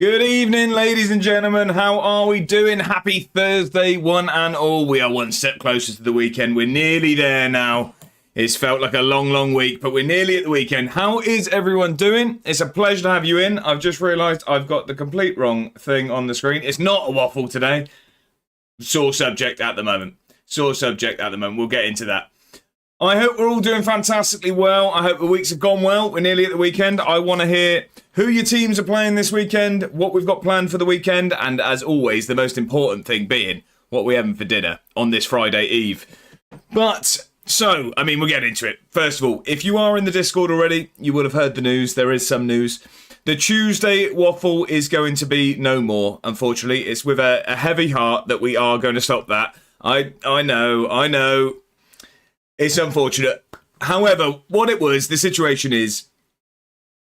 Good evening, ladies and gentlemen. How are we doing? Happy Thursday, one and all. We are one step closer to the weekend. We're nearly there now. It's felt like a long, long week, but we're nearly at the weekend. How is everyone doing? It's a pleasure to have you in. I've just realised I've got the complete wrong thing on the screen. It's not a waffle today. Sore subject at the moment. We'll get into that. I hope we're all doing fantastically well. I hope the weeks have gone well. We're nearly at the weekend. I want to hear who your teams are playing this weekend, what we've got planned for the weekend, and as always, the most important thing being what we're having for dinner on this Friday Eve. We'll get into it. First of all, if you are in the Discord already, you would have heard the news. There is some news. The Tuesday waffle is going to be no more, unfortunately. It's with a heavy heart that we are going to stop that. I know. It's unfortunate. However, what it was, the situation is,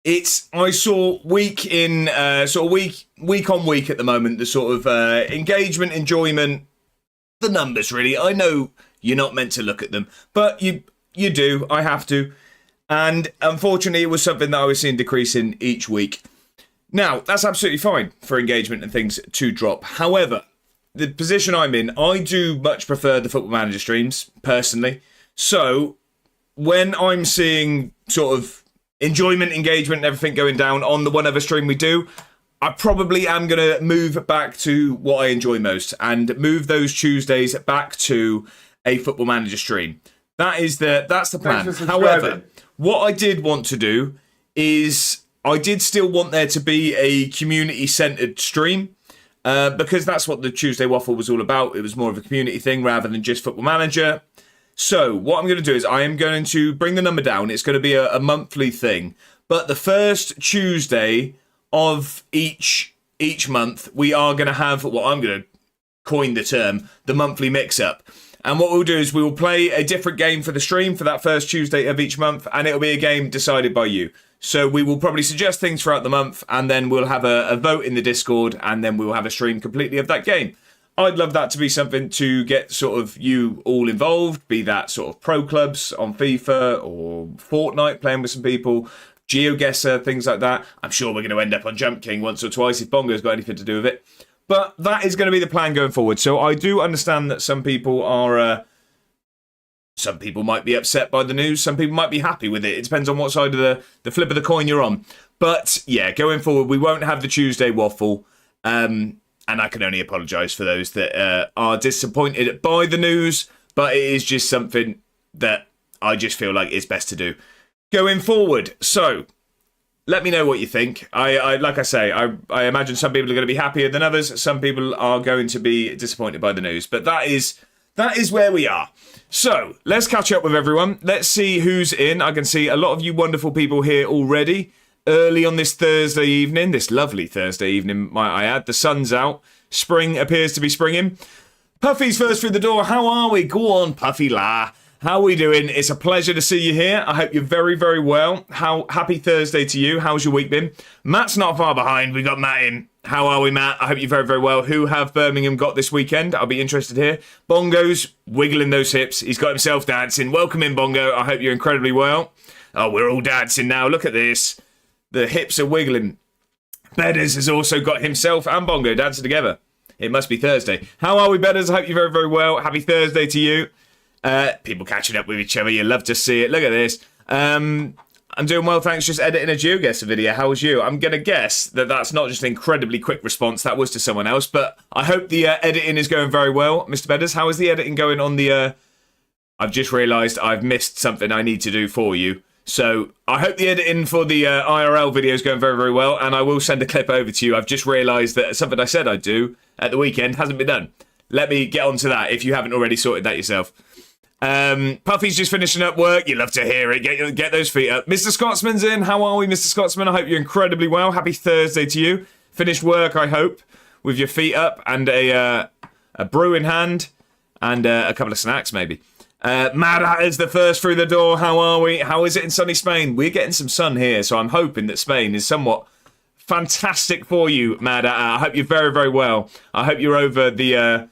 I saw week on week at the moment, the sort of engagement, enjoyment, the numbers really. I know you're not meant to look at them, but you do. I have to. And unfortunately, it was something that I was seeing decreasing each week. Now, that's absolutely fine for engagement and things to drop. However, the position I'm in, I do much prefer the Football Manager streams, personally. So, when I'm seeing sort of enjoyment, engagement, and everything going down on the one other stream we do, I probably am going to move back to what I enjoy most and move those Tuesdays back to a Football Manager stream. That's the plan. However, what I did want to do is I did still want there to be a community-centered stream because that's what the Tuesday Waffle was all about. It was more of a community thing rather than just Football Manager. So what I'm going to do is I am going to bring the number down. It's going to be a monthly thing. But the first Tuesday of each month, we are going to have what I'm going to coin the term, the monthly mix-up. And what we'll do is we will play a different game for the stream for that first Tuesday of each month, and it'll be a game decided by you. So we will probably suggest things throughout the month, and then we'll have a vote in the Discord, and then we'll have a stream completely of that game. I'd love that to be something to get sort of you all involved, be that sort of pro clubs on FIFA or Fortnite playing with some people, GeoGuessr, things like that. I'm sure we're going to end up on Jump King once or twice if Bongo's got anything to do with it. But that is going to be the plan going forward. So I do understand that some people are... some people might be upset by the news. Some people might be happy with it. It depends on what side of the flip of the coin you're on. But yeah, going forward, we won't have the Tuesday waffle. And I can only apologise for those that are disappointed by the news. But it is just something that I just feel like it's best to do going forward. So let me know what you think. I like I say, I imagine some people are going to be happier than others. Some people are going to be disappointed by the news. But that is where we are. So let's catch up with everyone. Let's see who's in. I can see a lot of you wonderful people here already. Early on this Thursday evening, this lovely Thursday evening, might I add. The sun's out. Spring appears to be springing. Puffy's first through the door. How are we? Go on, Puffy la. How are we doing? It's a pleasure to see you here. I hope you're very, very well. Happy Thursday to you. How's your week been? Matt's not far behind. We got Matt in. How are we, Matt? I hope you're very, very well. Who have Birmingham got this weekend? I'll be interested here. Bongo's wiggling those hips. He's got himself dancing. Welcome in, Bongo. I hope you're incredibly well. Oh, we're all dancing now. Look at this. The hips are wiggling. Bedders has also got himself and Bongo dancing together. It must be Thursday. How are we, Bedders? I hope you're very, very well. Happy Thursday to you. People catching up with each other. You love to see it. Look at this. I'm doing well, thanks. Just editing a GeoGuessr video. How was you? I'm going to guess that that's not just an incredibly quick response. That was to someone else. But I hope the editing is going very well. Mr. Bedders, how is the editing going on the... I've just realised I've missed something I need to do for you. So I hope the editing for the IRL video is going very, very well, and I will send a clip over to you. I've just realised that something I said I'd do at the weekend hasn't been done. Let me get on to that if you haven't already sorted that yourself. Puffy's just finishing up work. You love to hear it. Get those feet up. Mr. Scotsman's in. How are we, Mr. Scotsman? I hope you're incredibly well. Happy Thursday to you. Finished work, I hope, with your feet up and a brew in hand and a couple of snacks, maybe. Mad is the first through the door. How are we? How is it in sunny Spain? We're getting some sun here, so I'm hoping that Spain is somewhat fantastic for you, Mad. I hope you're very, very well. I hope you're over the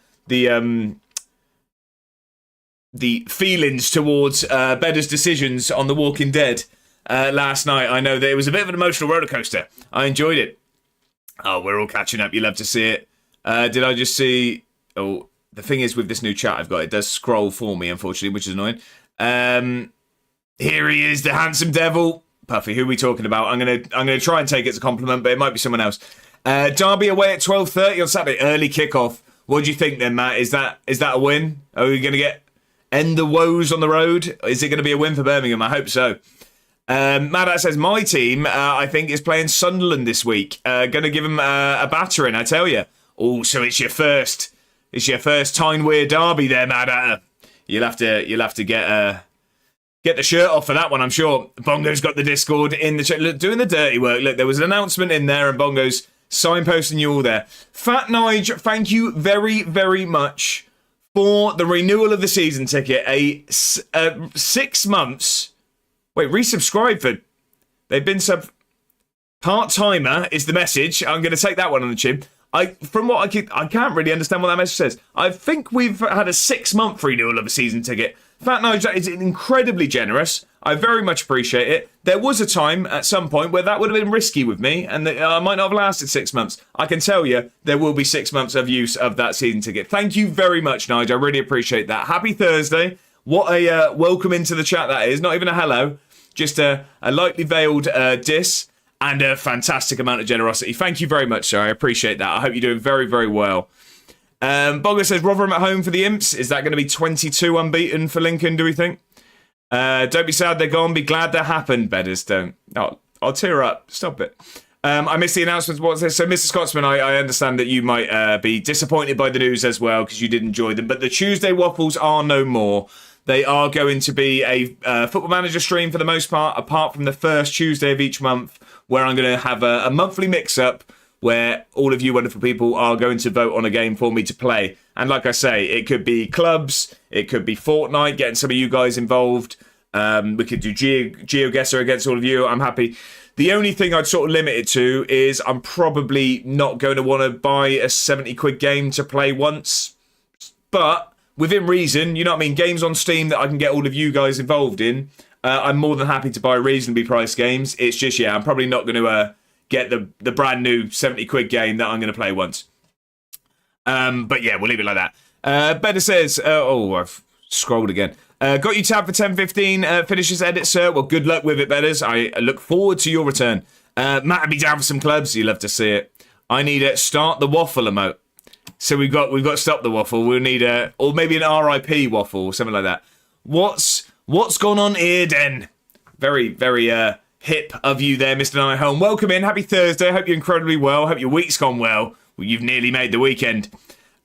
feelings towards Bedder's decisions on The Walking Dead last night. I know that it was a bit of an emotional roller coaster. I enjoyed it. Oh, we're all catching up. You love to see it. Did I just see... Oh, the thing is with this new chat I've got, it does scroll for me, unfortunately, which is annoying. Here he is, the handsome devil. Puffy, who are we talking about? I'm gonna try and take it as a compliment, but it might be someone else. Derby away at 12:30 on Saturday. Early kickoff. What do you think then, Matt? Is that a win? Are we going to end the woes on the road? Is it going to be a win for Birmingham? I hope so. Matt says, my team, I think, is playing Sunderland this week. Going to give them a battering, I tell you. Oh, so it's your first Tyne-Wear derby there, Matt. You'll have to get the shirt off for that one, I'm sure. Bongo's got the Discord in the chat. Look, doing the dirty work. Look, there was an announcement in there and Bongo's signposting you all there. Fat Nige, thank you very, very much for the renewal of the season ticket. 6 months... Wait, resubscribe for... They've been part-timer is the message. I'm going to take that one on the chin. I can't really understand what that message says. I think we've had a 6-month renewal of a season ticket. Fat Nigel is incredibly generous. I very much appreciate it. There was a time at some point where that would have been risky with me and I might not have lasted 6 months. I can tell you there will be 6 months of use of that season ticket. Thank you very much, Nigel. I really appreciate that. Happy Thursday. What a welcome into the chat that is. Not even a hello. Just a lightly veiled diss and a fantastic amount of generosity. Thank you very much, sir. I appreciate that. I hope you're doing very, very well. Bongo says, Rotherham at home for the Imps. Is that going to be 22 unbeaten for Lincoln, do we think? Don't be sad they're gone. Be glad that happened, Bedders. Don't. Oh, I'll tear up. Stop it. I missed the announcements. What's this? So, Mr. Scotsman, I understand that you might be disappointed by the news as well because you did enjoy them. But the Tuesday Waffles are no more. They are going to be a Football Manager stream for the most part, apart from the first Tuesday of each month, where I'm going to have a monthly mix-up where all of you wonderful people are going to vote on a game for me to play. And like I say, it could be clubs, it could be Fortnite, getting some of you guys involved. We could do GeoGuessr against all of you. I'm happy. The only thing I'd sort of limit it to is I'm probably not going to want to buy a 70 quid game to play once. But within reason, you know what I mean? Games on Steam that I can get all of you guys involved in. I'm more than happy to buy reasonably priced games. It's just, yeah, I'm probably not going to get the brand new 70 quid game that I'm going to play once. But yeah, we'll leave it like that. Better says, I've scrolled again. Got you tabbed for 10:15. Finishes edit, sir. Well, good luck with it, Betters. I look forward to your return. Matt will be down for some clubs. You love to see it. I need a start the waffle emote. So we've got stop the waffle. We'll need or maybe an RIP waffle or something like that. What's gone on here, Den? Very, very hip of you there, Mr. Nihome. Welcome in. Happy Thursday. Hope you're incredibly well. Hope your week's gone well. You've nearly made the weekend.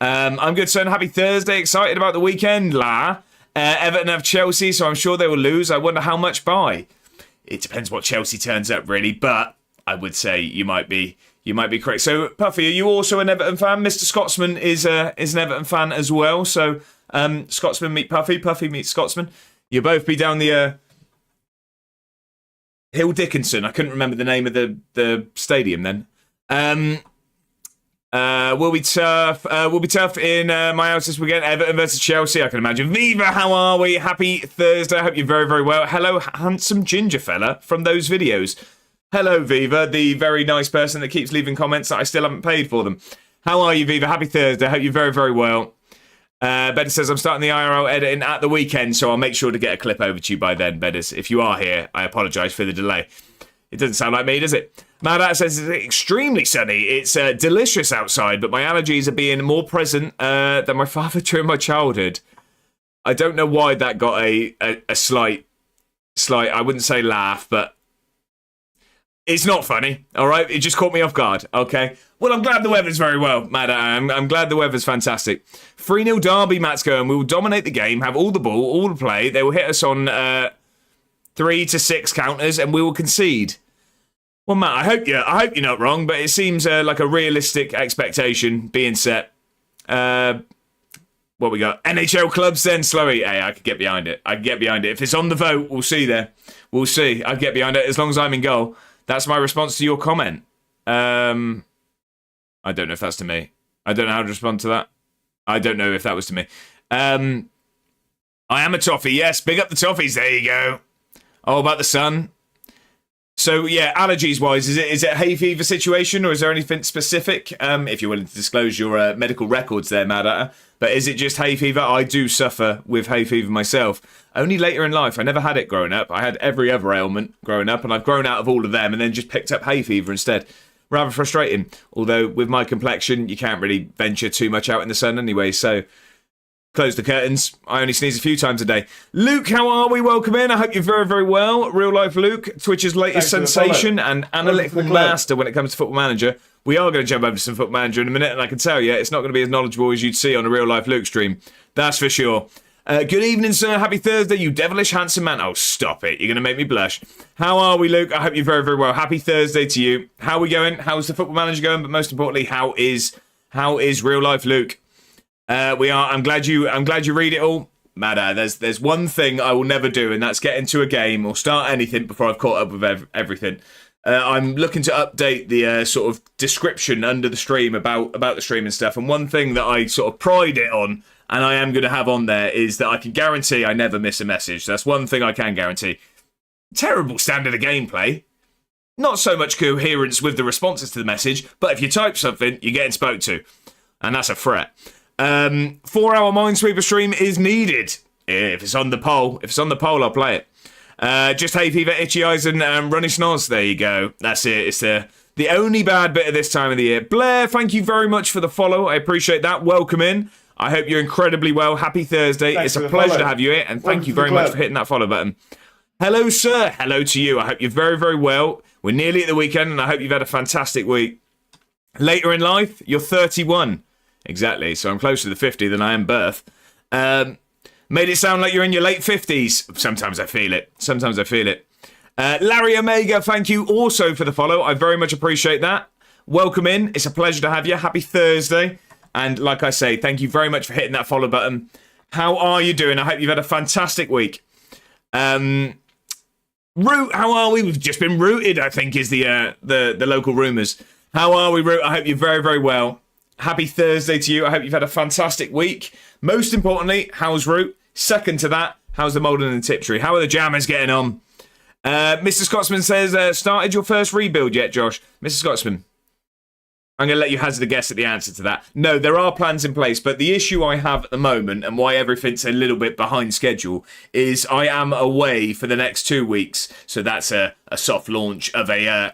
I'm good, son. Happy Thursday. Excited about the weekend, la. Everton have Chelsea, so I'm sure they will lose. I wonder how much by. It depends what Chelsea turns up, really. But I would say you might be correct. So, Puffy, are you also an Everton fan? Mr. Scotsman is an Everton fan as well. So, Scotsman meet Puffy. Puffy meets Scotsman. You'll both be down the Hill Dickinson. I couldn't remember the name of the stadium then. Will be tough. Will be tough in my house this weekend. Everton versus Chelsea, I can imagine. Viva, how are we? Happy Thursday. I hope you're very, very well. Hello, handsome ginger fella from those videos. Hello, Viva, the very nice person that keeps leaving comments that I still haven't paid for them. How are you, Viva? Happy Thursday. I hope you're very, very well. Bedders says, I'm starting the IRL editing at the weekend, so I'll make sure to get a clip over to you by then, Bedders. If you are here, I apologise for the delay. It doesn't sound like me, does it? Madat says it's extremely sunny. It's delicious outside, but my allergies are being more present than my father during my childhood. I don't know why that got a slight, I wouldn't say laugh, but it's not funny, all right? It just caught me off guard, okay? Well, I'm glad the weather's very well, Madat. I'm glad the weather's fantastic. 3-0 Derby, Matt's going. We will dominate the game, have all the ball, all the play. They will hit us on 3 to 6 counters, and we will concede. Well, Matt, I hope you're not wrong, but it seems like a realistic expectation being set. What we got? NHL clubs then, Slowy. Hey, I could get behind it. If it's on the vote, we'll see there. We'll see. I'd get behind it as long as I'm in goal. That's my response to your comment. I don't know if that's to me. I don't know how to respond to that. I don't know if that was to me. I am a toffee. Yes, big up the toffees. There you go. Oh, about the sun. So yeah, allergies wise, is it a hay fever situation, or is there anything specific? If you're willing to disclose your medical records there, Mad. But is it just hay fever? I do suffer with hay fever myself. Only later in life. I never had it growing up. I had every other ailment growing up, and I've grown out of all of them and then just picked up hay fever instead. Rather frustrating. Although with my complexion, you can't really venture too much out in the sun anyway, so close the curtains. I only sneeze a few times a day. Luke, how are we? Welcome in. I hope you're very, very well. Real life Luke, Twitch's latest sensation and analytical master when it comes to Football Manager. We are going to jump over to some Football Manager in a minute, and I can tell you, it's not going to be as knowledgeable as you'd see on a real life Luke stream. That's for sure. Good evening, sir. Happy Thursday, you devilish handsome man. Oh, stop it. You're going to make me blush. How are we, Luke? I hope you're very, very well. Happy Thursday to you. How are we going? How's the Football Manager going? But most importantly, how is real life Luke? I'm glad you read it all. Mad. There's one thing I will never do, and that's get into a game or start anything before I've caught up with everything. I'm looking to update the sort of description under the stream about the stream and stuff. And one thing that I sort of pride it on, and I am going to have on there, is that I can guarantee I never miss a message. That's one thing I can guarantee. Terrible standard of gameplay. Not so much coherence with the responses to the message, but if you type something, you're getting spoke to. And that's a threat. 4-hour Minesweeper stream is needed. If it's on the poll, I'll play it. Just hay fever, itchy eyes, and runny snoz. There you go. That's it. It's the only bad bit of this time of the year. Blair, thank you very much for the follow. I appreciate that. Welcome in. I hope you're incredibly well. Happy Thursday. It's a pleasure to have you here, and thank you very much for hitting that follow button. Hello, sir. Hello to you. I hope you're very, very well. We're nearly at the weekend, and I hope you've had a fantastic week. Later in life, you're 31. Exactly. So I'm closer to 50 than I am birth. Made it sound like you're in your late 50s. Sometimes I feel it. Larry Omega, thank you also for the follow. I very much appreciate that. Welcome in. It's a pleasure to have you. Happy Thursday. And like I say, thank you very much for hitting that follow button. How are you doing? I hope you've had a fantastic week. Root, how are we? We've just been rooted, I think, is the local rumours. How are we, Root? I hope you're very, very well. Happy Thursday to you. I hope you've had a fantastic week. Most importantly, how's Root? Second to that, how's the Malden and Tiptree? How are the Jammers getting on? Mr. Scotsman says, started your first rebuild yet, Josh? Mr. Scotsman, I'm going to let you hazard a guess at the answer to that. No, there are plans in place, but the issue I have at the moment, and why everything's a little bit behind schedule, is I am away for the next 2 weeks. So that's a soft launch of a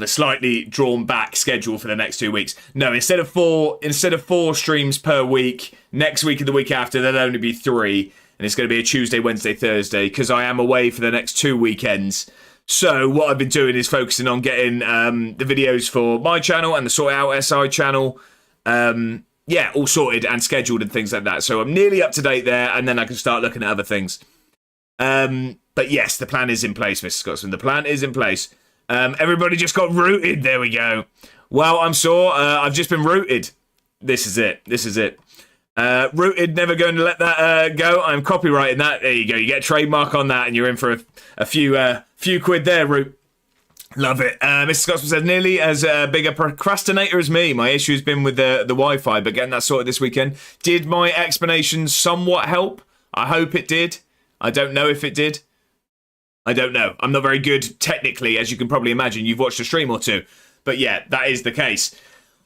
slightly drawn back schedule for the next 2 weeks. No, instead of four streams per week, next week and the week after, there'll only be 3. And it's going to be a Tuesday, Wednesday, Thursday, because I am away for the next 2 weekends. So what I've been doing is focusing on getting the videos for my channel and the Sort Out SI channel, all sorted and scheduled and things like that. So I'm nearly up to date there, and then I can start looking at other things. But yes, the plan is in place, Mr. Scotsman. The plan is in place. Everybody just got rooted. There we go. Well, I'm sore. I've just been rooted. This is it. Rooted, never going to let that go. I'm copywriting that. There you go. You get a trademark on that, and you're in for a few quid there, Root. Love it. Mr. Scotsman says, nearly as big a procrastinator as me. My issue has been with the Wi-Fi, but getting that sorted this weekend. Did my explanation somewhat help? I hope it did. I don't know if it did. I don't know. I'm not very good technically, as you can probably imagine. You've watched a stream or two. But yeah, that is the case.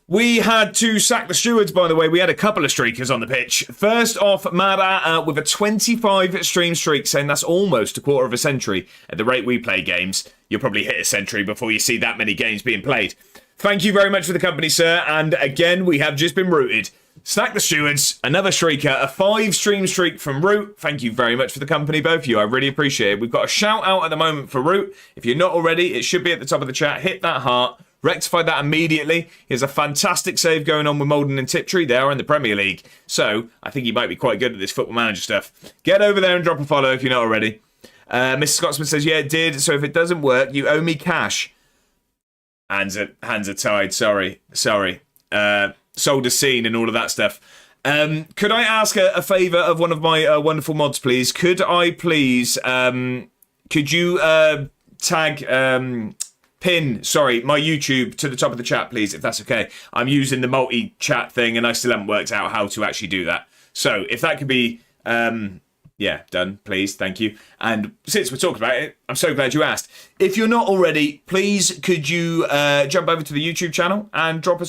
We had to sack the stewards, by the way. We had a couple of streakers on the pitch. First off, Mada with a 25 stream streak, saying that's almost a quarter of a century. At the rate we play games, you'll probably hit a century before you see that many games being played. Thank you very much for the company, sir. And again, we have just been rooted. Sack the stewards, another streaker, a 5 stream streak from Root. Thank you very much for the company, both of you. I really appreciate it. We've got a shout out at the moment for Root. If you're not already, it should be at the top of the chat. Hit that heart. Rectify that immediately. He has a fantastic save going on with Malden and Tiptree. They are in the Premier League. So I think he might be quite good at this Football Manager stuff. Get over there and drop a follow if you're not already. Mr. Scotsman says, yeah, it did. So if it doesn't work, you owe me cash. Hands are tied. Sorry. Sold a scene and all of that stuff. Could I ask a favour of one of my wonderful mods, please? Could I please... could you tag... pin my YouTube to the top of the chat, please, if that's okay. I'm using the multi-chat thing and I still haven't worked out how to actually do that. So if that could be Yeah, done, please, thank you. And since we're talking about it, I'm so glad you asked. If you're not already, please could you jump over to the YouTube channel and drop a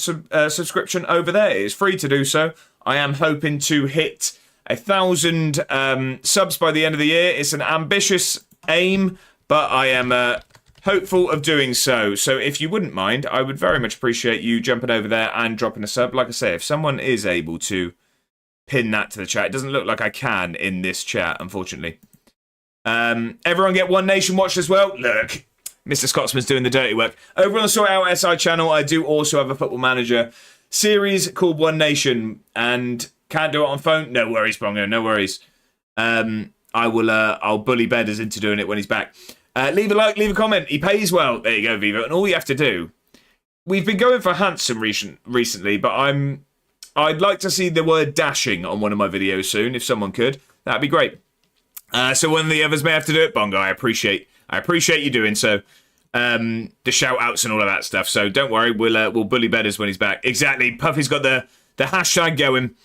subscription over there. It's free to do so. I am hoping to hit 1,000 subs by the end of the year. It's an ambitious aim, but I am hopeful of doing so. So if you wouldn't mind, I would very much appreciate you jumping over there and dropping a sub. Like I say, if someone is able to pin that to the chat. It doesn't look like I can in this chat, unfortunately. Everyone get One Nation watched as well. Look, Mr. Scotsman's doing the dirty work. Over on the Sort Out SI channel, I do also have a Football Manager series called One Nation, and can't do it on phone. No worries, Bongo. No worries. I'll bully Bedders into doing it when he's back. Leave a like, leave a comment. He pays well. There you go, Vivo. And all you have to do. We've been going for handsome recently, but I'd like to see the word dashing on one of my videos soon, if someone could. That'd be great. So one of the others may have to do it. Bongo, I appreciate you doing so. The shout outs and all of that stuff. So don't worry, we'll bully Bedders when he's back. Exactly. Puffy's got the hashtag going.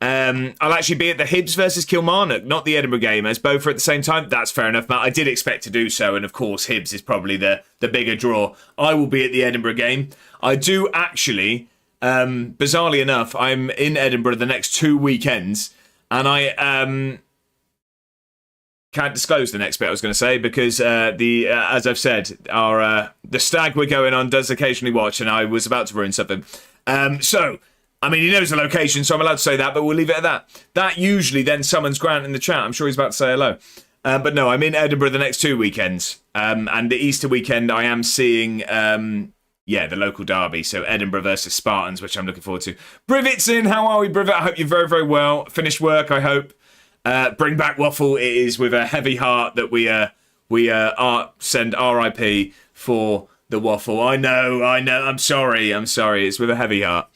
I'll actually be at the Hibs versus Kilmarnock, not the Edinburgh game, as both are at the same time. That's fair enough, Matt. I did expect to do so, and of course Hibs is probably the bigger draw. I will be at the Edinburgh game. I do actually... bizarrely enough, I'm in Edinburgh the next 2 weekends, and I can't disclose the next bit I was going to say because as I've said, the stag we're going on does occasionally watch, and I was about to ruin something. So, I mean, he knows the location, so I'm allowed to say that, but we'll leave it at that. That usually then summons Grant in the chat. I'm sure he's about to say hello. But no, I'm in Edinburgh the next 2 weekends, and the Easter weekend I am seeing... the local derby. So Edinburgh versus Spartans, which I'm looking forward to. Brivet's in. How are we, Brivet? I hope you're very, very well. Finished work, I hope. Bring back waffle. It is with a heavy heart that we send RIP for the waffle. I know. I'm sorry. It's with a heavy heart.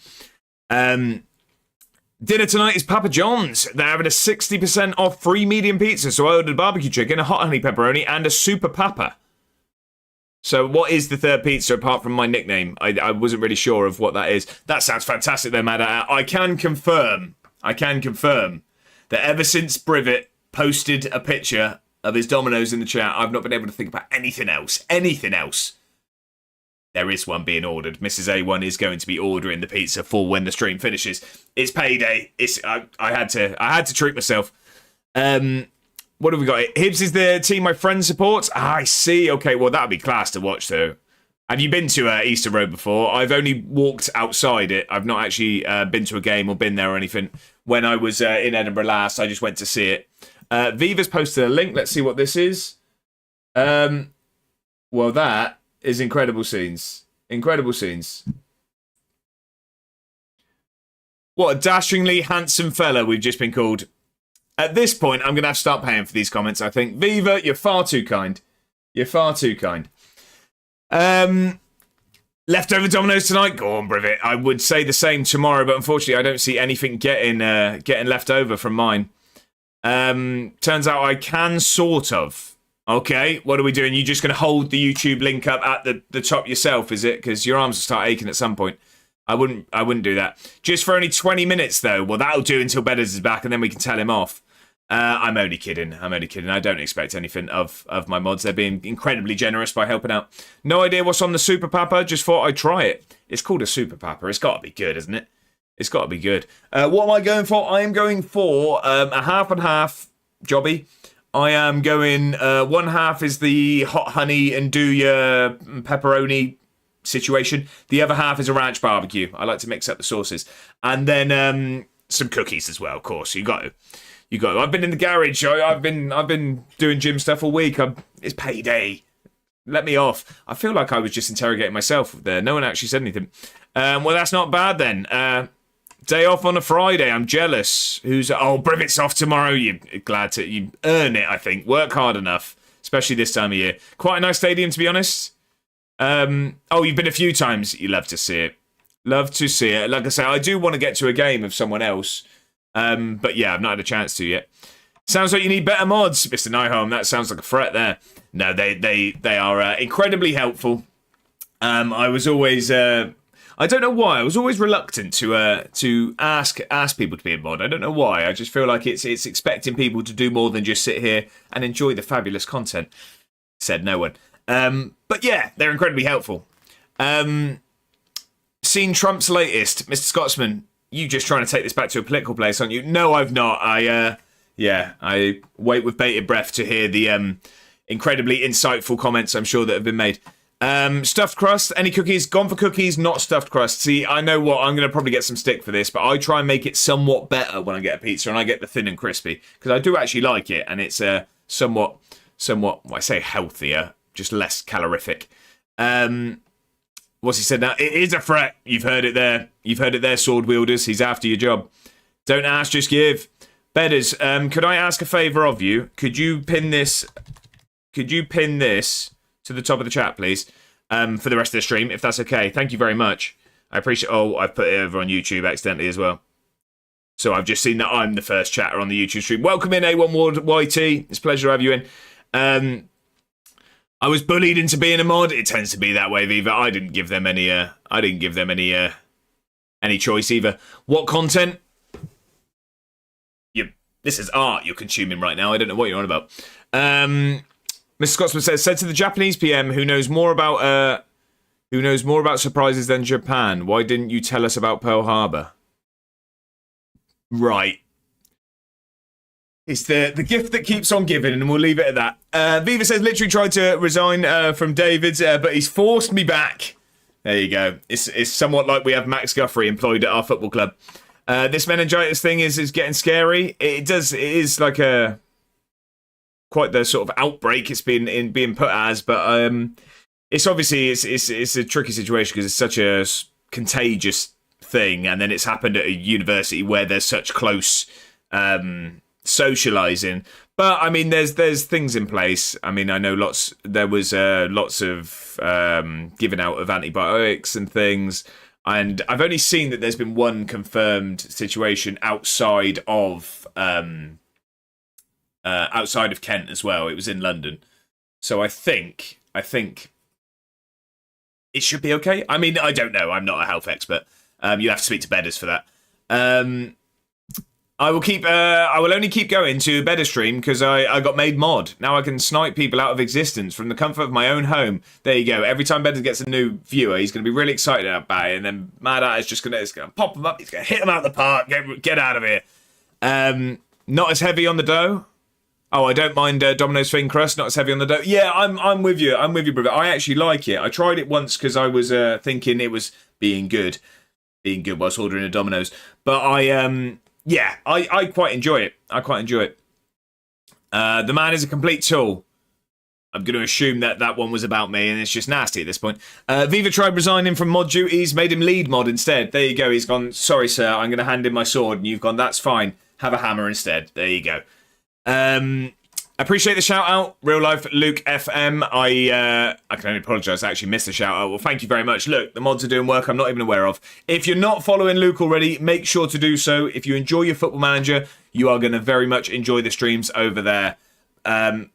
Dinner tonight is Papa John's. They're having a 60% off free medium pizza. So I ordered barbecue chicken, a hot honey pepperoni, and a super papa. So what is the third pizza apart from my nickname? I wasn't really sure of what that is. That sounds fantastic though, Matt. I can confirm that ever since Brivet posted a picture of his Domino's in the chat, I've not been able to think about anything else. There is one being ordered. Mrs. A1 is going to be ordering the pizza for when the stream finishes. It's payday. I had to treat myself. What have we got? Hibs is the team my friend supports. I see. Okay, well, that'd be class to watch, though. Have you been to Easter Road before? I've only walked outside it. I've not actually been to a game or been there or anything. When I was in Edinburgh last, I just went to see it. Viva's posted a link. Let's see what this is. Well, that is incredible scenes. Incredible scenes. What a dashingly handsome fella we've just been called. At this point, I'm going to have to start paying for these comments, I think. Viva, you're far too kind. You're far too kind. Leftover Domino's tonight? Go on, Brivet. I would say the same tomorrow, but unfortunately, I don't see anything getting left over from mine. Turns out I can sort of. Okay, what are we doing? You just going to hold the YouTube link up at the top yourself, is it? Because your arms will start aching at some point. I wouldn't do that. Just for only 20 minutes, though. Well, that'll do until Bedders is back, and then we can tell him off. I'm only kidding. I don't expect anything of my mods. They're being incredibly generous by helping out. No idea what's on the Super Papa. Just thought I'd try it. It's called a Super Papa. It's got to be good, isn't it? It's got to be good. What am I going for? I am going for a half and half jobby. I am going... one half is the hot honey and do your pepperoni situation. The other half is a ranch barbecue. I like to mix up the sauces. And then some cookies as well, of course. You got to. I've been in the garage. I've been doing gym stuff all week. It's payday. Let me off. I feel like I was just interrogating myself there. No one actually said anything. Well, that's not bad then. Day off on a Friday. I'm jealous. Brivet's off tomorrow. You earn it, I think. Work hard enough, especially this time of year. Quite a nice stadium, to be honest. You've been a few times. You love to see it. Love to see it. Like I say, I do want to get to a game of someone else. But yeah, I've not had a chance to yet. Sounds like you need better mods, Mr. Nyholm. That sounds like a threat there. No, they are incredibly helpful. I was always I don't know why. I was always reluctant to ask people to be a mod. I don't know why. I just feel like it's expecting people to do more than just sit here and enjoy the fabulous content. Said no one. But yeah, they're incredibly helpful. Seen Trump's latest, Mr. Scotsman. You just trying to take this back to a political place, aren't you? No, I've not. I wait with bated breath to hear the incredibly insightful comments I'm sure that have been made. Stuffed crust, any cookies? Gone for cookies, not stuffed crust. See, I know what, I'm going to probably get some stick for this, but I try and make it somewhat better when I get a pizza, and I get the thin and crispy, because I do actually like it, and it's somewhat, well, I say healthier, just less calorific. What's he said now? It is a threat. You've heard it there. You've heard it there, sword wielders. He's after your job. Don't ask, just give. Bedders, could I ask a favour of you? Could you pin this to the top of the chat, please, for the rest of the stream, if that's okay? Thank you very much. I appreciate... Oh, I've put it over on YouTube accidentally as well. So I've just seen that I'm the first chatter on the YouTube stream. Welcome in, A1 Ward YT. It's a pleasure to have you in. I was bullied into being a mod. It tends to be that way, Viva. I didn't give them any choice either. What content? This is art you're consuming right now. I don't know what you're on about. Mr. Scotsman said to the Japanese PM who knows more about surprises than Japan. Why didn't you tell us about Pearl Harbor? Right. It's the gift that keeps on giving, and we'll leave it at that. Viva says literally tried to resign from David's, but he's forced me back. There you go. It's somewhat like we have Max Guthrie employed at our football club. This meningitis thing is getting scary. It is like quite the sort of outbreak it's being put as, but it's obviously it's a tricky situation because it's such a contagious thing, and then it's happened at a university where there's such close socializing. But I mean, there's things in place. I mean, I know there was lots of giving out of antibiotics and things. And I've only seen that there's been one confirmed situation outside of Kent as well. It was in London. So I think it should be okay. I mean, I don't know. I'm not a health expert. You have to speak to Bedders for that. I will only keep going to Better Stream because I got made mod. Now I can snipe people out of existence from the comfort of my own home. There you go. Every time Better gets a new viewer, he's going to be really excited about it, and then Mad At is just going to pop them up. He's going to hit them out of the park. Get out of here. Not as heavy on the dough. Oh, I don't mind Domino's thin crust. Not as heavy on the dough. Yeah, I'm with you. I'm with you, brother. I actually like it. I tried it once because I was thinking it was being good whilst ordering a Domino's. But I quite enjoy it. The man is a complete tool. I'm going to assume that one was about me, and it's just nasty at this point. Viva tried resigning from mod duties, made him lead mod instead. There you go. He's gone, sorry, sir, I'm going to hand in my sword. And you've gone, that's fine. Have a hammer instead. There you go. Appreciate the shout out, real life Luke FM. I can only apologise. I actually missed the shout out. Well, thank you very much. Look, the mods are doing work I'm not even aware of. If you're not following Luke already, make sure to do so. If you enjoy your Football Manager, you are going to very much enjoy the streams over there.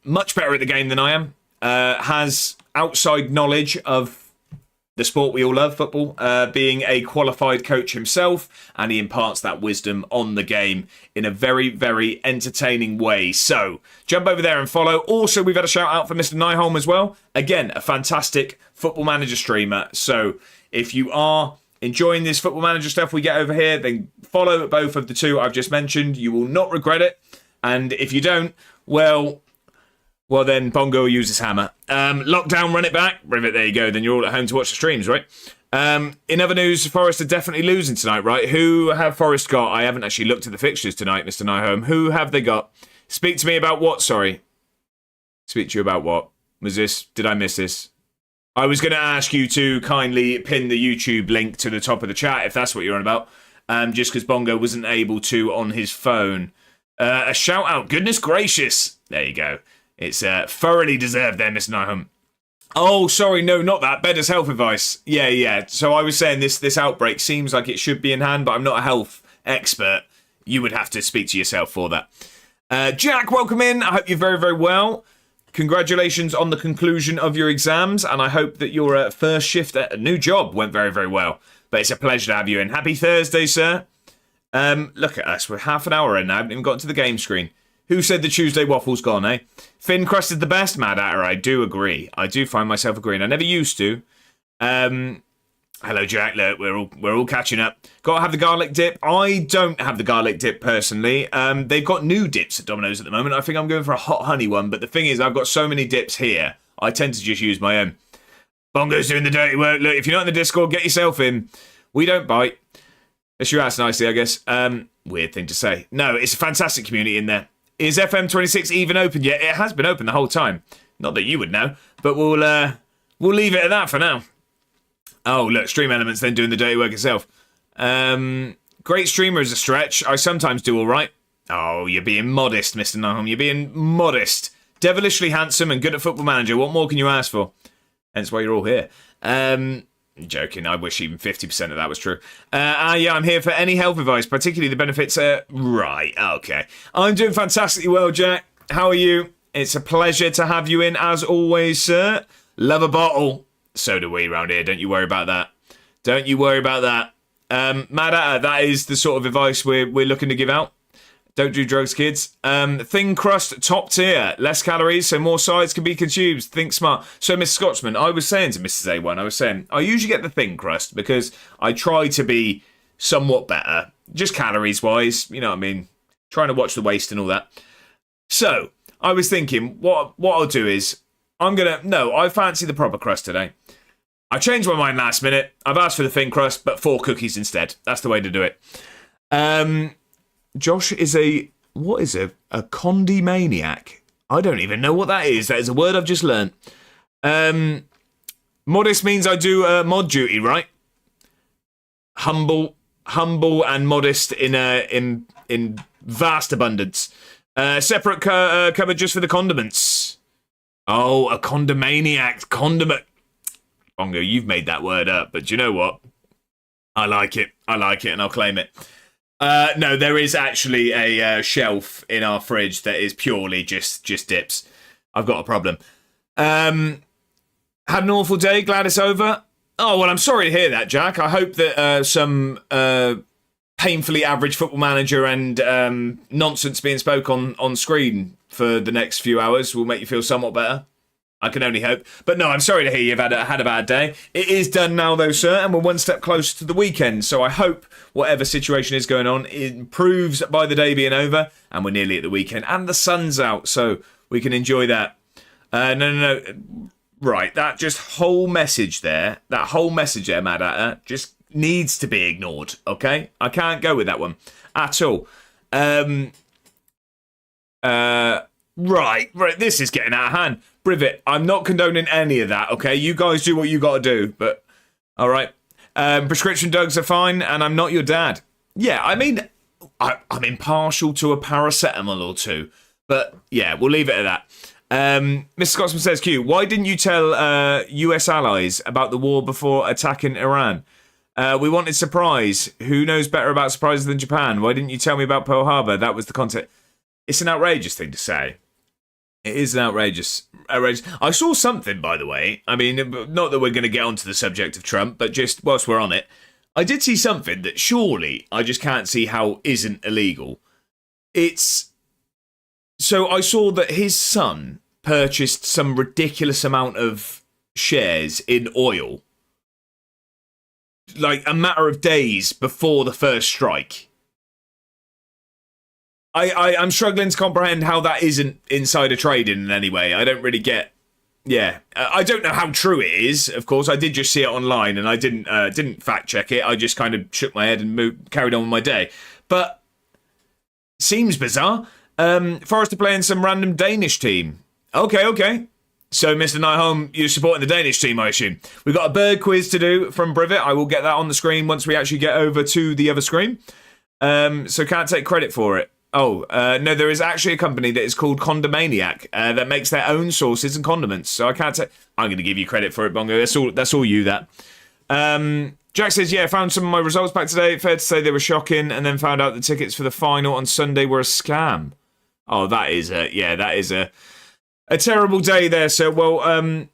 Much better at the game than I am. Has outside knowledge of the sport we all love, football, being a qualified coach himself, and he imparts that wisdom on the game in a very, very entertaining way. So, jump over there and follow. Also, we've had a shout out for Mr. Nyholm as well. Again, a fantastic Football Manager streamer. So, if you are enjoying this Football Manager stuff we get over here, then follow both of the two I've just mentioned. You will not regret it. And if you don't, well, then Bongo will use his hammer. Lockdown, run it back. Rivet, there you go. Then you're all at home to watch the streams, right? In other news, Forest are definitely losing tonight, right? Who have Forest got? I haven't actually looked at the fixtures tonight, Mr. Nyholm. Who have they got? Speak to me about what? Sorry. Speak to you about what? Was this? Did I miss this? I was going to ask you to kindly pin the YouTube link to the top of the chat, if that's what you're on about. Just because Bongo wasn't able to on his phone. A shout out. Goodness gracious. There you go. It's thoroughly deserved there, Mr. Nyholm. Oh, sorry, no, not that. Bedder's health advice. Yeah. So I was saying this outbreak seems like it should be in hand, but I'm not a health expert. You would have to speak to yourself for that. Jack, welcome in. I hope you're very, very well. Congratulations on the conclusion of your exams, and I hope that your first shift at a new job went very, very well. But it's a pleasure to have you in. Happy Thursday, sir. Look at us. We're half an hour in now. I haven't even got to the game screen. Who said the Tuesday waffle's gone, eh? Thin crust is the best, Mad Hatter. I do agree. I do find myself agreeing. I never used to. Hello, Jack. Look, we're all catching up. Got to have the garlic dip. I don't have the garlic dip personally. They've got new dips at Domino's at the moment. I think I'm going for a hot honey one. But the thing is, I've got so many dips here. I tend to just use my own. Bongo's doing the dirty work. Look, if you're not in the Discord, get yourself in. We don't bite. Unless you ask nicely, I guess. Weird thing to say. No, it's a fantastic community in there. Is FM26 even open yet? It has been open the whole time. Not that you would know, but we'll leave it at that for now. Oh, look, Stream Elements then doing the dirty work itself. Great streamer is a stretch. I sometimes do all right. Oh, you're being modest, Mr. Nahum. You're being modest. Devilishly handsome and good at Football Manager. What more can you ask for? Hence why you're all here. Joking. I wish even 50% of that was true. Yeah, I'm here for any health advice, particularly the benefits. Right, okay. I'm doing fantastically well, Jack. How are you? It's a pleasure to have you in, as always, sir. Love a bottle. So do we around here. Don't you worry about that. Don't you worry about that. Mad Hatter, that is the sort of advice we're looking to give out. Don't do drugs, kids. Thin crust, top tier. Less calories, so more sides can be consumed. Think smart. So, Mr. Scotsman, I was saying to Mrs. A1, I usually get the thin crust because I try to be somewhat better. Just calories-wise, you know what I mean? Trying to watch the waste and all that. So, I was thinking, what I'll do is, I fancy the proper crust today. I changed my mind last minute. I've asked for the thin crust, but 4 cookies instead. That's the way to do it. Josh is a condi maniac? I don't even know what that is. That is a word I've just learnt. Modest means I do mod duty, right? Humble and modest in vast abundance. Separate cupboard just for the condiments. Oh, a condomaniac. Condiment. Bongo, you've made that word up, but do you know what? I like it, and I'll claim it. No, there is actually a shelf in our fridge that is purely just dips. I've got a problem. Had an awful day. Glad it's over. Oh, well, I'm sorry to hear that, Jack. I hope that some painfully average Football Manager and nonsense being spoke on screen for the next few hours will make you feel somewhat better. I can only hope. But no, I'm sorry to hear you've had a bad day. It is done now, though, sir, and we're one step closer to the weekend. So I hope whatever situation is going on improves by the day being over, and we're nearly at the weekend. And the sun's out, so we can enjoy that. No. Right, that whole message there, Mad Hatter, just needs to be ignored, okay? I can't go with that one at all. Right, this is getting out of hand. Privet, I'm not condoning any of that, okay? You guys do what you got to do, but all right. Prescription drugs are fine, and I'm not your dad. Yeah, I mean, I'm impartial to a paracetamol or two, but yeah, we'll leave it at that. Mr. Scotsman says, Q, why didn't you tell US allies about the war before attacking Iran? We wanted surprise. Who knows better about surprises than Japan? Why didn't you tell me about Pearl Harbor? That was the content. It's an outrageous thing to say. It is an outrageous. I saw something, by the way. I mean, not that we're going to get onto the subject of Trump, but just whilst we're on it, I did see something that surely I just can't see how isn't illegal. So I saw that his son purchased some ridiculous amount of shares in oil, like a matter of days before the first strike. I'm struggling to comprehend how that isn't insider trading in any way. I don't really get. Yeah, I don't know how true it is. Of course, I did just see it online, and I didn't fact check it. I just kind of shook my head and carried on with my day. But seems bizarre. Forrester playing some random Danish team. Okay. So, Mr. Nyholm, you're supporting the Danish team, I assume. We've got a bird quiz to do from Privet. I will get that on the screen once we actually get over to the other screen. So can't take credit for it. Oh, no, there is actually a company that is called Condomaniac that makes their own sauces and condiments. So I can't take... I'm going to give you credit for it, Bongo. That's all you, that. Jack says, yeah, found some of my results back today. Fair to say they were shocking, and then found out the tickets for the final on Sunday were a scam. Oh, that is a terrible day there, sir. Well,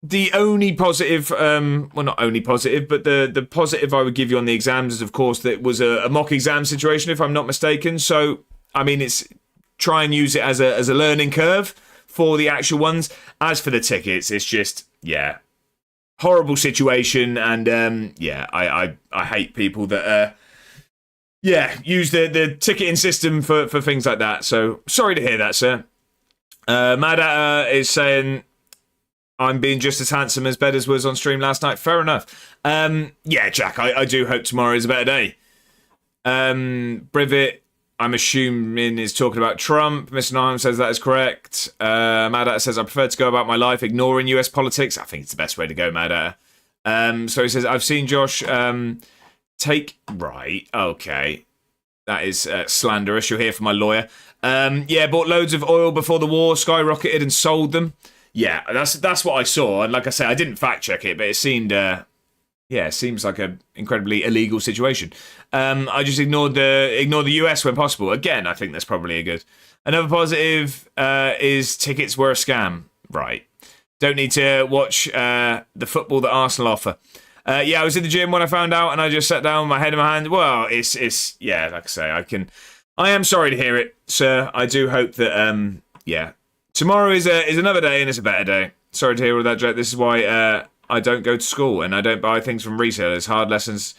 The only positive, well, not only positive, but the positive I would give you on the exams is, of course, that it was a mock exam situation, if I'm not mistaken. So, I mean, it's try and use it as a learning curve for the actual ones. As for the tickets, it's just, yeah, horrible situation. And, yeah, I hate people that, use the ticketing system for things like that. So, sorry to hear that, sir. Mad is saying, I'm being just as handsome as Bedders was on stream last night. Fair enough. Yeah, Jack, I do hope tomorrow is a better day. Privet, I'm assuming, is talking about Trump. Mr. Naheim says that is correct. Mad says, I prefer to go about my life ignoring US politics. I think it's the best way to go, Mad. So he says, I've seen Josh take... Right, okay. That is slanderous. You'll hear from my lawyer. Yeah, bought loads of oil before the war, skyrocketed and sold them. Yeah, that's what I saw. And like I say, I didn't fact check it, but it seemed, it seems like an incredibly illegal situation. I just ignored the US when possible. Again, I think that's probably a good. Another positive is tickets were a scam. Right. Don't need to watch the football that Arsenal offer. Yeah, I was in the gym when I found out, and I just sat down with my head in my hand. Well, it's yeah, like I say, I am sorry to hear it, sir. I do hope that tomorrow is another day, and it's a better day. Sorry to hear all that, Jack. This is why I don't go to school and I don't buy things from retailers. Hard lessons.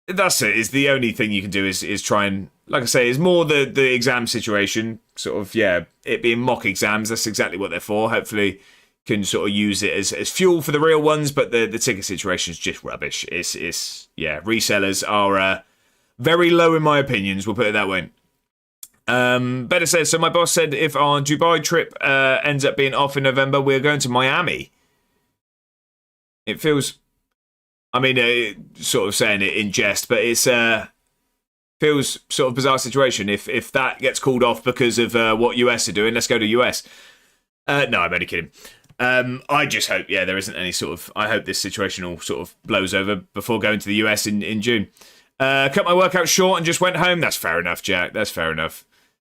That's it. Is the only thing you can do is try and, like I say, is more the exam situation. Sort of, yeah, it being mock exams. That's exactly what they're for. Hopefully, can sort of use it as fuel for the real ones. But the ticket situation is just rubbish. It's resellers are very low in my opinions. We'll put it that way. Better says, so my boss said if our Dubai trip ends up being off in November, we're going to Miami. It feels, I mean, sort of saying it in jest, but it's feels sort of bizarre situation. If that gets called off because of what US are doing, let's go to US. No, I'm only kidding. I just hope, there isn't any sort of, I hope this situation all sort of blows over before going to the US in June. Cut my workout short and just went home. That's fair enough, Jack. That's fair enough.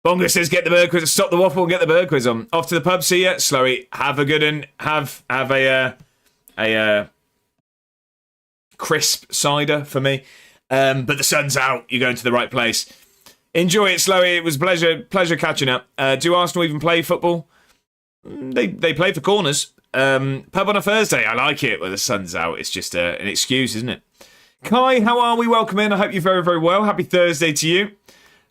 Bonga says, get the bird quiz, stop the waffle and get the bird quiz on. Off to the pub, see ya. Slowy, have a good one. Have a crisp cider for me. But the sun's out. You're going to the right place. Enjoy it, Slowy. It was pleasure catching up. Do Arsenal even play football? They play for corners. Pub on a Thursday. I like it when the sun's out. It's just an excuse, isn't it? Kai, how are we? Welcome in. I hope you're very, very well. Happy Thursday to you.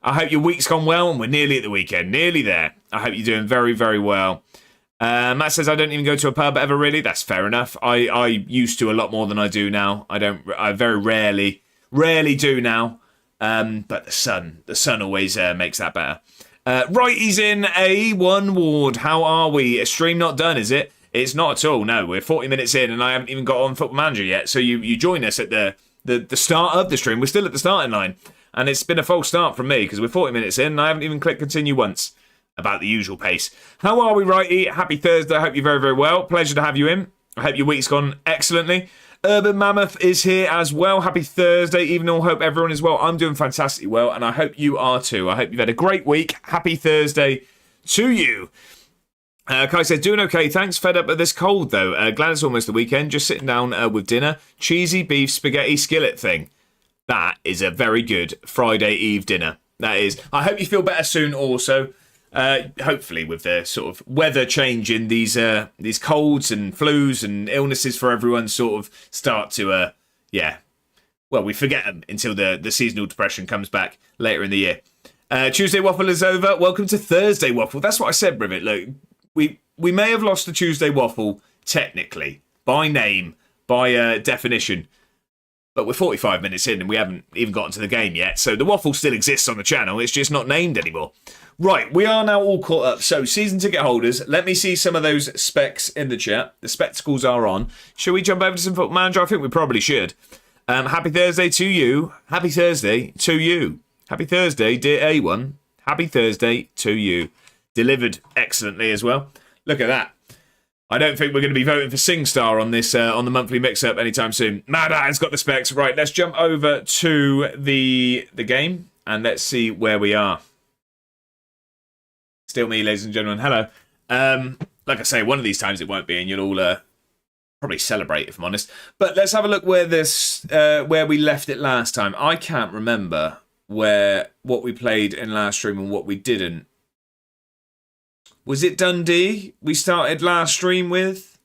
I hope your week's gone well and we're nearly at the weekend. Nearly there. I hope you're doing very, very well. Matt says, I don't even go to a pub ever, really. That's fair enough. I used to a lot more than I do now. I very rarely do now. But the sun always makes that better. Righty's in A1 Ward. How are we? A stream not done, is it? It's not at all. No, we're 40 minutes in and I haven't even got on Football Manager yet. So you join us at the start of the stream. We're still at the starting line. And it's been a false start from me because we're 40 minutes in and I haven't even clicked continue once. About the usual pace. How are we, Righty? Happy Thursday. I hope you're very, very well. Pleasure to have you in. I hope your week's gone excellently. Urban Mammoth is here as well. Happy Thursday. Even though I hope everyone is well. I'm doing fantastically well and I hope you are too. I hope you've had a great week. Happy Thursday to you. Kai says, doing okay, thanks. Fed up of this cold, though. Glad it's almost the weekend. Just sitting down with dinner. Cheesy beef spaghetti skillet thing. That is a very good Friday Eve dinner. That is. I hope you feel better soon also. Hopefully with the sort of weather change in these colds and flus and illnesses for everyone sort of start to, well, we forget them until the seasonal depression comes back later in the year. Tuesday Waffle is over. Welcome to Thursday Waffle. That's what I said, Brivet. Look, we may have lost the Tuesday Waffle technically, by name, by definition, but we're 45 minutes in and we haven't even gotten to the game yet. So the Waffle still exists on the channel. It's just not named anymore. Right, we are now all caught up. So, season ticket holders, let me see some of those specs in the chat. The spectacles are on. Shall we jump over to some Football Manager? I think we probably should. Happy Thursday to you. Happy Thursday to you. Happy Thursday, dear A1. Happy Thursday to you. Delivered excellently as well. Look at that. I don't think we're going to be voting for SingStar on this on the monthly mix-up anytime soon. Mad I's got the specs. Right, let's jump over to the game and let's see where we are. Still me, ladies and gentlemen. Hello. Like I say, one of these times it won't be, and you'll all Probably celebrate, if I'm honest. But let's have a look where we left it last time. I can't remember what we played in last stream and what we didn't. Was it Dundee we started last stream with?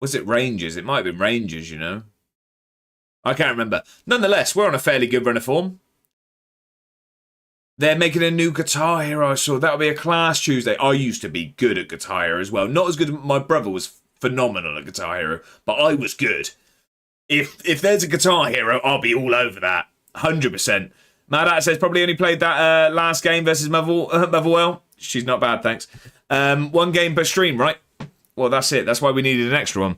Was it Rangers? It might have been Rangers, you know. I can't remember. Nonetheless, we're on a fairly good run of form. They're making a new Guitar Hero, I saw. That'll be a class Tuesday. I used to be good at Guitar Hero as well. Not as good as my brother was phenomenal at Guitar Hero, but I was good. If there's a Guitar Hero, I'll be all over that. 100%. Mad says probably only played that last game versus Motherwell. She's not bad, thanks. 1 game per stream, right? Well, that's it. That's why we needed an extra one.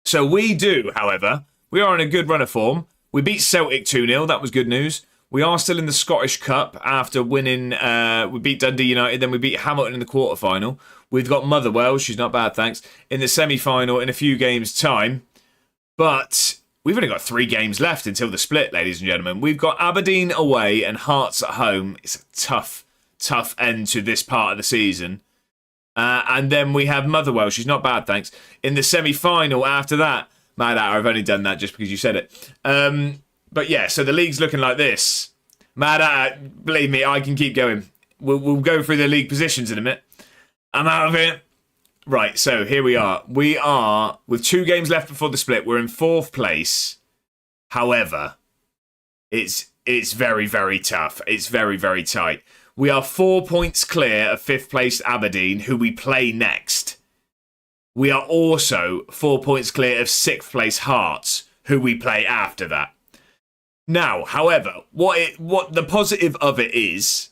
So we do, however, we are in a good run of form. We beat Celtic 2-0. That was good news. We are still in the Scottish Cup after winning. We beat Dundee United, then we beat Hamilton in the quarterfinal. We've got Motherwell. She's not bad, thanks. In the semi-final in a few games' time. But we've only got 3 games left until the split, ladies and gentlemen. We've got Aberdeen away and Hearts at home. It's a tough end to this part of the season. And then we have Motherwell. She's not bad, thanks. In the semi-final after that. Mad at her, I've only done that just because you said it. But yeah, so the league's looking like this. Mad at her, believe me, I can keep going. We'll go through the league positions in a minute. I'm out of it. Right, so here we are. We are, with 2 games left before the split, we're in 4th place. However, it's very, very tough. It's very, very tight. We are 4 points clear of 5th place Aberdeen, who we play next. We are also 4 points clear of 6th place Hearts, who we play after that. Now, however, what the positive of it is,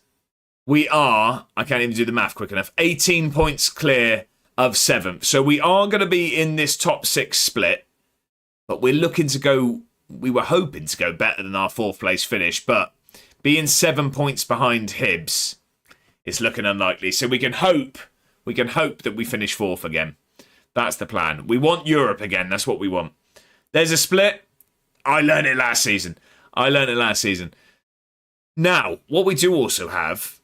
we are, I can't even do the math quick enough, 18 points clear of 7th. So we are going to be in this top 6 split, but we were hoping to go better than our 4th place finish, but being 7 points behind Hibs is looking unlikely. So we can hope that we finish 4th again. That's the plan. We want Europe again. That's what we want. There's a split. I learned it last season. Now, what we do also have,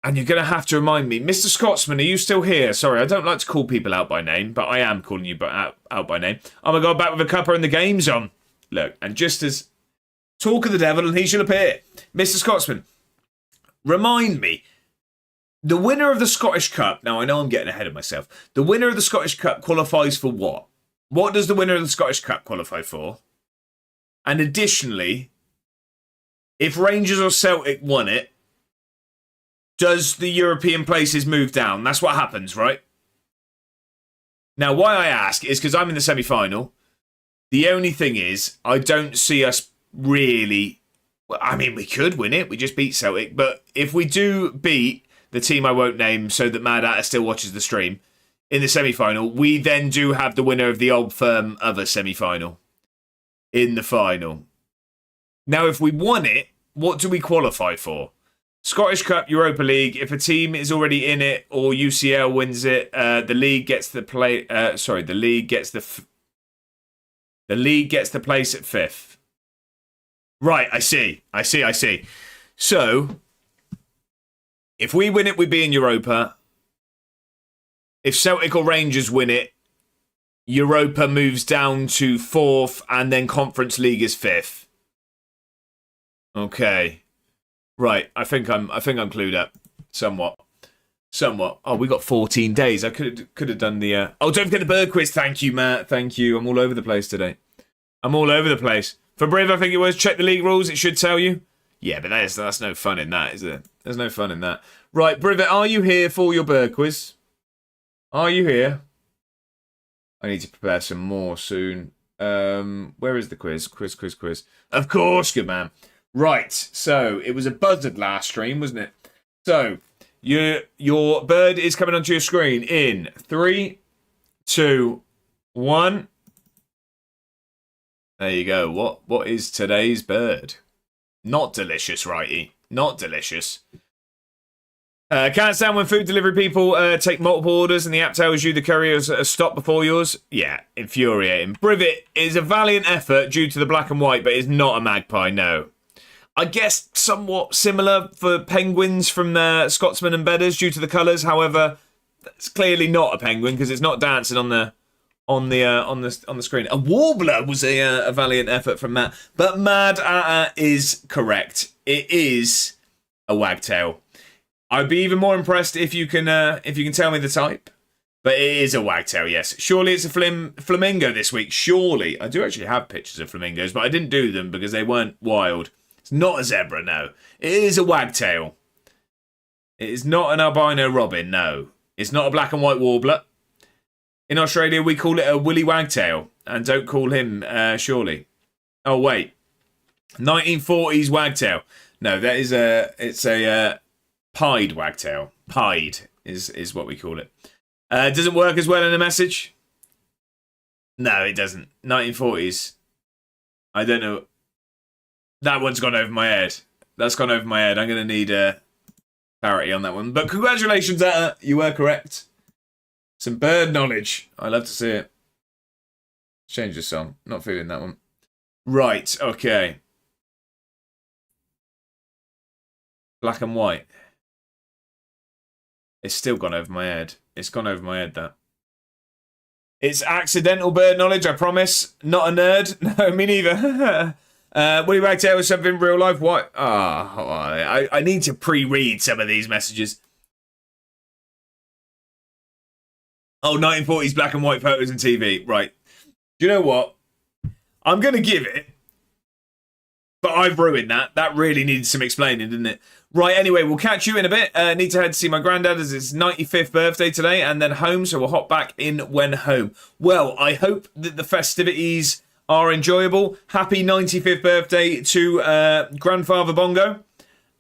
and you're going to have to remind me, Mr. Scotsman, are you still here? Sorry, I don't like to call people out by name, but I am calling you out by name. Oh my God, back with a cuppa and the game's on. Look, and just as talk of the devil and he shall appear. Mr. Scotsman, remind me, the winner of the Scottish Cup, now I know I'm getting ahead of myself, the winner of the Scottish Cup qualifies for what? What does the winner of the Scottish Cup qualify for? And additionally, if Rangers or Celtic won it, does the European places move down? That's what happens, right? Now, why I ask is because I'm in the semi-final. The only thing is, I don't see us really... Well, I mean, we could win it. We just beat Celtic. But if we do beat the team I won't name so that Mad Atta still watches the stream in the semi-final, we then do have the winner of the old firm other semi-final in the final. Now, if we won it, what do we qualify for? Scottish Cup, Europa League. If a team is already in it or UCL wins it, the league gets the play. The league gets the place at 5th. Right, I see. So, if we win it, we'd be in Europa. If Celtic or Rangers win it, Europa moves down to 4th, and then Conference League is 5th. Okay. Right, I think I'm clued up. Somewhat. Oh, we got 14 days. I could have done the... Oh, don't forget the bird quiz. Thank you, Matt. Thank you. I'm all over the place today. For Briv, I think it was. Check the league rules. It should tell you. Yeah, but that's no fun in that, is there? There's no fun in that. Right, Brivet, are you here for your bird quiz? Are you here? I need to prepare some more soon. Where is the quiz? Quiz. Of course, good man. Right, so it was a buzzard last stream, wasn't it? So your bird is coming onto your screen in 3, 2, 1. There you go. What is today's bird? Not delicious, righty. Not delicious. Can't stand when food delivery people take multiple orders and the app tells you the courier's stopped before yours. Yeah, infuriating. Brivet is a valiant effort due to the black and white, but it's not a magpie, no. I guess somewhat similar for penguins from the Scotsman and Bedders due to the colours. However, it's clearly not a penguin because it's not dancing on the on the screen. A warbler was a valiant effort from Matt, but Mad is correct. It is a wagtail. I'd be even more impressed if you can tell me the type. But it is a wagtail, yes. Surely it's a flamingo this week. Surely. I do actually have pictures of flamingos, but I didn't do them because they weren't wild. It's not a zebra, no. It is a wagtail. It is not an albino robin, no. It's not a black and white warbler. In Australia, we call it a woolly wagtail and don't call him Surely. Oh, wait. 1940s wagtail. No, it's a pied wagtail. Pied is what we call it. Does it work as well in a message? No, it doesn't. 1940s. I don't know. That one's gone over my head. That's gone over my head. I'm going to need clarity on that one. But congratulations, you were correct. Some bird knowledge. I love to see it. Change the song. Not feeling that one. Right, okay. Black and white. It's still gone over my head. It's gone over my head, that. It's accidental bird knowledge, I promise. Not a nerd. No, me neither. Woolly wagtail is something real life. What? I need to pre-read some of these messages. Oh, 1940s black and white photos and TV. Right. Do you know what? I'm going to give it. But I've ruined that. That really needed some explaining, didn't it? Right, anyway, we'll catch you in a bit. Need to head to see my granddad as his 95th birthday today and then home, so we'll hop back in when home. Well, I hope that the festivities are enjoyable. Happy 95th birthday to Grandfather Bongo.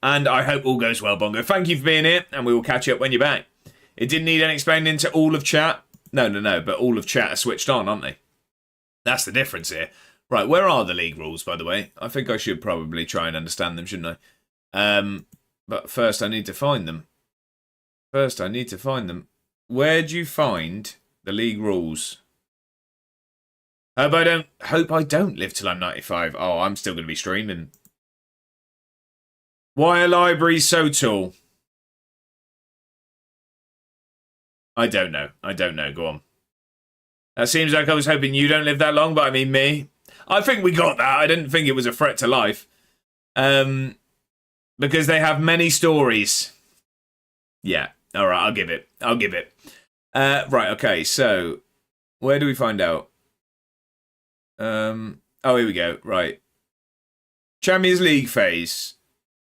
And I hope all goes well, Bongo. Thank you for being here, and we will catch you up when you're back. It didn't need any explaining to all of chat. No, but all of chat are switched on, aren't they? That's the difference here. Right, where are the league rules, by the way? I think I should probably try and understand them, shouldn't I? But first I need to find them. Where do you find the league rules? Hope I don't live till I'm 95. Oh, I'm still going to be streaming. Why are libraries so tall? I don't know. Go on. That seems like I was hoping you don't live that long, but I mean me. I think we got that. I didn't think it was a threat to life. Because they have many stories. Yeah. All right, I'll give it. Right, okay, so where do we find out? Oh, here we go. Right. Champions League phase.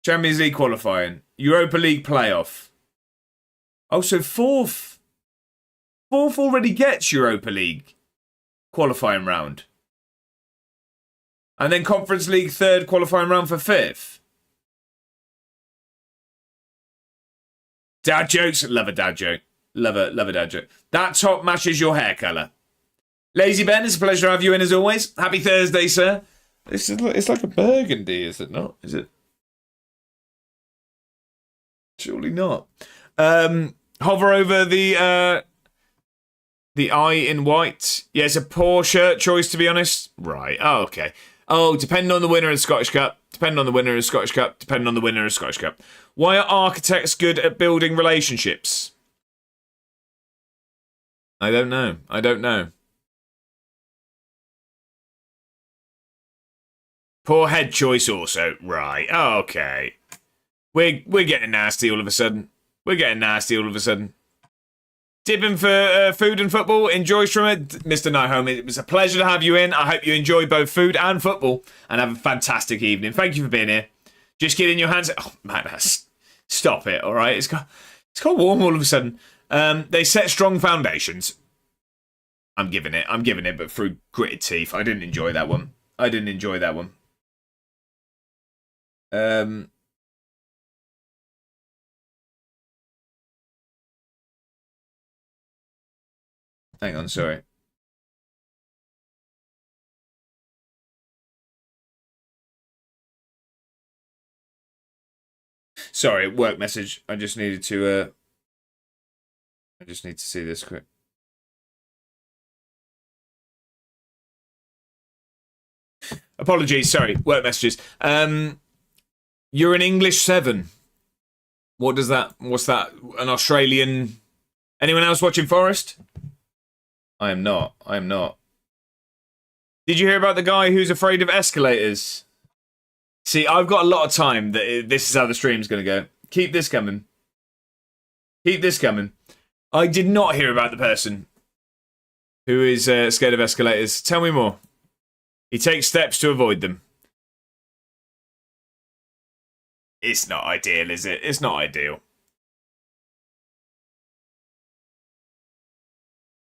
Champions League qualifying. Europa League playoff. Oh, so fourth already gets Europa League qualifying round. And then Conference League third qualifying round for fifth. Dad jokes. Love a dad joke. Love a dad joke. That top matches your hair colour. Lazy Ben, it's a pleasure to have you in as always. Happy Thursday, sir. It's like a burgundy, is it not? Is it? Surely not. Hover over the eye in white. Yeah, it's a poor shirt choice, to be honest. Right. Oh, okay. Oh, depending on the winner of the Scottish Cup. Why are architects good at building relationships? I don't know. Poor head choice also. Right. Oh, okay. We're getting nasty all of a sudden. Tipping for food and football. Enjoy streamer, Mr. Nighthome. It was a pleasure to have you in. I hope you enjoy both food and football and have a fantastic evening. Thank you for being here. Just getting your hands. Oh man, stop it. All right, it's got warm all of a sudden. They set strong foundations. I'm giving it, but through gritted teeth. I didn't enjoy that one. Hang on, sorry. Sorry, work message. I just needed to see this quick. Apologies, sorry, work messages. You're an English 7. What's that? An Australian? Anyone else watching Forest? I am not. I am not. Did you hear about the guy who's afraid of escalators? See, I've got a lot of time. This is how the stream's going to go. Keep this coming. Keep this coming. I did not hear about the person who is scared of escalators. Tell me more. He takes steps to avoid them. It's not ideal, is it? It's not ideal.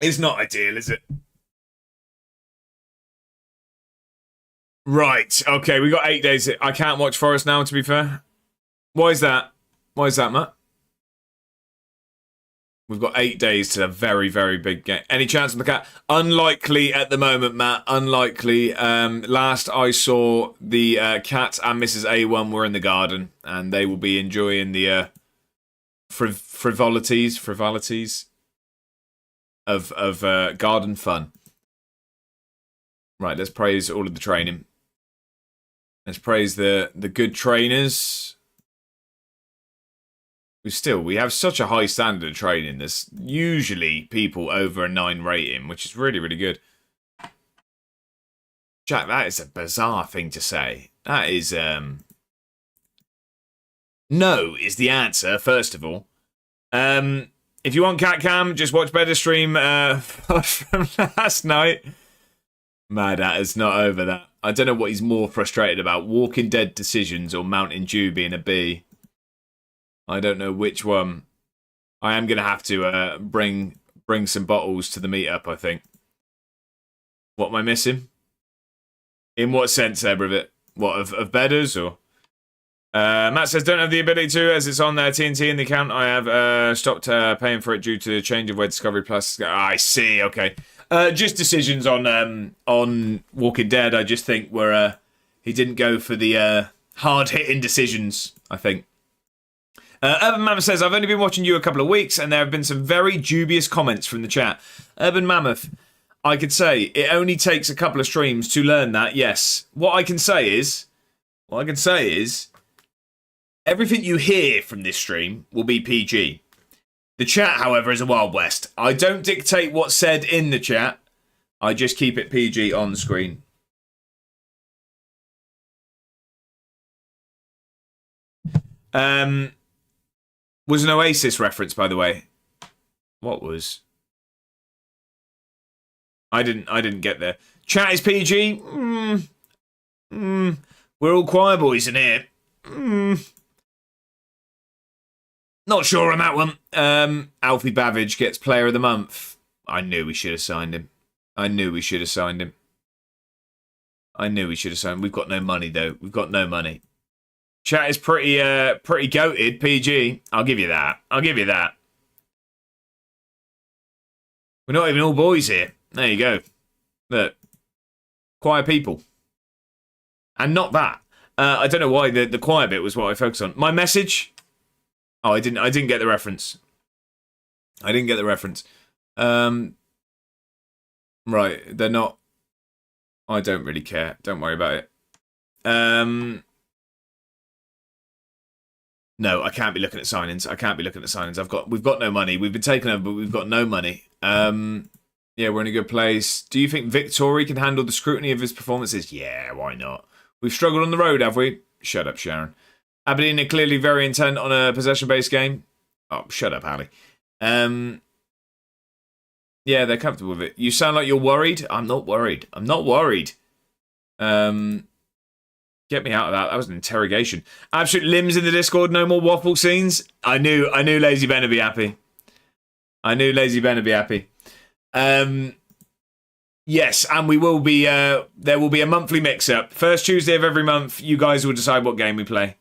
It's not ideal, is it? Right. Okay, we got 8 days. I can't watch Forest now, to be fair. Why is that? Why is that, Matt? We've got 8 days to a very, very big game. Any chance of the cat? Unlikely at the moment, Matt. Unlikely. Last I saw, the cat and Mrs. A1 were in the garden, and they will be enjoying the frivolities of garden fun. Right, let's praise all of the training. Let's praise the good trainers. We have such a high standard of training. There's usually people over a 9 rating, which is really, really good. Jack, that is a bizarre thing to say. That is, no is the answer, first of all. If you want cat cam, just watch better stream from last night. Mad at us, not over that. I don't know what he's more frustrated about. Walking Dead decisions or Mountain Dew being a bee. I don't know which one. I am going to have to bring some bottles to the meetup, I think. What am I missing? In what sense there, Brivett? What, of bedders or? Matt says, don't have the ability to, as it's on their TNT in the account. I have stopped paying for it due to change of where Discovery Plus. I see, okay. Just decisions on Walking Dead, I just think were he didn't go for the hard-hitting decisions, I think. Urban Mammoth says, I've only been watching you a couple of weeks, and there have been some very dubious comments from the chat. Urban Mammoth, I could say, it only takes a couple of streams to learn that, yes. What I can say is, everything you hear from this stream will be PG. The chat, however, is a Wild West. I don't dictate what's said in the chat. I just keep it PG on screen. Was an Oasis reference, by the way. What was? I didn't get there. Chat is PG. We're all choir boys in here. Not sure on that one. Alfie Bavidge gets Player of the Month. I knew we should have signed him. We've got no money, though. We've got no money. Chat is pretty goated, PG. I'll give you that. We're not even all boys here. There you go. Look. Choir people. And not that. I don't know why the choir bit was what I focused on. My message... Oh, I didn't get the reference. Right, they're not... I don't really care. Don't worry about it. No, I can't be looking at signings. We've got no money. We've been taken over, but we've got no money. Yeah, we're in a good place. Do you think Victory can handle the scrutiny of his performances? Yeah, why not? We've struggled on the road, have we? Shut up, Sharon. Aberdeen are clearly very intent on a possession-based game. Oh, shut up, Ali. Yeah, they're comfortable with it. You sound like you're worried. I'm not worried. Get me out of that. That was an interrogation. Absolute limbs in the Discord. No more waffle scenes. I knew Lazy Ben would be happy. Yes, and we will be. There will be a monthly mix-up. First Tuesday of every month, you guys will decide what game we play.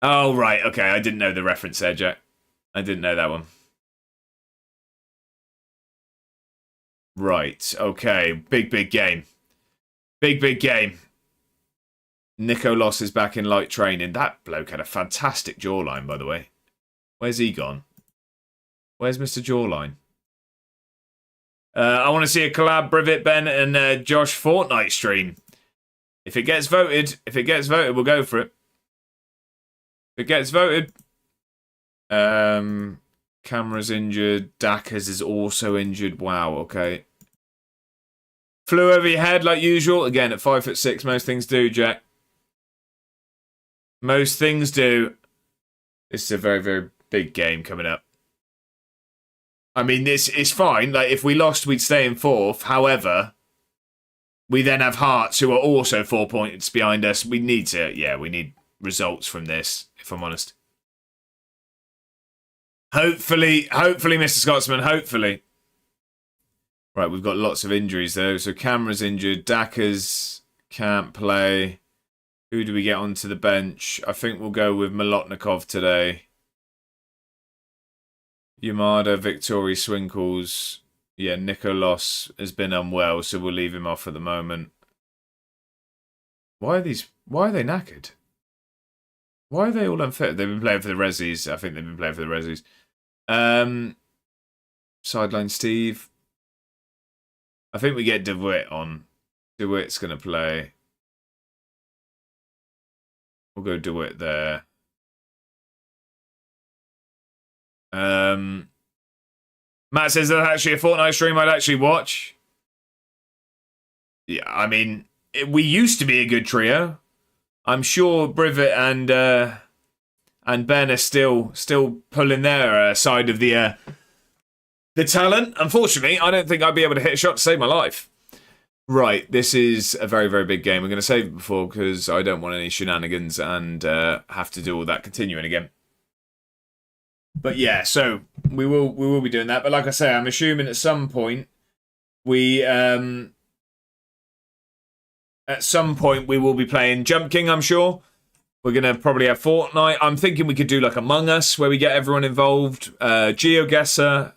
Oh, right. Okay, I didn't know the reference there, Jack. I didn't know that one. Right. Okay. Big game. Big game. Nicolas is back in light training. That bloke had a fantastic jawline, by the way. Where's he gone? Where's Mr. Jawline? I want to see a collab Brivett, Ben, and Josh Fortnite stream. If it gets voted, we'll go for it. If it gets voted, Camera's injured. Dackers is also injured. Wow, okay. Flew over your head like usual. Again, at 5'6", most things do, Jack. Most things do. This is a very, very big game coming up. I mean, this is fine. Like, if we lost, we'd stay in 4th. However, we then have Hearts, who are also 4 points behind us. We need to, we need results from this, if I'm honest. Hopefully, Mr. Scotsman, hopefully. Right, we've got lots of injuries, though. So, Camera's injured. Dackers can't play. Who do we get onto the bench? I think we'll go with Molotnikov today. Yamada, Victory, Swinkles. Yeah, Nikolos has been unwell, so we'll leave him off at the moment. Why are they knackered? Why are they all unfit? They've been playing for the Rezzies. I think they've been playing for the Rezzies. Sideline Steve. I think we get DeWitt on. DeWitt's going to play. We'll go DeWitt there. Matt says that's actually a Fortnite stream I'd actually watch. Yeah, I mean, we used to be a good trio. I'm sure Brivet and Ben are still pulling their side of the talent. Unfortunately, I don't think I'd be able to hit a shot to save my life. Right, this is a very, very big game. We're going to save it before because I don't want any shenanigans and have to do all that continuing again. But yeah, so we will be doing that. But like I say, I'm assuming at some point we will be playing Jump King, I'm sure. We're going to probably have Fortnite. I'm thinking we could do like Among Us, where we get everyone involved. GeoGuessr.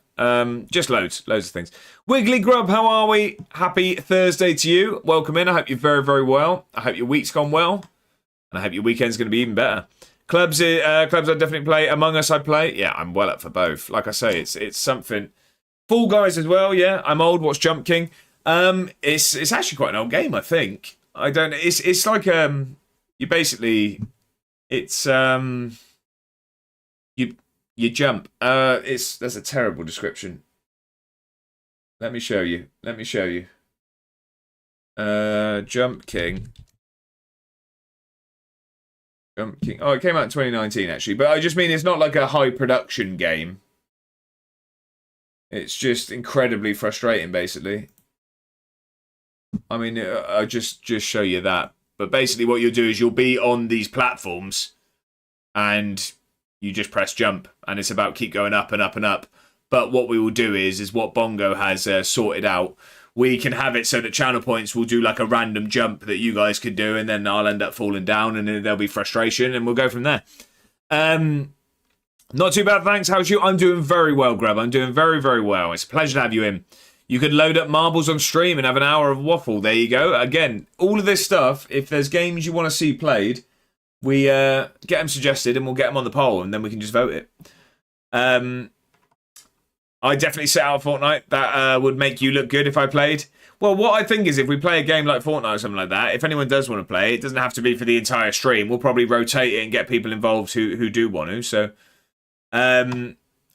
Just loads of things. Wiggly Grub, how are we? Happy Thursday to you. Welcome in. I hope you're very, very well. I hope your week's gone well. And I hope your weekend's going to be even better. Clubs I definitely play. Among Us I play. Yeah, I'm well up for both. Like I say, it's something. Fall Guys as well, yeah. I'm old, watch Jump King. It's actually quite an old game, I think. I don't know. It's like you basically it's you jump. That's a terrible description. Let me show you. Jump King. Jump King. Oh, it came out in 2019 actually, but I just mean it's not like a high production game. It's just incredibly frustrating, basically. I mean, I'll just show you that. But basically what you'll do is you'll be on these platforms and you just press jump and it's about keep going up and up and up. But what we will do is what Bongo has sorted out. We can have it so that channel points will do like a random jump that you guys could do and then I'll end up falling down and then there'll be frustration and we'll go from there. Not too bad, thanks. How's you? I'm doing very well, Grub. I'm doing very, very well. It's a pleasure to have you in. You could load up marbles on stream and have an hour of waffle. There you go. Again, all of this stuff, if there's games you want to see played, we get them suggested and we'll get them on the poll and then we can just vote it. I definitely set out Fortnite. That would make you look good if I played. Well, what I think is if we play a game like Fortnite or something like that, if anyone does want to play, it doesn't have to be for the entire stream. We'll probably rotate it and get people involved who do want to. So, I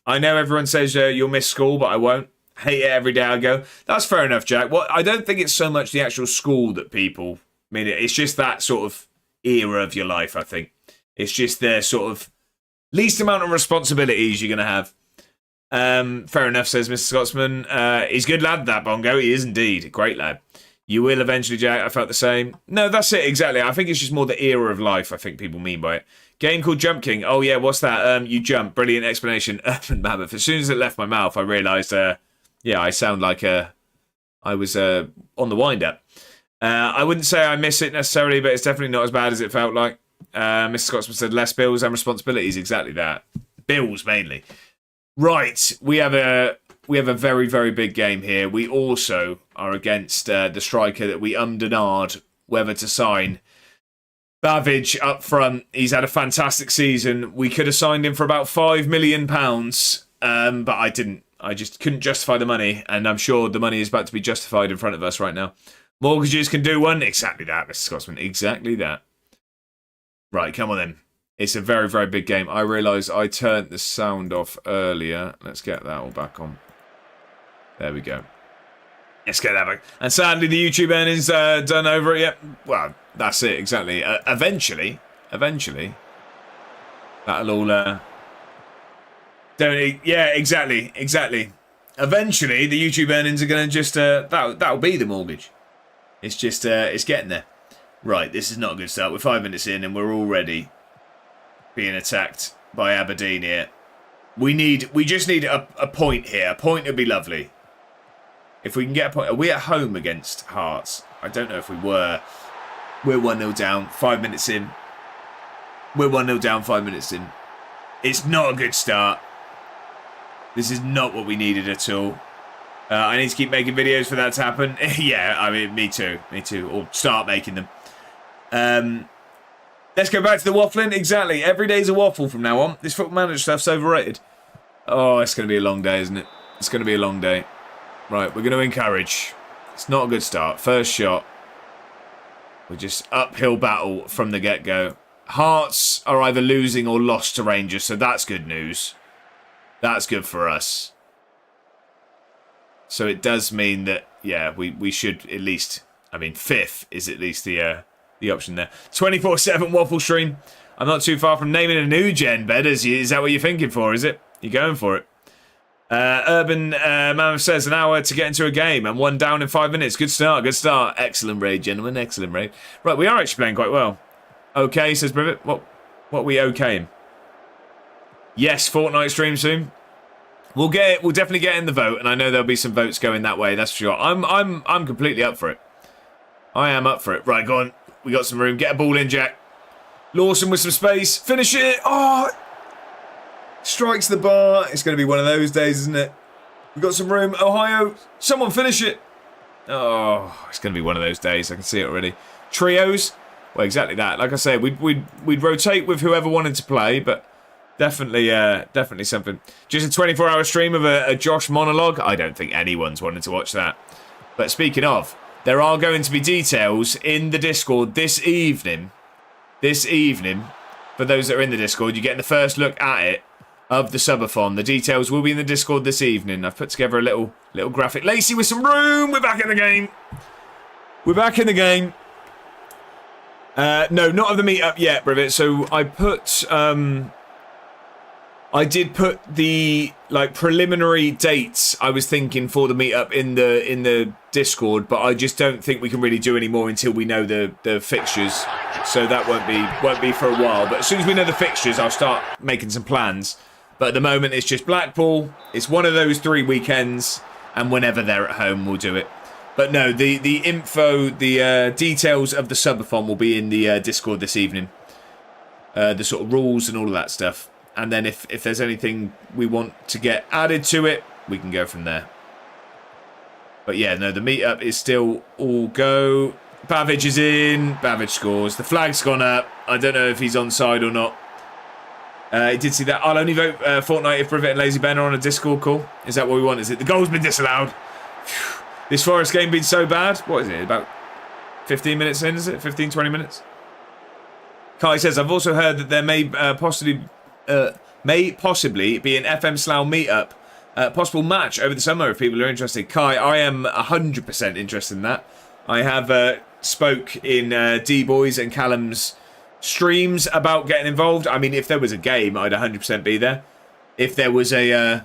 know everyone says you'll miss school, but I won't. Hate it every day I go. That's fair enough, Jack. Well, I don't think it's so much the actual school that people... I mean, it's just that sort of era of your life, I think. It's just the sort of least amount of responsibilities you're going to have. Fair enough, says Mr. Scotsman. He's a good lad, that Bongo. He is indeed. A great lad. You will eventually, Jack. I felt the same. No, that's it, exactly. I think it's just more the era of life, I think people mean by it. Game called Jump King. Oh, yeah, what's that? You jump. Brilliant explanation. Urban Mammoth. As soon as it left my mouth, I realised, I sound like I was on the wind-up. I wouldn't say I miss it necessarily, but it's definitely not as bad as it felt like. Mr. Scotsman said less bills and responsibilities. Exactly that. Bills, mainly. Right, we have a very, very big game here. We also are against the striker that we and ahed whether to sign. Babbage up front. He's had a fantastic season. We could have signed him for about £5 million, but I didn't. I just couldn't justify the money, and I'm sure the money is about to be justified in front of us right now. Mortgages can do one. Exactly that, Mr. Scotsman. Exactly that. Right, come on then. It's a very, very big game. I realise I turned the sound off earlier. Let's get that all back on. There we go. Let's get that back. And sadly, the YouTube earnings done over it yet. Well, that's it, exactly. Eventually, that'll all... yeah, exactly. Eventually, the YouTube earnings are going to just... that'll be the mortgage. It's just... it's getting there. Right, this is not a good start. We're 5 minutes in and we're already being attacked by Aberdeen here. We just need a point here. A point would be lovely. If we can get a point... Are we at home against Hearts? I don't know if we were. We're 1-0 down. 5 minutes in. We're 1-0 down 5 minutes in. It's not a good start. This is not what we needed at all. I need to keep making videos for that to happen. Yeah, I mean, me too. Or start making them. Let's go back to the waffling. Exactly. Every day's a waffle from now on. This Football Manager stuff's overrated. Oh, it's going to be a long day, isn't it? It's going to be a long day. Right, we're going to encourage. It's not a good start. First shot. We're just uphill battle from the get-go. Hearts are either losing or lost to Rangers, so that's good news. That's good for us. So it does mean that, yeah, we should at least... I mean, 5th is at least the option there. 24/7 waffle stream. I'm not too far from naming a new gen bed. Is that what you're thinking for, is it? You're going for it. Urban Man says an hour to get into a game and 1 down in 5 minutes. Good start. Excellent raid, gentlemen. Excellent raid. Right, we are actually playing quite well. Okay, says Privet. What are we okaying? Yes, Fortnite stream soon. We'll definitely get in the vote, and I know there'll be some votes going that way. That's for sure. I'm completely up for it. I am up for it. Right, go on. We got some room. Get a ball in, Jack. Lawson with some space. Finish it. Oh, strikes the bar. It's going to be one of those days, isn't it? We've got some room. Ohio, someone finish it. Oh, it's going to be one of those days. I can see it already. Trios. Well, exactly that. Like I said, we'd rotate with whoever wanted to play, but definitely something. Just a 24-hour stream of a Josh monologue. I don't think anyone's wanted to watch that. But speaking of, there are going to be details in the Discord this evening. For those that are in the Discord, you're getting the first look at it of the subathon. The details will be in the Discord this evening. I've put together a little graphic. Lacey with some room. We're back in the game. No, not of the meetup yet, Brevet. So I did put the preliminary dates I was thinking for the meetup in the Discord, but I just don't think we can really do any more until we know the fixtures. So that won't be for a while. But as soon as we know the fixtures, I'll start making some plans. But at the moment, it's just Blackpool. It's one of those 3 weekends, and whenever they're at home, we'll do it. But no, the info, the details of the subathon will be in the Discord this evening. The sort of rules and all of that stuff. And then if there's anything we want to get added to it, we can go from there. But yeah, no, the meetup is still all go. Babbage is in. Babbage scores. The flag's gone up. I don't know if he's onside or not. I did see that. I'll only vote Fortnite if Privet and Lazy Ben are on a Discord call. Is that what we want? Is it? The goal's been disallowed. Phew. This Forest game been so bad. What is it? About 15 minutes in, is it? 15, 20 minutes? Kai says, I've also heard that there may possibly be an FM Slough meetup, possible match over the summer if people are interested. Kai, I am 100% interested in that. I have spoke in D-Boys and Callum's streams about getting involved. I mean, if there was a game, I'd 100% be there. If there was a...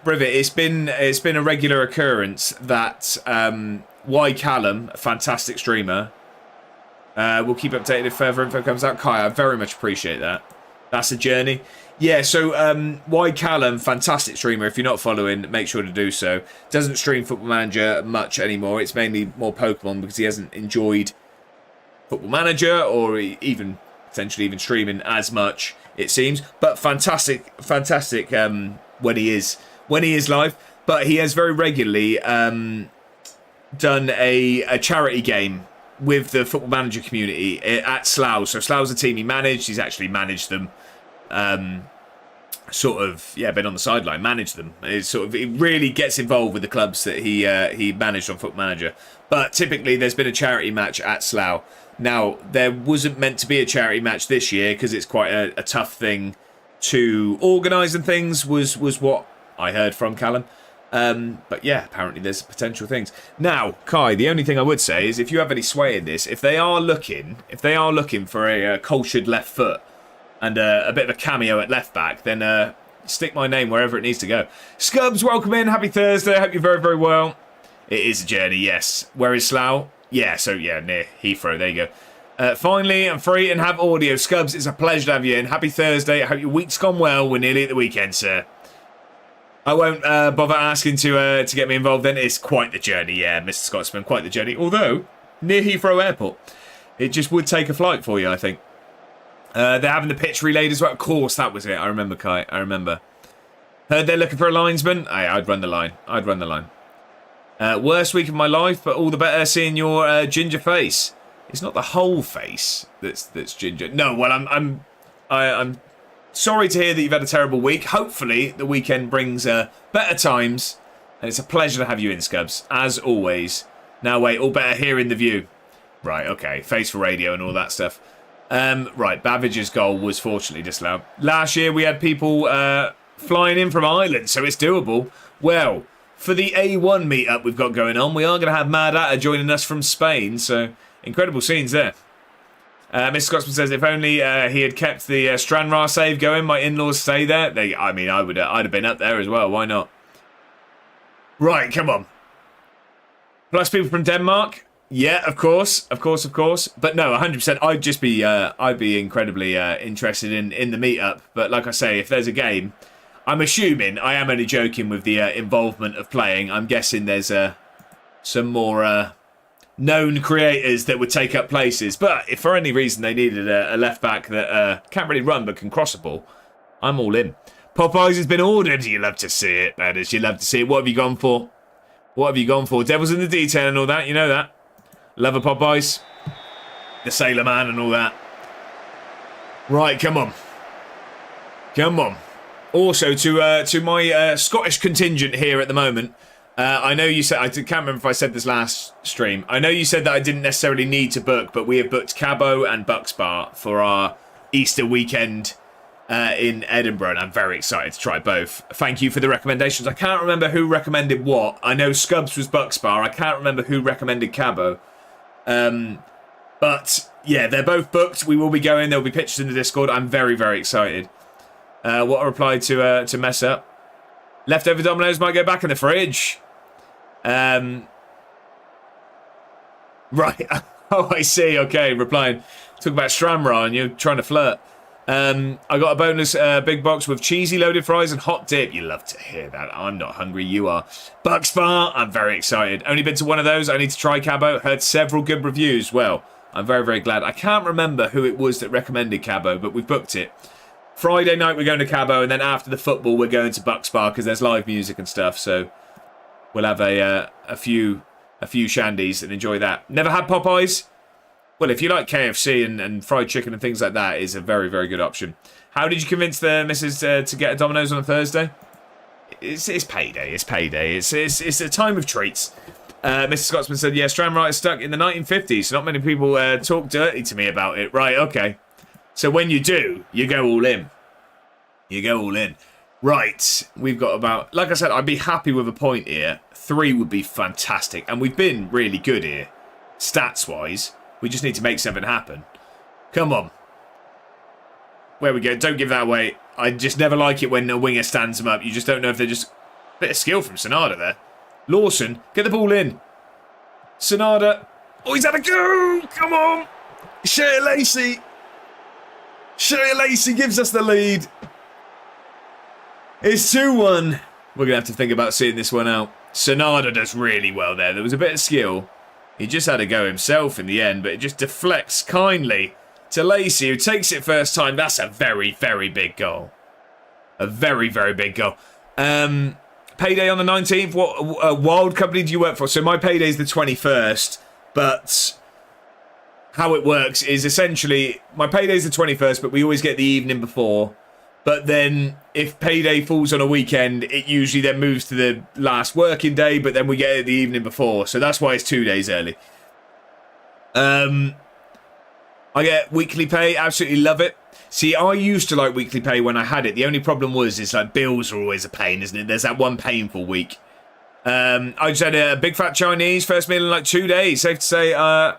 Privet, it's been a regular occurrence that Y Callum, a fantastic streamer, we'll keep updated if further info comes out. Kai, I very much appreciate that. That's a journey. Yeah, so Y Callum, fantastic streamer. If you're not following, make sure to do so. Doesn't stream Football Manager much anymore. It's mainly more Pokemon because he hasn't enjoyed Football Manager or even potentially even streaming as much, it seems. But fantastic when he is live. But he has very regularly done a charity game with the Football Manager community at Slough. So Slough's a team he managed. He's actually managed them. Been on the sideline, managed them. It really gets involved with the clubs that he managed on Football Manager. But typically there's been a charity match at Slough. Now, there wasn't meant to be a charity match this year because it's quite a tough thing to organise and things, was what I heard from Callum. But yeah, apparently there's potential things. Now, Kai, the only thing I would say is if you have any sway in this, if they are looking for a cultured left foot and a bit of a cameo at left back, then stick my name wherever it needs to go. Scubs, welcome in. Happy Thursday. I hope you're very, very well. It is a journey, yes. Where is Slough? Yeah, so yeah, near Heathrow. There you go. Finally, I'm free and have audio. Scubs, it's a pleasure to have you in. Happy Thursday. I hope your week's gone well. We're nearly at the weekend, sir. I won't bother asking to get me involved then. It's quite the journey, yeah, Mr. Scotsman, quite the journey. Although, near Heathrow Airport. It just would take a flight for you, I think. They're having the pitch relayed as well. Of course, that was it. I remember, Kai. I remember. Heard they're looking for a linesman. I'd run the line. Worst week of my life, but all the better seeing your ginger face. It's not the whole face that's ginger. No, well, I'm sorry to hear that you've had a terrible week. Hopefully, the weekend brings better times, and it's a pleasure to have you in, Scubs, as always. Now, wait, all better here in the view. Right, okay, face for radio and all that stuff. Right, Babbage's goal was fortunately disallowed. Last year, we had people flying in from Ireland, so it's doable. Well, for the A1 meetup we've got going on, we are going to have Mad Atta joining us from Spain, so incredible scenes there. Mr. Scotsman says, if only he had kept the Stranraer save going, my in-laws stay there. I'd have been up there as well. Why not? Right, come on. Plus people from Denmark. Yeah, of course. But no, 100%. I'd be incredibly interested in the meetup. But like I say, if there's a game, I'm assuming, I am only joking with the involvement of playing. I'm guessing there's some more known creators that would take up places. But if for any reason they needed a left back that can't really run but can cross a ball, I'm all in. Popeyes has been ordered. You love to see it, Badders. You love to see it. What have you gone for? Devil's in the detail and all that. You know that. Love a Popeyes. The Sailor Man and all that. Right, come on. Also, to my Scottish contingent here at the moment, I know you said, I can't remember if I said this last stream, I know you said that I didn't necessarily need to book, but we have booked Cabo and Bucks Bar for our Easter weekend in Edinburgh, and I'm very excited to try both. Thank you for the recommendations. I can't remember who recommended what. I know Scubs was Bucks Bar. I can't remember who recommended Cabo. But yeah, they're both booked. We will be going. There'll be pictures in the Discord. I'm very, very excited. What a reply to mess up. Leftover Dominoes might go back in the fridge. Right. Oh, I see. Okay, replying. Talk about Stranraer and you're trying to flirt. I got a bonus big box with cheesy loaded fries and hot dip. You love to hear that. I'm not hungry. You are. Bucks Bar. I'm very excited. Only been to one of those. I need to try Cabo. Heard several good reviews. Well, I'm very, very glad. I can't remember who it was that recommended Cabo, but we've booked it. Friday night we're going to Cabo, and then after the football we're going to Bucks Bar because there's live music and stuff. So we'll have a few shandies and enjoy that. Never had Popeyes? Well, if you like KFC and fried chicken and things like that, is a very, very good option. How did you convince the missus to get a Domino's on a Thursday? It's payday. It's payday. It's a time of treats. Mr. Scotsman said, yeah, Stranraer is stuck in the 1950s. So not many people talk dirty to me about it. Right, okay. So when you do, you go all in. Right, we've got about... Like I said, I'd be happy with a point here. 3 would be fantastic. And we've been really good here, stats-wise. We just need to make something happen. Come on. Where we go. Don't give that away. I just never like it when a winger stands them up. You just don't know if they're just... A bit of skill from Sonada there. Lawson, get the ball in. Sonada. Oh, he's had a go! Come on! Shea Lacey gives us the lead. It's 2-1. We're going to have to think about seeing this one out. Sonada does really well there. There was a bit of skill. He just had a go himself in the end, but it just deflects kindly to Lacey, who takes it first time. That's a very, very big goal. A very, very big goal. Payday on the 19th. What wild company do you work for? So my payday is the 21st, but how it works is essentially my payday is the 21st, but we always get the evening before. But then if payday falls on a weekend, it usually then moves to the last working day, but then we get it the evening before. So that's why it's 2 days early. I get weekly pay. Absolutely love it. See, I used to like weekly pay when I had it. The only problem is like bills are always a pain, isn't it? There's that one painful week. I just had a big fat Chinese first meal in like 2 days. Safe to say, I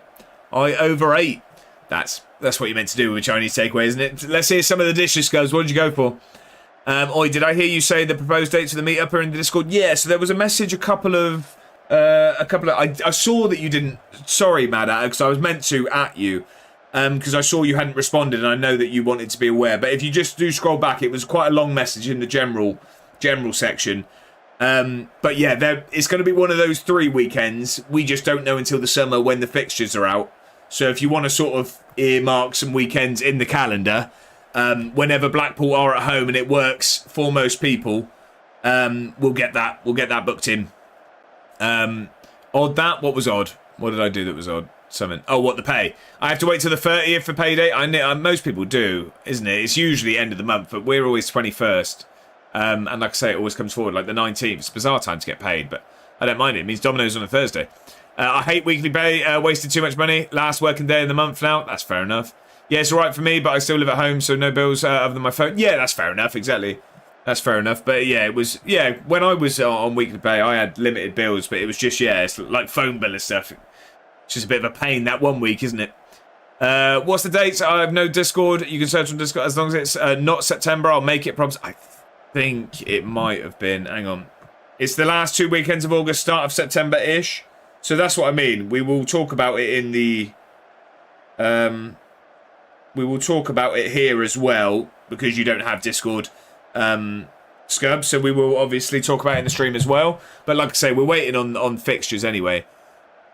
overate. That's what you're meant to do with Chinese takeaway, isn't it? Let's hear some of the dishes, guys. What did you go for? Oi, did I hear you say the proposed dates for the meetup are in the Discord? Yeah, so there was a message I saw that you didn't. Sorry, Mad at, because I was meant to at you. Because I saw you hadn't responded, and I know that you wanted to be aware. But if you just do scroll back, it was quite a long message in the general section. But yeah, it's going to be one of those 3 weekends. We just don't know until the summer when the fixtures are out. So if you want to sort of earmark some weekends in the calendar, whenever Blackpool are at home and it works for most people, we'll get that booked in. What was odd? What did I do that was odd? Something. Oh, what, the pay? I have to wait till the 30th for payday. Most people do, isn't it? It's usually end of the month, but we're always 21st. And like I say, it always comes forward like the 19th. It's a bizarre time to get paid, but I don't mind it. It means Domino's on a Thursday. I hate weekly pay. Wasted too much money. Last working day of the month now. That's fair enough. Yeah, it's all right for me, but I still live at home, so no bills other than my phone. Yeah, that's fair enough. Exactly. That's fair enough. But yeah, it was. Yeah, when I was on weekly pay, I had limited bills, but it was just it's like phone bill and stuff. It's just a bit of a pain that 1 week, isn't it? What's the dates? I have no Discord. You can search on Discord as long as it's not September. I'll make it. Promise. I think it might have been. Hang on. It's the last 2 weekends of August, start of September-ish. So that's what I mean. We will talk about it in the. We will talk about it here as well because you don't have Discord, Scub. So we will obviously talk about it in the stream as well. But like I say, we're waiting on fixtures anyway.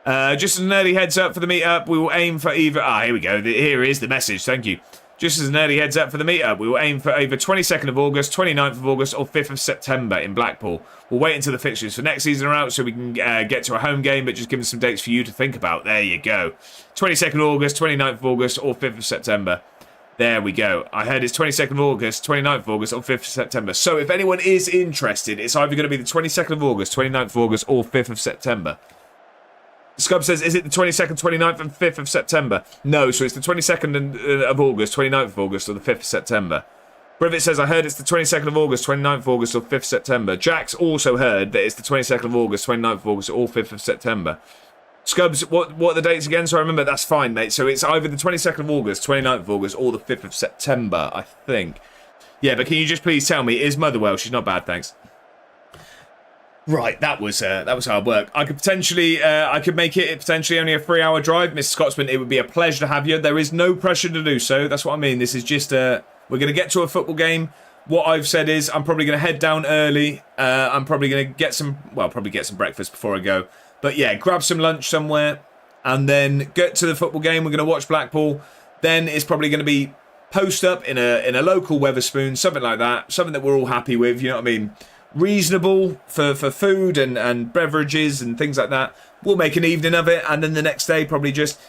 Just as an early heads up for the meetup, we will aim for either. Here we go. Here is the message. Thank you. Just as an early heads up for the meetup, we will aim for either 22nd of August, 29th of August, or 5th of September in Blackpool. We'll wait until the fixtures for next season are out so we can get to a home game, but just give us some dates for you to think about. There you go. 22nd of August, 29th of August, or 5th of September. There we go. I heard it's 22nd of August, 29th of August, or 5th of September. So if anyone is interested, it's either going to be the 22nd of August, 29th of August, or 5th of September. Scub says, is it the 22nd, 29th, and 5th of September? No, so it's the 22nd of August, 29th of August, or the 5th of September. Brivett says, I heard it's the 22nd of August, 29th of August, or 5th of September. Jax also heard that it's the 22nd of August, 29th of August, or 5th of September. Scubs, what are the dates again? So I remember, that's fine, mate. So it's either the 22nd of August, 29th of August, or the 5th of September, I think. Yeah, but can you just please tell me, is Motherwell? She's not bad, thanks. Right, that was hard work. I could potentially, I could make it potentially only a 3-hour drive, Mr. Scotsman. It would be a pleasure to have you. There is no pressure to do so. That's what I mean. This is just we're going to get to a football game. What I've said is I'm probably going to head down early. I'm probably going to get some breakfast before I go. But yeah, grab some lunch somewhere and then get to the football game. We're going to watch Blackpool. Then it's probably going to be post up in a local Wetherspoon, something like that. Something that we're all happy with. You know what I mean? Reasonable for food and beverages and things like that. We'll make an evening of it, and then the next day probably just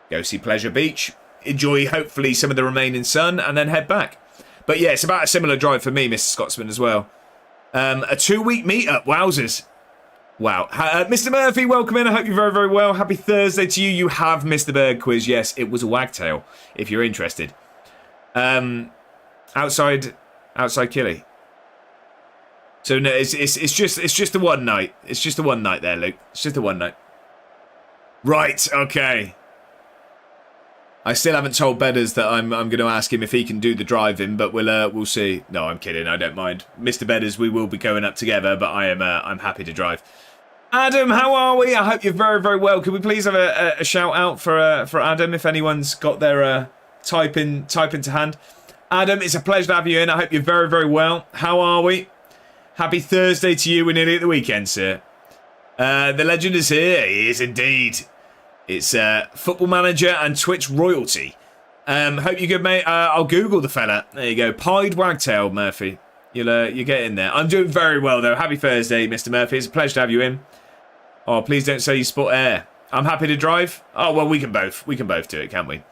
go see Pleasure Beach, enjoy hopefully some of the remaining sun, and then head back. But yeah, it's about a similar drive for me, Mr. Scotsman, as well. A 2-week meetup, wowzers. Wow. Mr. Murphy, welcome in. I hope you're very, very well. Happy Thursday to you. You have missed the bird quiz. Yes, it was a wagtail, if you're interested. Outside Killy. So no, it's just the one night. It's just the one night there, Luke. It's just the one night. Right, okay. I still haven't told Bedders that I'm going to ask him if he can do the driving, but we'll see. No, I'm kidding. I don't mind, Mr. Bedders. We will be going up together, but I'm happy to drive. Adam, how are we? I hope you're very, very well. Could we please have a shout out for Adam if anyone's got their type into hand? Adam, it's a pleasure to have you in. I hope you're very, very well. How are we? Happy Thursday to you. We're nearly at the weekend, sir. The legend is here. He is indeed. It's Football Manager and Twitch royalty. Hope you're good, mate. I'll Google the fella. There you go. Pied Wagtail, Murphy. You get in there. I'm doing very well, though. Happy Thursday, Mr. Murphy. It's a pleasure to have you in. Oh, please don't say you sport air. I'm happy to drive. Oh, well, we can both do it, can't we?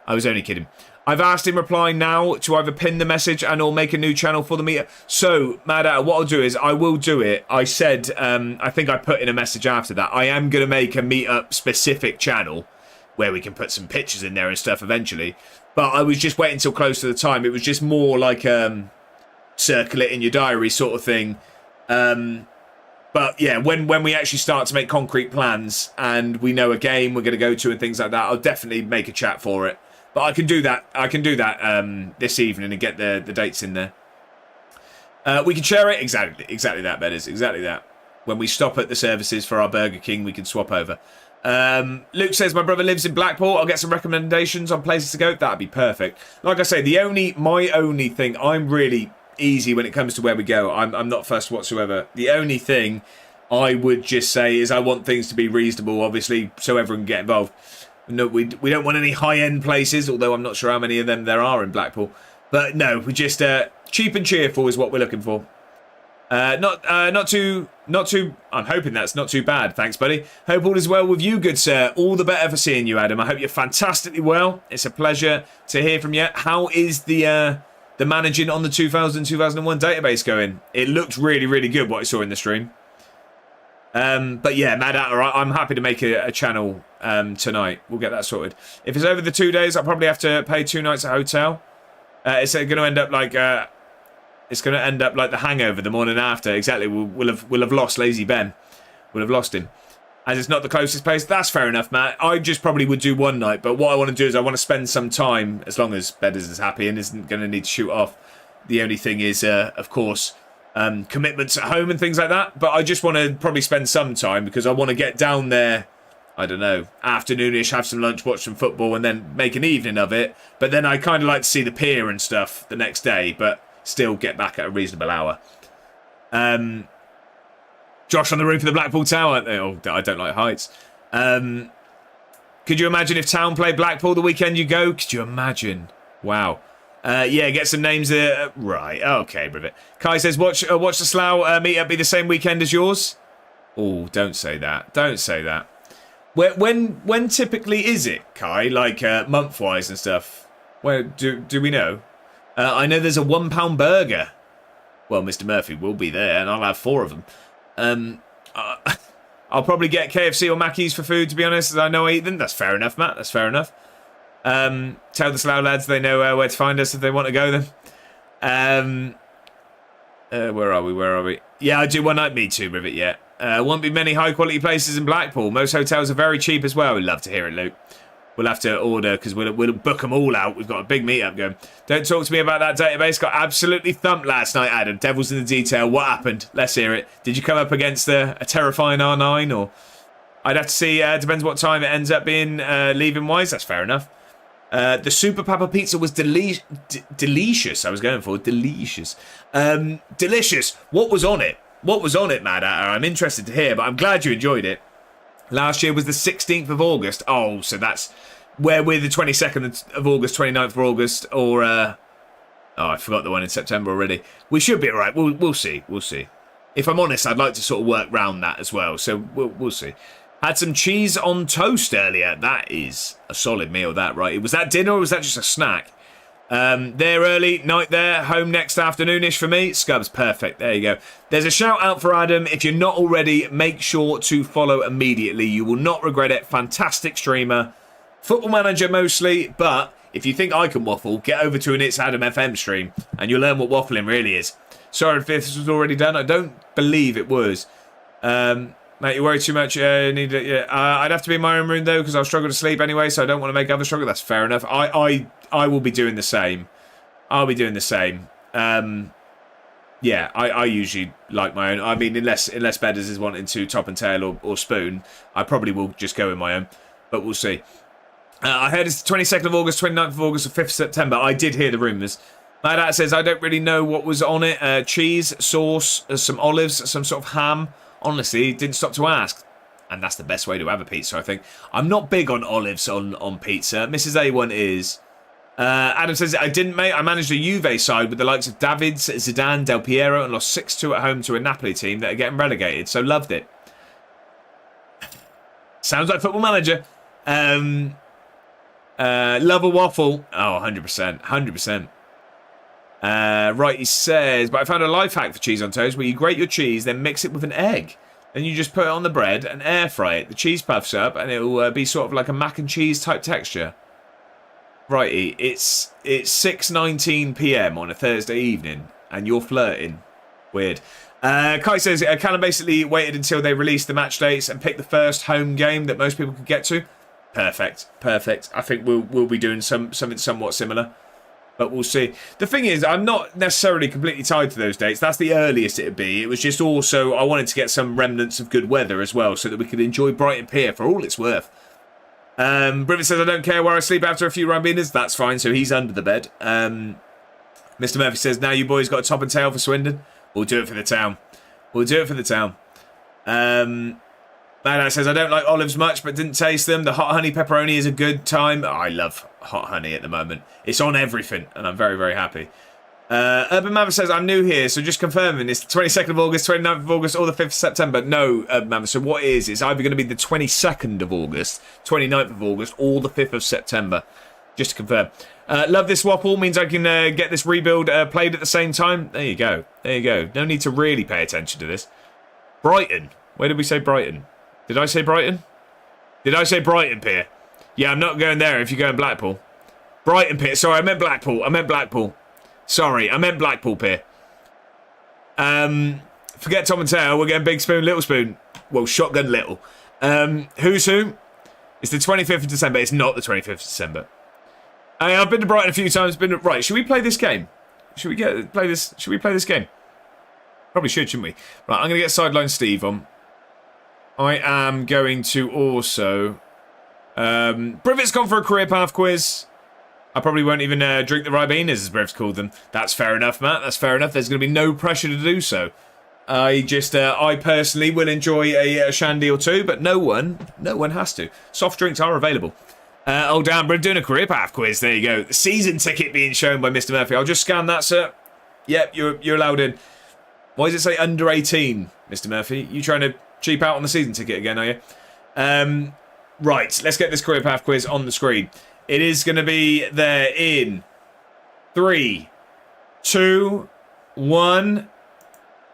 I was only kidding. I've asked him reply now to either pin the message and or make a new channel for the meetup. So, Mad Hatter, what I'll do is I will do it. I said, I think I put in a message after that. I am going to make a meetup specific channel where we can put some pictures in there and stuff eventually. But I was just waiting until close to the time. It was just more like circle it in your diary sort of thing. But yeah, when we actually start to make concrete plans and we know a game we're going to go to and things like that, I'll definitely make a chat for it. But I can do that. I can do that this evening and get the dates in there. We can share it. Exactly that, Bedders. Exactly that. When we stop at the services for our Burger King, we can swap over. Luke says, my brother lives in Blackpool. I'll get some recommendations on places to go. That'd be perfect. Like I say, my only thing, I'm really easy when it comes to where we go. I'm not fussed whatsoever. The only thing I would just say is I want things to be reasonable, obviously, so everyone can get involved. No, we don't want any high-end places, although I'm not sure how many of them there are in Blackpool. But no, we just cheap and cheerful is what we're looking for. Not too. I'm hoping that's not too bad. Thanks, buddy. Hope all is well with you, good sir. All the better for seeing you, Adam. I hope you're fantastically well. It's a pleasure to hear from you. How is the managing on the 2000-2001 database going? It looked really, really good what I saw in the stream. But yeah, Mad Hatter, I'm happy to make a channel tonight. We'll get that sorted. If it's over the 2 days, I'll probably have to pay 2 nights at hotel. It's going to end up like The Hangover the morning after. Exactly. We'll have lost Lazy Ben. We'll have lost him. As it's not the closest place. That's fair enough, Matt. I just probably would do 1 night. But what I want to do is I want to spend some time, as long as Bedders is happy and isn't going to need to shoot off. The only thing is, of course, commitments at home and things like that. But I just want to probably spend some time because I want to get down there, I don't know, afternoonish, have some lunch, watch some football, and then make an evening of it. But then I kind of like to see the pier and stuff the next day, but still get back at a reasonable hour. Josh on the roof of the Blackpool Tower. Oh, I don't like heights. Could you imagine if Town played Blackpool the weekend you go? Could you imagine? Wow. Yeah, get some names there. Right, okay, Rivet. Kai says, watch the Slough meetup be the same weekend as yours? Oh, don't say that. Don't say that. When typically is it, Kai? Like month-wise and stuff? Where do we know? I know there's a £1 burger. Well, Mr. Murphy will be there, and I'll have 4 of them. I'll probably get KFC or Mackey's for food, to be honest, as I know I eat them. That's fair enough, Matt. That's fair enough. Tell the Slough lads they know where to find us if they want to go then. Where are we? Yeah, I do 1 night. Me too, Rivet, yeah. Won't be many high-quality places in Blackpool. Most hotels are very cheap as well. We'd love to hear it, Luke. We'll have to order because we'll book them all out. We've got a big meetup going. Don't talk to me about that database. Got absolutely thumped last night, Adam. Devil's in the detail. What happened? Let's hear it. Did you come up against a terrifying R9 or? I'd have to see. Depends what time it ends up being leaving wise. That's fair enough. The Super Papa Pizza was delicious. I was going for delicious. Delicious. What was on it? What was on it, Mad Hatter? I'm interested to hear, but I'm glad you enjoyed it. Last year was the 16th of August. Oh, so that's where we're the 22nd of August, 29th of August, or oh, I forgot the one in September already. We should be all right. We'll see. We'll see. If I'm honest, I'd like to sort of work round that as well. So we'll see. Had some cheese on toast earlier. That is a solid meal, that, right? Was that dinner or was that just a snack? There early, night there, home next afternoonish for me. Scubs, perfect. There you go. There's a shout out for Adam. If you're not already, make sure to follow immediately. You will not regret it. Fantastic streamer. Football Manager mostly, but if you think I can waffle, get over to an It's Adam FM stream and you'll learn what waffling really is. Sorry if this was already done. I don't believe it was. Mate, you worry too much. I'd have to be in my own room though because I'll struggle to sleep anyway, so I don't want to make others struggle. That's fair enough. I will be doing the same. I'll be doing the same. Yeah, I usually like my own. I mean, unless Bedders is wanting to top and tail or spoon, I probably will just go in my own. But we'll see. I heard it's the 22nd of August, 29th of August, or 5th of September. I did hear the rumours. My dad says, I don't really know what was on it. Cheese, sauce, some olives, some sort of ham. Honestly, didn't stop to ask. And that's the best way to have a pizza, I think. I'm not big on olives on pizza. Mrs. A1 is. Adam says, I didn't, mate. I managed a Juve side with the likes of Davids, Zidane, Del Piero, and lost 6-2 at home to a Napoli team that are getting relegated. So loved it. Sounds like Football Manager. Love a waffle. Oh, 100%. 100%. Right, he says, but I found a life hack for cheese on toast where you grate your cheese, then mix it with an egg. Then you just put it on the bread and air fry it. The cheese puffs up and it will be sort of like a mac and cheese type texture. Righty, it's 6:19 p.m. on a Thursday evening and you're flirting. Weird. Kai says, Callum basically waited until they released the match dates and picked the first home game that most people could get to. Perfect. I think we'll be doing something somewhat similar. But we'll see. The thing is, I'm not necessarily completely tied to those dates. That's the earliest it would be. It was just also, I wanted to get some remnants of good weather as well so that we could enjoy Brighton Pier for all it's worth. Brivet says, I don't care where I sleep after a few Rambinas. That's fine, so he's under the bed. Mr. Murphy says, now you boys got a top and tail for Swindon. We'll do it for the town. Maddox says, I don't like olives much, but didn't taste them. The hot honey pepperoni is a good time. Oh, I love hot honey at the moment. It's on everything, and I'm very, very happy. Urban Mammoth says, I'm new here, so just confirming, it's the 22nd of August, 29th of August, or the 5th of September. No, Urban Mammoth, so what it is, it's either going to be the 22nd of August, 29th of August, or the 5th of September. Just to confirm. Love this waffle, means I can get this rebuild played at the same time. There you go. No need to really pay attention to this. Brighton. Where did we say Brighton? Did I say Brighton? Did I say Brighton Pier? Yeah, I'm not going there if you're going Blackpool. Brighton Pier. Sorry, I meant Blackpool. Sorry, I meant Blackpool Pier. Forget Tom and Tail. We're getting Big Spoon, Little Spoon. Well, Shotgun Little. Who's who? It's the 25th of December. It's not the 25th of December. I've been to Brighton a few times. Right, should we play this game? Should we play this game? Probably should, shouldn't we? Right, I'm going to get Sideline Steve on. I am going to also... Brivet's gone for a career path quiz. I probably won't even drink the Ribenas, as Brivet's called them. That's fair enough, Matt. That's fair enough. There's going to be no pressure to do so. I personally will enjoy a shandy or two, but no one has to. Soft drinks are available. Oh, damn, Briv doing a career path quiz. There you go. The season ticket being shown by Mr. Murphy. I'll just scan that, sir. Yep, you're allowed in. Why does it say under 18, Mr. Murphy? You trying to cheap out on the season ticket again, are you? Right, let's get this career path quiz on the screen. It is going to be there in 3, 2, 1.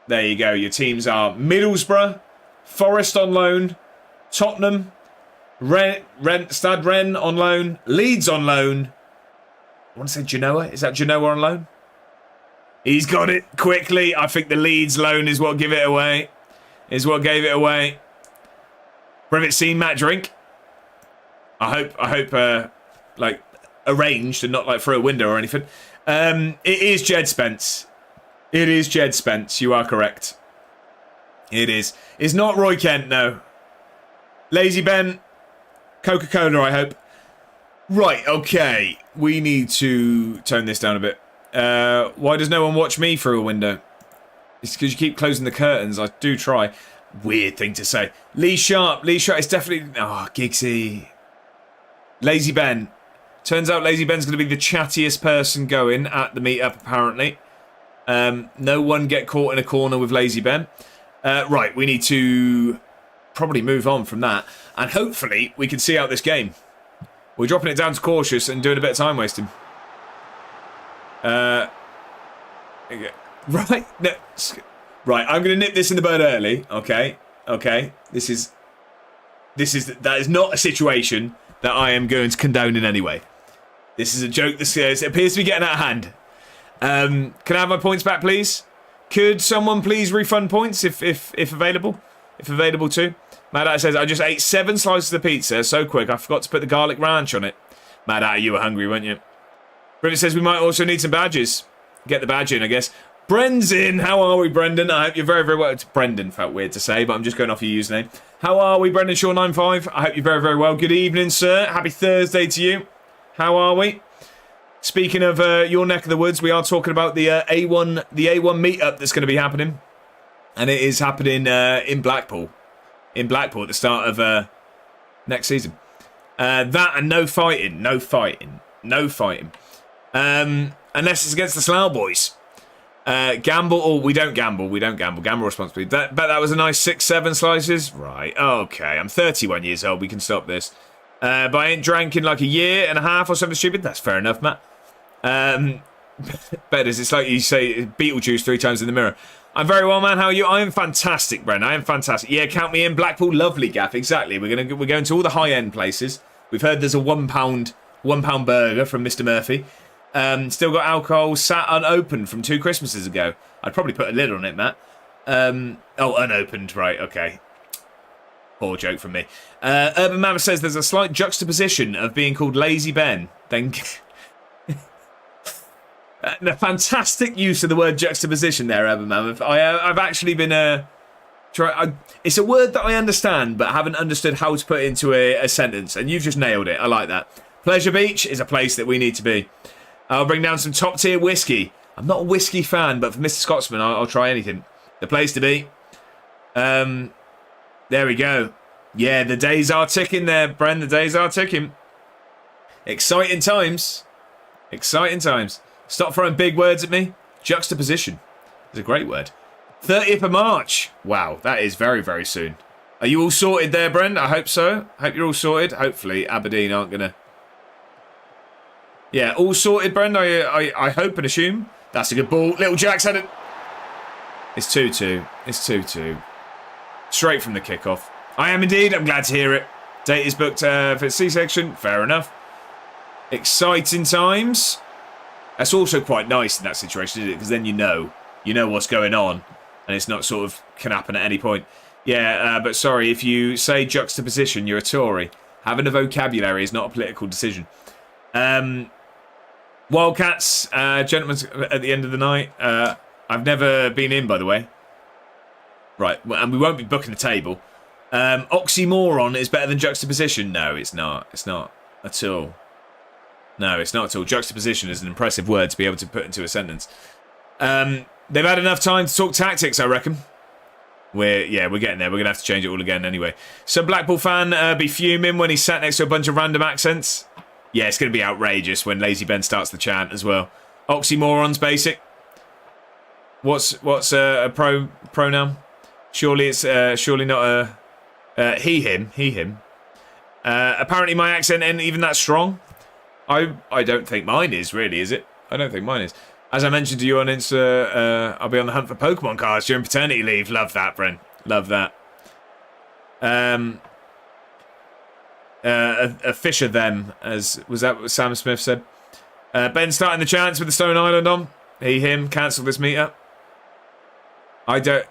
There you go. Your teams are Middlesbrough, Forest on loan, Tottenham, Stade Rennes on loan, Leeds on loan. I want to say Genoa. Is that Genoa on loan? He's got it quickly. I think the Leeds loan is what gave it away. Brevet seen Matt drink. I hope, like, arranged and not like through a window or anything. It is Jed Spence. You are correct. It is. It's not Roy Kent, no. Lazy Ben. Coca-Cola, I hope. Right, okay. We need to tone this down a bit. Why does no one watch me through a window? It's because you keep closing the curtains. I do try. Weird thing to say. Lee Sharp is definitely... Oh, Giggsy. Lazy Ben. Turns out Lazy Ben's going to be the chattiest person going at the meetup, apparently. No one get caught in a corner with Lazy Ben. Right, we need to probably move on from that. And hopefully we can see out this game. We're dropping it down to cautious and doing a bit of time wasting. Right, no, right. I'm going to nip this in the bud early. Okay. That is not a situation that I am going to condone in any way. This is a joke. This appears to be getting out of hand. Can I have my points back, please? Could someone please refund points if available? If available too. Mad says, I just ate 7 slices of pizza so quick I forgot to put the garlic ranch on it. Mad you were hungry, weren't you? Brendan says we might also need some badges. Get the badge in, I guess. Bren's in. How are we, Brendan? I hope you're very, very well. Brendan felt weird to say, but I'm just going off your username. How are we, Brendan Shaw95? I hope you're very, very well. Good evening, sir. Happy Thursday to you. How are we? Speaking of your neck of the woods, we are talking about the A1 meetup that's going to be happening, and it is happening in Blackpool. In Blackpool at the start of next season. That and no fighting. Unless it's against the Slough boys. Gamble, or we don't gamble. Gamble responsibly. But that was a nice 6-7 slices. Right, okay. I'm 31 years old. We can stop this. But I ain't drank in like a year and a half or something stupid. That's fair enough, Matt. Bedders, it's like you say Beetlejuice 3 times in the mirror. I'm very well, man. How are you? I am fantastic, Bren. I am fantastic. Yeah, count me in. Blackpool, lovely, Gaff. Exactly. We're going to all the high-end places. We've heard there's a £1 burger from Mr. Murphy. Still got alcohol sat unopened from 2 Christmases ago. I'd probably put a lid on it, Matt. Oh, unopened, right? Okay. Poor joke from me. Urban Mammoth says there's a slight juxtaposition of being called Lazy Ben. Then. The fantastic use of the word juxtaposition there, Urban Mammoth. I've actually been it's a word that I understand, but haven't understood how to put it into a sentence, and you've just nailed it. I like that. Pleasure Beach is a place that we need to be. I'll bring down some top tier whiskey. I'm not a whiskey fan, but for Mr. Scotsman, I'll try anything. The place to be. There we go. Yeah, the days are ticking there, Bren. The days are ticking. Exciting times. Exciting times. Stop throwing big words at me. Juxtaposition is a great word. 30th of March. Wow, that is very, very soon. Are you all sorted there, Bren? I hope so. Hope you're all sorted. Hopefully, Aberdeen aren't going to... Yeah, all sorted, Bren. I hope and assume. That's a good ball. Little Jack's had it. It's 2-2. It's 2-2. Straight from the kickoff. I am indeed. I'm glad to hear it. Date is booked for C-section. Fair enough. Exciting times. That's also quite nice in that situation, isn't it? Because then you know what's going on, and it's not sort of can happen at any point. Yeah, but sorry, if you say juxtaposition, you're a Tory. Having a vocabulary is not a political decision. Wildcats, gentlemen, at the end of the night. I've never been in, by the way. Right, and we won't be booking a table. Oxymoron is better than juxtaposition. No, it's not. It's not at all. No, it's not at all. Juxtaposition is an impressive word to be able to put into a sentence. They've had enough time to talk tactics, I reckon. We're getting there. We're going to have to change it all again anyway. Some Blackpool fan be fuming when he's sat next to a bunch of random accents. Yeah, it's going to be outrageous when Lazy Ben starts the chant as well. Oxymoron's basic. What's a pronoun? Surely it's surely not a he, him. Apparently my accent ain't even that strong. I don't think mine is, really, is it? I don't think mine is. As I mentioned to you on Insta, I'll be on the hunt for Pokemon cards during paternity leave. Love that, Bren. Love that. A fish of them, was that what Sam Smith said? Ben starting the chants with the Stone Island on. He, him, cancel this meetup. I don't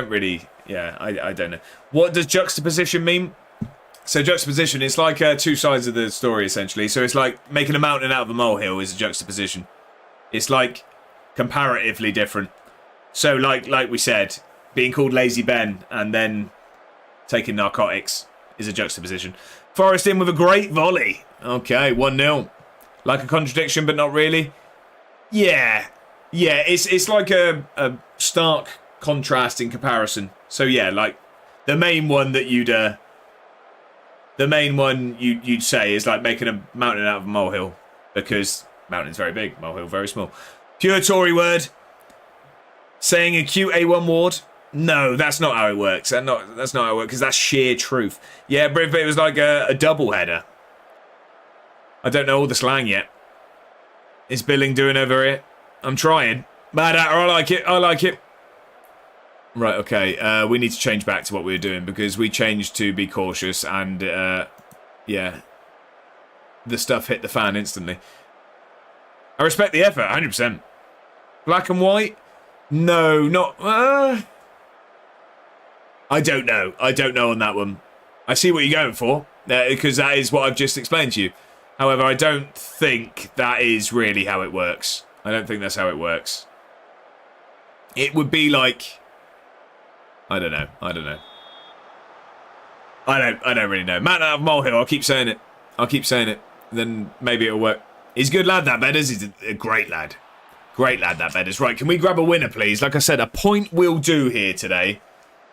really, I don't know. What does juxtaposition mean? So juxtaposition, it's like 2 sides of the story, essentially. So it's like making a mountain out of a molehill is a juxtaposition. It's like comparatively different. So like we said, being called Lazy Ben and then taking narcotics is a juxtaposition. Forrest in with a great volley. Okay, 1-0. Like a contradiction, but not really. Yeah, it's like a stark contrast in comparison. So yeah, like the main one you'd say is like making a mountain out of a molehill, because mountain's very big, molehill very small. Pure Tory word. Saying acute A1 ward. No, that's not how it works. That's not how it works, because that's sheer truth. Yeah, but if it was like a double header. I don't know all the slang yet. Is Billing doing over here? I'm trying. Bad actor, I like it. Right, okay. We need to change back to what we were doing, because we changed to be cautious, and yeah, the stuff hit the fan instantly. I respect the effort, 100%. Black and white? No, not... I don't know. I don't know on that one. I see what you're going for, because that is what I've just explained to you. However, I don't think that is really how it works. I don't think that's how it works. It would be like... I don't know. I don't really know. Mountain out of molehill, I'll keep saying it. Then maybe it'll work. He's a good lad, that Bedders. He's a great lad. Great lad, that Bedders. Right, can we grab a winner, please? Like I said, a point will do here today.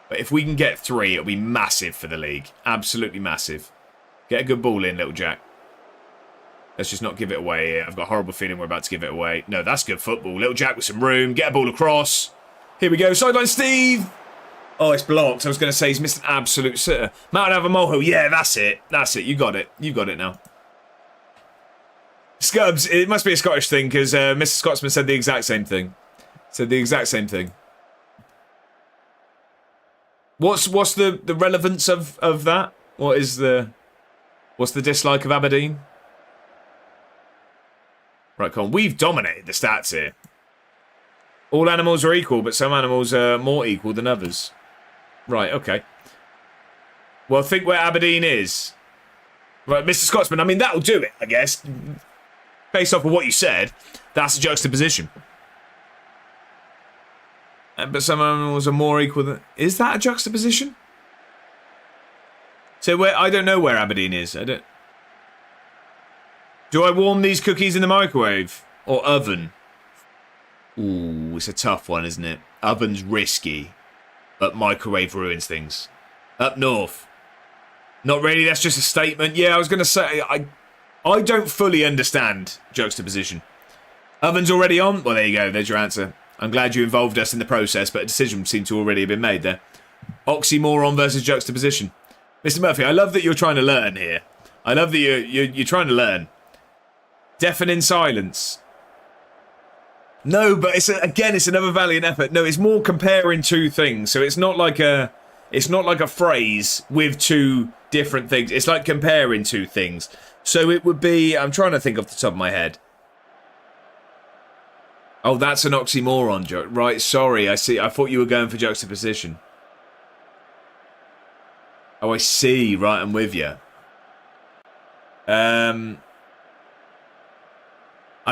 But if we can get 3, it'll be massive for the league. Absolutely massive. Get a good ball in, little Jack. Let's just not give it away here. I've got a horrible feeling we're about to give it away. No, that's good football. Little Jack with some room. Get a ball across. Here we go. Sideline Steve. Oh, it's blocked. I was going to say he's missed an absolute sitter. Mount Avamoho. Yeah, that's it. That's it. You got it. You got it now. Scubs, it must be a Scottish thing because Mr. Scotsman said the exact same thing. Said the exact same thing. What's the relevance of that? What's the dislike of Aberdeen? Right, come on. We've dominated the stats here. All animals are equal, but some animals are more equal than others. Right, okay. Well, think where Aberdeen is. Right, Mr. Scotsman, I mean, that'll do it, I guess. Based off of what you said, that's a juxtaposition. But some animals are more equal than... Is that a juxtaposition? So where I don't know where Aberdeen is. I don't... Do I warm these cookies in the microwave? Or oven? Ooh, it's a tough one, isn't it? Oven's risky. But microwave ruins things. Up north. Not really, that's just a statement. Yeah, I was going to say... I don't fully understand juxtaposition. Oven's already on? Well, there you go. There's your answer. I'm glad you involved us in the process, but a decision seemed to already have been made there. Oxymoron versus juxtaposition. Mr. Murphy, I love that you're trying to learn here. I love that you're trying to learn. Deafening silence. No, but it's another valiant effort. No, it's more comparing two things. So it's not like a phrase with two different things. It's like comparing two things. So it would be... I'm trying to think off the top of my head. Oh, that's an oxymoron. Right, sorry. I see. I thought you were going for juxtaposition. Oh, I see. Right, I'm with you. I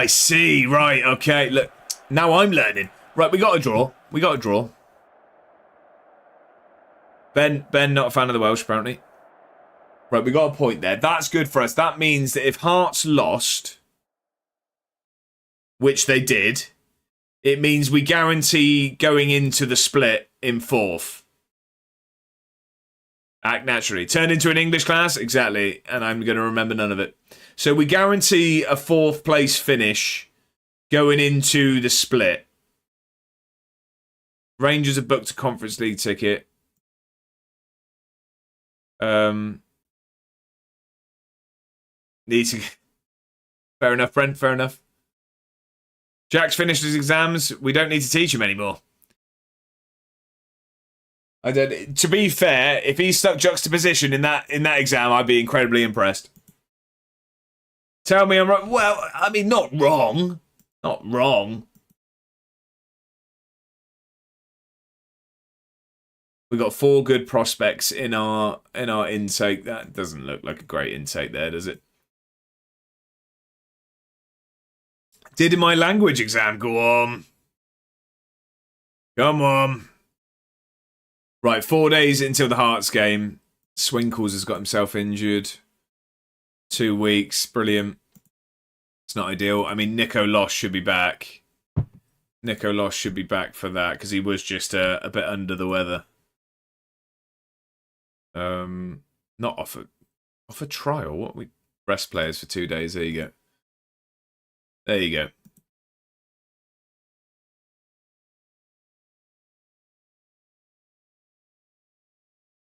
see. Right, okay. Look, now I'm learning. Right, we got a draw. We got a draw. Ben, not a fan of the Welsh, apparently. Right, we got a point there. That's good for us. That means that if Hearts lost, which they did, it means we guarantee going into the split in fourth. Act naturally. Turn into an English class? Exactly. And I'm going to remember none of it. So we guarantee a fourth place finish going into the split. Rangers have booked a Conference League ticket. Need to... Fair enough, Brent. Fair enough. Jack's finished his exams. We don't need to teach him anymore. To be fair, if he stuck juxtaposition in that exam, I'd be incredibly impressed. Tell me I'm right. Well, I mean, not wrong. Not wrong. We got 4 good prospects in our intake. That doesn't look like a great intake there, does it? Did my language exam go on? Come on. Right, 4 days until the Hearts game. Swinkles has got himself injured. 2 weeks. Brilliant. It's not ideal. I mean, Nico Loss should be back. Nico Loss should be back for that because he was just a bit under the weather. Not off a trial. What we rest players for 2 days. There you go. There you go.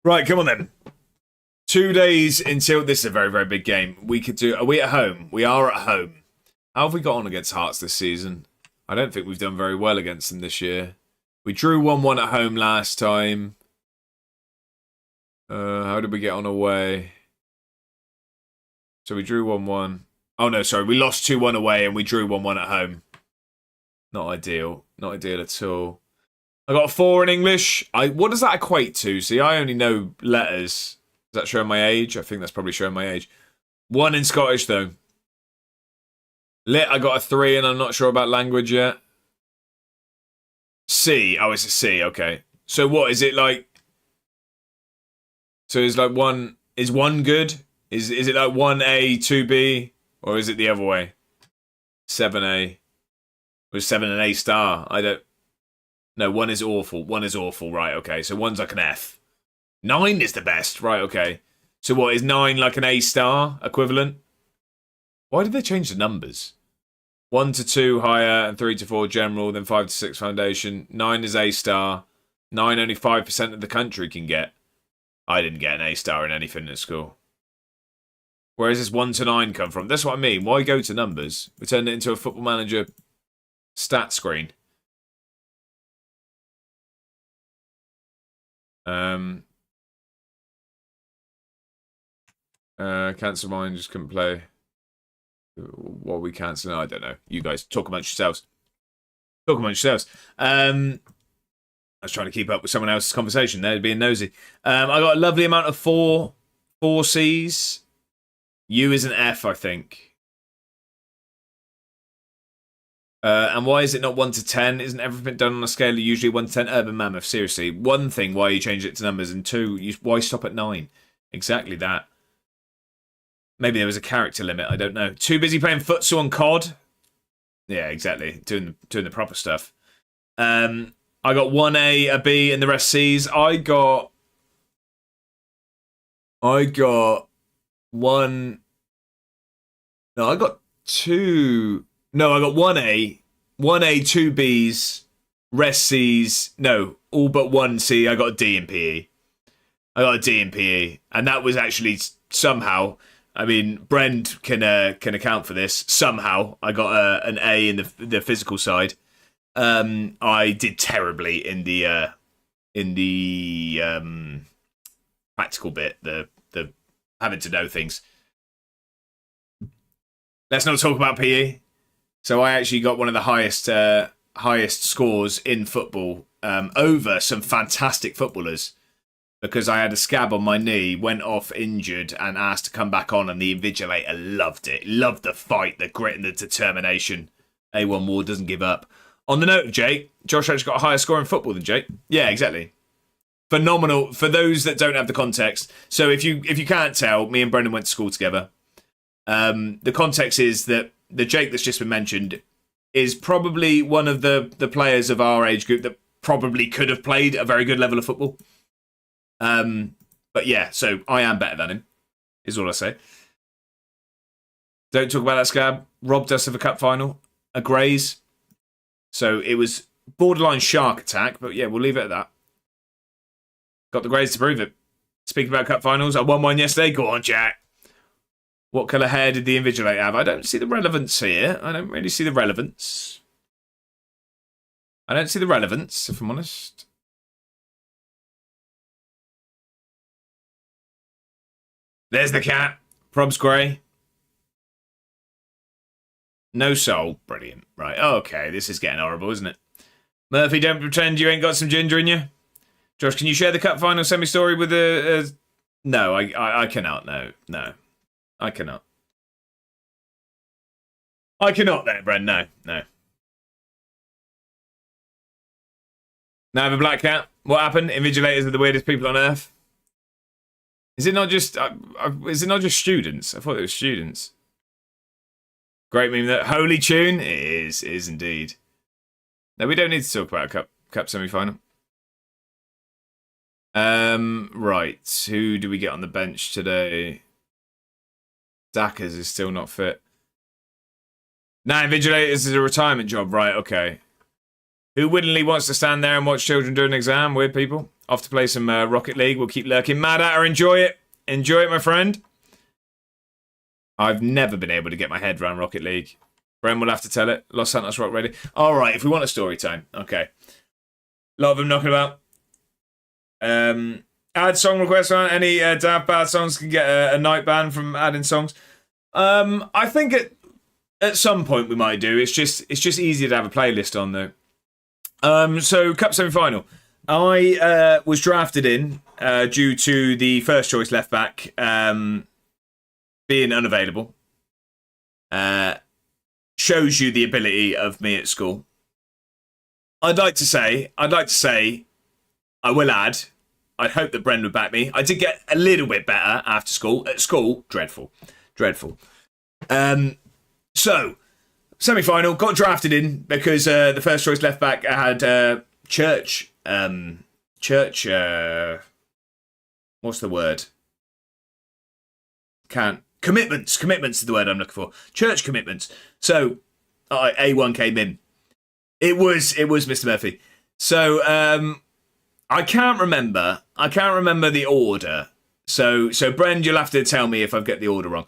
Right, come on then. 2 days until this is a very, very big game. We could do. Are we at home? We are at home. How have we got on against Hearts this season? I don't think we've done very well against them this year. We drew 1-1 at home last time. How did we get on away? So we drew 1-1. Oh no, sorry. We lost 2-1 away and we drew 1-1 at home. Not ideal. Not ideal at all. I got a 4 in English. What does that equate to? See, I only know letters. Is that showing my age? I think that's probably showing my age. 1 in Scottish, though. Lit, I got a 3, and I'm not sure about language yet. C. Oh, it's a C. Okay. So what is it like? So is like 1... Is 1 good? Is it like 1A, 2B? Or is it the other way? 7A. Or 7 an A star? I don't... No, 1 is awful. 1 is awful. Right, okay. So 1's like an F. 9 is the best. Right, okay. So what, is 9 like an A star equivalent? Why did they change the numbers? 1 to 2 higher and 3 to 4 general, then 5 to 6 foundation. 9 is A star. 9, only 5% of the country can get. I didn't get an A star in anything at school. Where does this 1 to 9 come from? That's what I mean. Why go to numbers? We turned it into a Football Manager stat screen. Cancel mine, just couldn't play. What are we cancelling? I don't know. You guys talk amongst yourselves. I was trying to keep up with someone else's conversation. They're being nosy. I got a lovely amount of four C's. U is an F, I think. And why is it not 1 to 10? Isn't everything done on a scale of usually 1 to 10? Urban Mammoth, seriously. One thing, why you change it to numbers, and two, why stop at 9? Exactly that. Maybe there was a character limit, I don't know. Too busy playing futsal on COD? Yeah, exactly. Doing the proper stuff. I got 1 A, a B, and the rest C's. I got 1... No, I got 2... No, I got 1 A, 2 B's, rest C's. No, all but 1 C. I got a D in PE. And that was actually somehow... I mean, Brent can account for this. Somehow, I got an A in the physical side. I did terribly in the practical bit, the having to know things. Let's not talk about PE. So I actually got one of the highest scores in football over some fantastic footballers. Because I had a scab on my knee, went off injured, and asked to come back on, and the invigilator loved it. Loved the fight, the grit, and the determination. A1 Ward doesn't give up. On the note of Jake, Josh actually got a higher score in football than Jake. Yeah, exactly. Phenomenal. For those that don't have the context, so if you can't tell, me and Brendan went to school together. The context is that the Jake that's just been mentioned is probably one of the players of our age group that probably could have played a very good level of football. But yeah, so I am better than him, is all I say. Don't talk about that scab. Robbed us of a cup final, a graze. So it was borderline shark attack, but yeah, we'll leave it at that. Got the graze to prove it. Speaking about cup finals, I won one yesterday. Go on, Jack. What colour hair did the invigilator have? I don't see the relevance here. I don't really see the relevance. If I'm honest. There's the cat. Prob's grey. No soul. Brilliant. Right. Okay, this is getting horrible, isn't it? Murphy, don't pretend you ain't got some ginger in you. Josh, can you share the cup final semi-story with a... No, I cannot. No. I cannot. I cannot there, Bren. No. Now I have a black cat. What happened? Invigilators are the weirdest people on earth. Is it not just students? I thought it was students. Great meme that holy tune. It is indeed. No, we don't need to talk about a cup semi-final. Right. Who do we get on the bench today? Dackers is still not fit. Nah, invigilators is a retirement job, right? Okay. Who wittingly wants to stand there and watch children do an exam? Weird people. Off to play some Rocket League. We'll keep lurking. Mad at her. Enjoy it. Enjoy it, my friend. I've never been able to get my head around Rocket League. Bren will have to tell it. Los Santos Rock ready. All right, if we want a story time. Okay. A lot of them knocking about. Add song requests on any Daft Bad songs can get a night ban from adding songs. I think at some point we might do. It's just easier to have a playlist on though. So cup semi-final. I was drafted in due to the first choice left back being unavailable. Shows you the ability of me at school. I'd like to say, I will add, I'd hope that Bren would back me. I did get a little bit better after school. At school, dreadful. So, semi-final, got drafted in because the first choice left back had church, what's the word? Commitments is the word I'm looking for. Church commitments. So, A1 came in. It was Mr. Murphy. So, I can't remember. I can't remember the order. So Bren, you'll have to tell me if I've got the order wrong.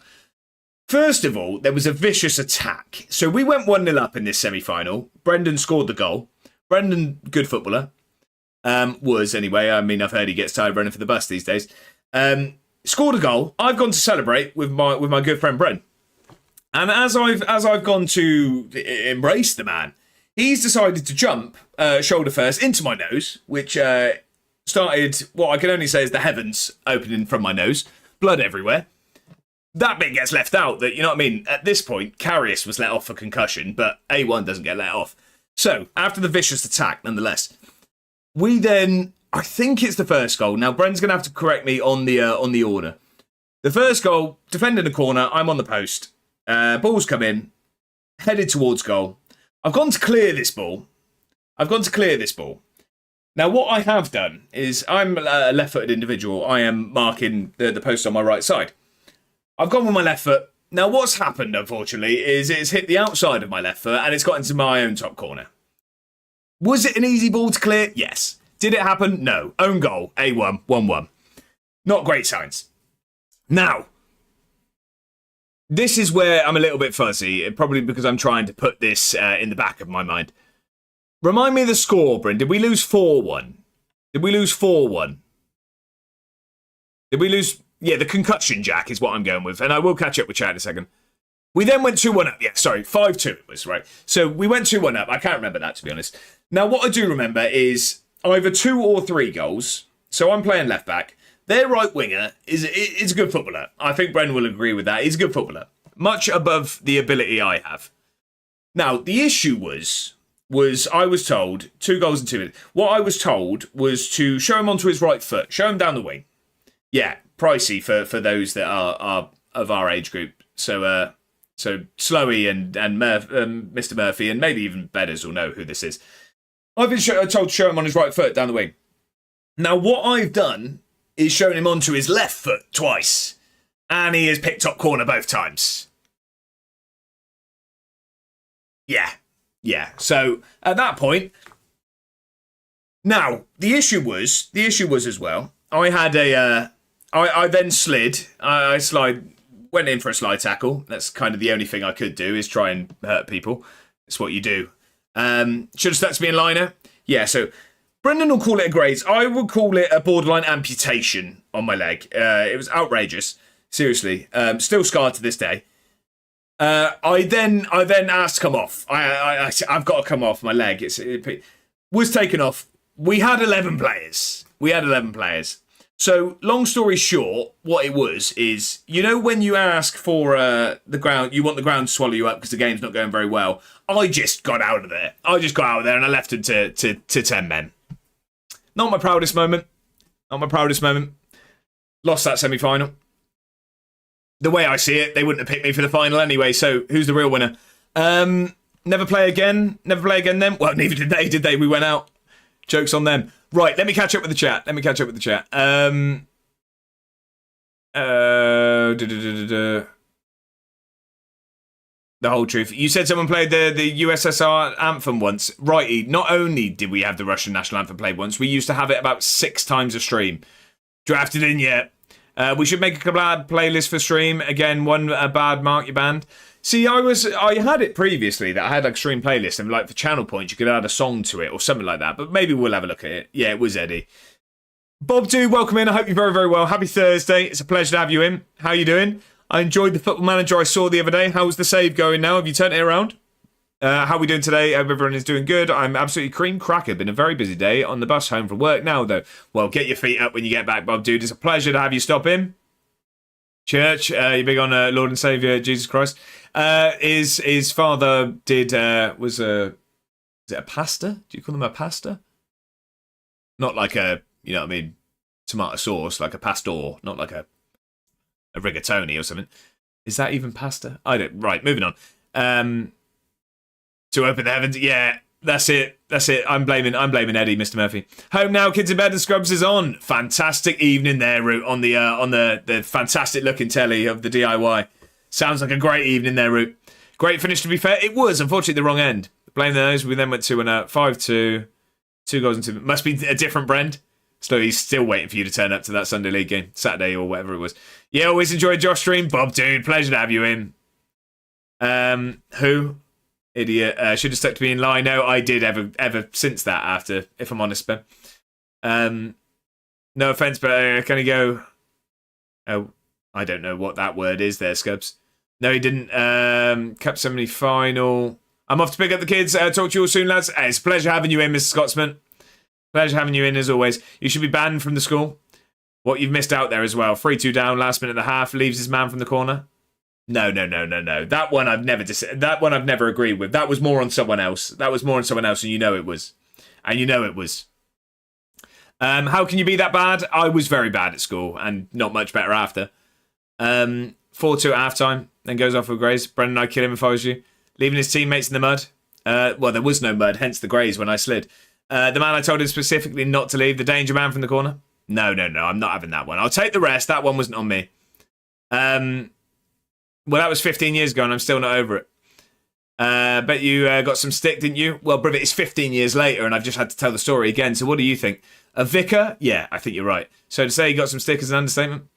First of all, there was a vicious attack. So we went 1-0 up in this semi-final. Brendan scored the goal. Brendan, good footballer. Was anyway. I mean, I've heard he gets tired running for the bus these days. Scored a goal. I've gone to celebrate with my good friend Bren. And as I've gone to embrace the man, he's decided to jump shoulder first into my nose, which started what I can only say is the heavens opening from my nose. Blood everywhere. That bit gets left out. That, you know what I mean? At this point, Karius was let off for concussion, but A1 doesn't get let off. So, after the vicious attack, nonetheless, we then, I think it's the first goal. Now, Bren's going to have to correct me on the order. The first goal, defending the corner, I'm on the post. Ball's come in, headed towards goal. I've gone to clear this ball. Now, what I have done is, I'm a left-footed individual. I am marking the post on my right side. I've gone with my left foot. Now, what's happened, unfortunately, is it's hit the outside of my left foot and it's got into my own top corner. Was it an easy ball to clear? Yes. Did it happen? No. Own goal. A1. 1-1. Not great signs. Now, this is where I'm a little bit fuzzy, probably because I'm trying to put this in the back of my mind. Remind me of the score, Bryn. Did we lose 4-1? Did we lose 4-1? Did we lose... Yeah, the concussion jack is what I'm going with. And I will catch up with chat in a second. We then went 2-1 up. Yeah, sorry, 5-2 it was, right? So we went 2-1 up. I can't remember that, to be honest. Now, what I do remember is either 2 or 3 goals. So I'm playing left back. Their right winger is a good footballer. I think Bren will agree with that. He's a good footballer. Much above the ability I have. Now, the issue was I was told, 2 goals in 2 minutes. What I was told was to show him onto his right foot. Show him down the wing. Yeah, pricey for those that are of our age group. So Slowy and Mr. Murphy and maybe even Bedders will know who this is. I've been told to show him on his right foot down the wing. Now, what I've done is shown him onto his left foot twice. And he has picked top corner both times. Yeah. So, at that point... Now, the issue was as well, I had I then slid. I went in for a slide tackle. That's kind of the only thing I could do, is try and hurt people. It's what you do. Should have stuck to me in liner. Yeah, so... Brendan will call it a graze. I would call it a borderline amputation on my leg. It was outrageous. Seriously. Still scarred to this day. I then asked to come off. I've got to come off my leg. It was taken off. We had 11 players. So, long story short, what it was is, you know when you ask for the ground, you want the ground to swallow you up because the game's not going very well. I just got out of there. And I left it to 10 men. Not my proudest moment. Lost that semi-final. The way I see it, they wouldn't have picked me for the final anyway, so who's the real winner? Never play again then? Well, neither did they? We went out. Joke's on them. Right, let me catch up with the chat. The whole truth. You said someone played the USSR anthem once. Righty, not only did we have the Russian national anthem played once, we used to have it about 6 times a stream. Drafted in yet. We should make a bad playlist for stream. Again, one a bad mark your band. See, I had it previously that I had like a stream playlist, and like for channel points you could add a song to it or something like that. But maybe we'll have a look at it. Yeah, it was Eddie. Bob Do, welcome in. I hope you're very, very well. Happy Thursday. It's a pleasure to have you in. How you doing? I enjoyed the Football Manager I saw the other day. How's the save going now? Have you turned it around? How are we doing today? I hope everyone is doing good. I'm absolutely cream cracker. Been a very busy day on the bus home from work now, though. Well, get your feet up when you get back, Bob Dude. It's a pleasure to have you stop in. Church, you big on Lord and Saviour Jesus Christ. His father was it a pastor? Do you call him a pastor? Not like a, you know what I mean, tomato sauce, like a pastor, not like a rigatoni or something. Is that even pasta? Right, moving on. To open the heavens. Yeah, that's it. I'm blaming Eddie, Mr. Murphy. Home now, kids in bed and Scrubs is on. Fantastic evening there, Root, on the fantastic looking telly of the DIY. Sounds like a great evening there, Root. Great finish, to be fair. It was, unfortunately, the wrong end. Blame those. We then went to 5-2. 2 goals and 2. Must be a different Brand. So he's still waiting for you to turn up to that Sunday League game, Saturday or whatever it was. Yeah, always enjoyed Josh stream. Bob, dude, pleasure to have you in. Who? Idiot. Should have stuck to me in line. No, I did ever since that after, if I'm honest, Ben. No offense, but can he go... Oh, I don't know what that word is there, Scubs. No, he didn't. Cup semi-final. I'm off to pick up the kids. Talk to you all soon, lads. It's a pleasure having you in, Mr. Scotsman. Pleasure having you in, as always. You should be banned from the school. What you've missed out there as well. 3-2 down, last minute and a half. Leaves his man from the corner. No. That one I've never agreed with. That was more on someone else. And you know it was. How can you be that bad? I was very bad at school and not much better after. 4-2 at half-time, then goes off with Grays. Brendan, I'd kill him if I was you. Leaving his teammates in the mud. Well, there was no mud, hence the Grays when I slid. The man I told him specifically not to leave, the danger man from the corner. No, I'm not having that one. I'll take the rest. That one wasn't on me. Well, that was 15 years ago and I'm still not over it. Bet you got some stick, didn't you? Well, Brivet, it's 15 years later and I've just had to tell the story again. So what do you think? A vicar? Yeah, I think you're right. So to say he got some stick is an understatement.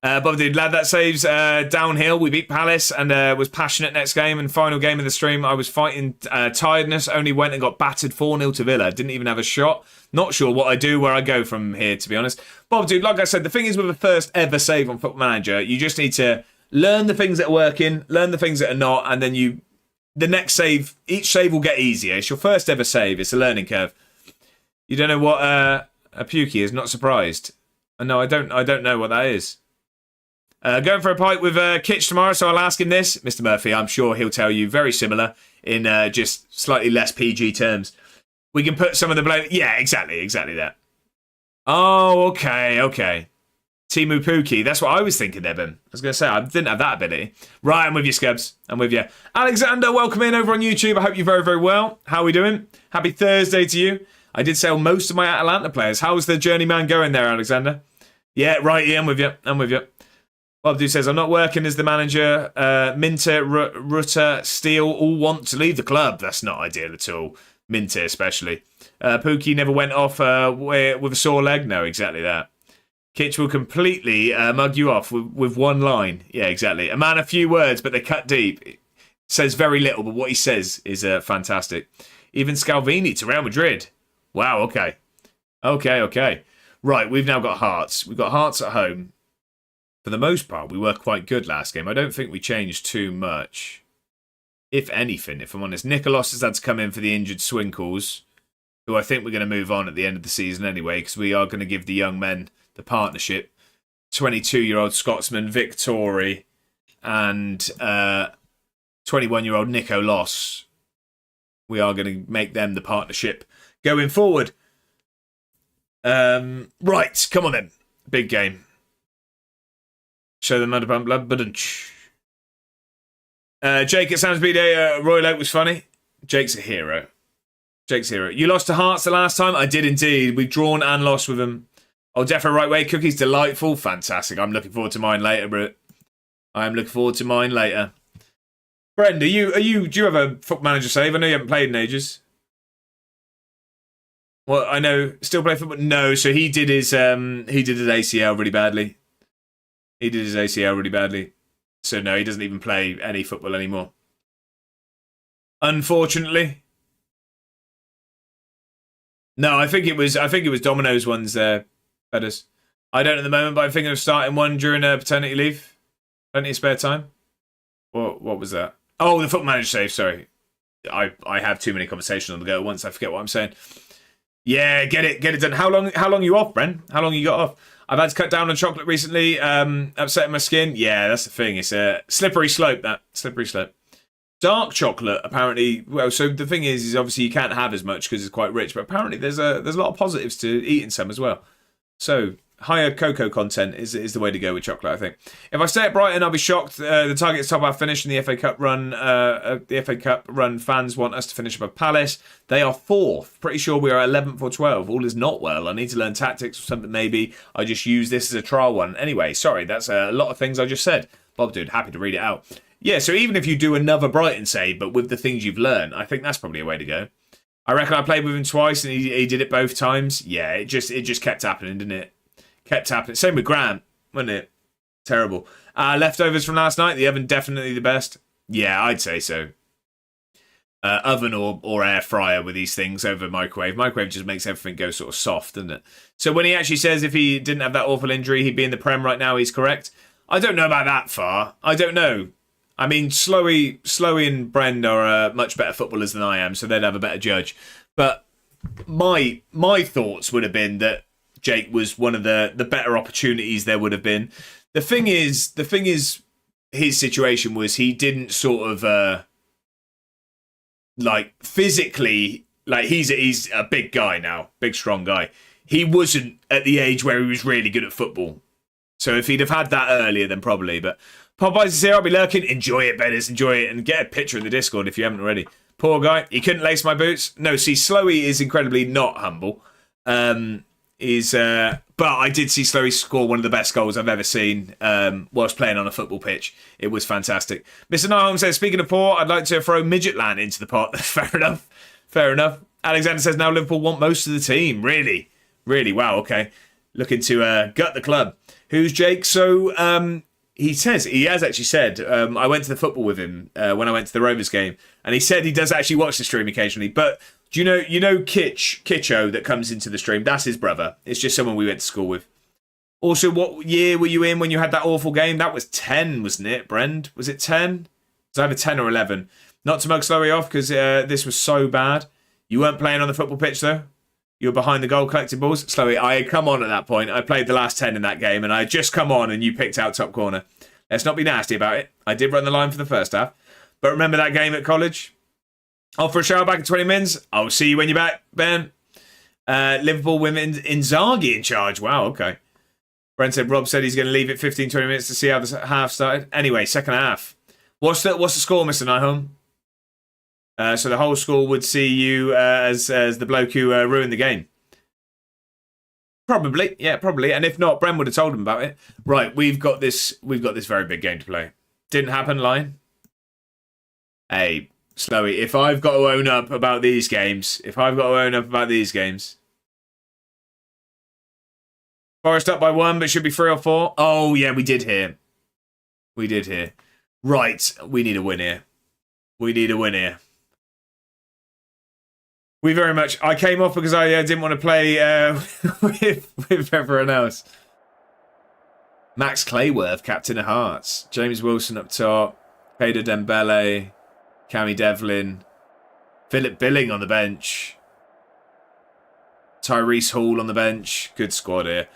Bob, dude, lad, that saves downhill. We beat Palace and was passionate next game. And final game of the stream, I was fighting tiredness. Only went and got battered 4-0 to Villa. Didn't even have a shot. Not sure what I do, where I go from here, to be honest. Bob, dude, like I said, the thing is with the first ever save on Football Manager, you just need to learn the things that are working, learn the things that are not, and then the next save, each save will get easier. It's your first ever save. It's a learning curve. You don't know what a pukey is? Not surprised. No, I don't know what that is. Going for a pint with Kitch tomorrow, so I'll ask him this. Mr. Murphy, I'm sure he'll tell you very similar in just slightly less PG terms. We can put some of the blame... Yeah, exactly that. Oh, okay. Timu Pookie, that's what I was thinking there, Ben. I was going to say, I didn't have that ability. Right, I'm with you, Scubs. I'm with you. Alexander, welcome in over on YouTube. I hope you're very, very well. How are we doing? Happy Thursday to you. I did sell most of my Atalanta players. How's the journeyman going there, Alexander? Yeah, right, yeah, I'm with you. Bob Dude says, I'm not working as the manager. Minter, Rutter, Steele all want to leave the club. That's not ideal at all. Minter especially. Pookie never went off with a sore leg. No, exactly that. Kitch will completely mug you off with one line. Yeah, exactly. A man of few words, but they cut deep. It says very little, but what he says is fantastic. Even Scalvini to Real Madrid. Wow, okay. Right, we've now got Hearts. We've got Hearts at home. For the most part, we were quite good last game. I don't think we changed too much. If anything, if I'm honest. Nicholas has had to come in for the injured Swinkles, who I think we're going to move on at the end of the season anyway, because we are going to give the young men the partnership. 22-year-old Scotsman Vic Torrey and 21-year-old Nico Loss. We are going to make them the partnership going forward. Right, come on then. Big game. Show them under pump blood. Jake, it sounds B-Day. Royal Oak was funny. Jake's a hero. You lost to Hearts the last time? I did indeed. We've drawn and lost with them. Oh, Defo right way. Cookie's delightful. Fantastic. I'm looking forward to mine later, bro. Brendan, do you have a Football Manager save? I know you haven't played in ages. Well, I know. Still play football? No, so he did his ACL really badly. So no, he doesn't even play any football anymore. Unfortunately. No, I think it was Domino's ones there, Fedders. I don't at the moment, but I'm thinking of starting one during paternity leave. Plenty of spare time. What was that? Oh, the Football Manager save, sorry. I have too many conversations on the go at once, I forget what I'm saying. Yeah, get it done. How long are you off, Bren? How long you got off? I've had to cut down on chocolate recently, upsetting my skin. Yeah, that's the thing. It's a slippery slope, Dark chocolate, apparently, well, so the thing is obviously you can't have as much because it's quite rich, but apparently there's a lot of positives to eating some as well. So higher cocoa content is the way to go with chocolate, I think. If I stay at Brighton, I'll be shocked. The target's top half finish in the FA Cup run. The FA Cup run fans want us to finish above Palace. They are 4th. Pretty sure we are 11th or 12th. All is not well. I need to learn tactics or something maybe. I just use this as a trial one. Anyway, sorry, that's a lot of things I just said. Bob, dude, happy to read it out. Yeah, so even if you do another Brighton save, but with the things you've learned, I think that's probably a way to go. I reckon I played with him twice and he did it both times. Yeah, it just kept happening, didn't it? Kept happening. Same with Grant, wasn't it? Terrible. Leftovers from last night, the oven definitely the best. Yeah, I'd say so. Oven or air fryer with these things over microwave. Microwave just makes everything go sort of soft, doesn't it? So when he actually says if he didn't have that awful injury, he'd be in the Prem right now, he's correct. I don't know about that far. I don't know. I mean, Slowey and Brend are much better footballers than I am, so they'd have a better judge. But my thoughts would have been that Jake was one of the better opportunities there would have been. The thing is, his situation was he didn't sort of like physically, like he's a big guy now, big strong guy. He wasn't at the age where he was really good at football. So if he'd have had that earlier, then probably. But Popeyes is here. I'll be lurking. Enjoy it, betters. Enjoy it. And get a picture in the Discord if you haven't already. Poor guy. He couldn't lace my boots. No, see, Slowey is incredibly not humble. But I did see Slowey score one of the best goals I've ever seen whilst playing on a football pitch. It was fantastic. Mr. Nyholm says, speaking of poor, I'd like to throw Midgetland into the pot. Fair enough. Fair enough. Alexander says, now Liverpool want most of the team. Really? Really? Wow, okay. Looking to gut the club. Who's Jake? So he has actually said, I went to the football with him when I went to the Rovers game, and he said he does actually watch the stream occasionally. But do you know Kitcho that comes into the stream? That's his brother. It's just someone we went to school with. Also, what year were you in when you had that awful game? That was 10, wasn't it, Brend? Was it 10? It was either 10 or 11. Not to mug Slowey off, because this was so bad. You weren't playing on the football pitch, though? You were behind the goal collecting balls? Slowey, I had come on at that point. I played the last 10 in that game, and I had just come on, and you picked out top corner. Let's not be nasty about it. I did run the line for the first half. But remember that game at college? Off for a shower back in 20 minutes. I'll see you when you're back, Ben. Liverpool women Inzaghi in charge. Wow, okay. Brent said Rob said he's going to leave it 15, 20 minutes to see how the half started. Anyway, second half. What's the score, Mr. Nyholm? So the whole school would see you as the bloke who ruined the game. Probably, yeah, probably. And if not, Bren would have told him about it. Right, we've got this very big game to play. Didn't happen, Lion. Hey, Slowey, if I've got to own up about these games, Forest up by 1, but should be 3 or 4. Oh, yeah, we did here. Right, we need a win here. We very much. I came off because I didn't want to play with everyone else. Max Clayworth, captain of Hearts. James Wilson up top. Pedro Dembele. Cammy Devlin. Philip Billing on the bench. Tyrese Hall on the bench. Good squad here.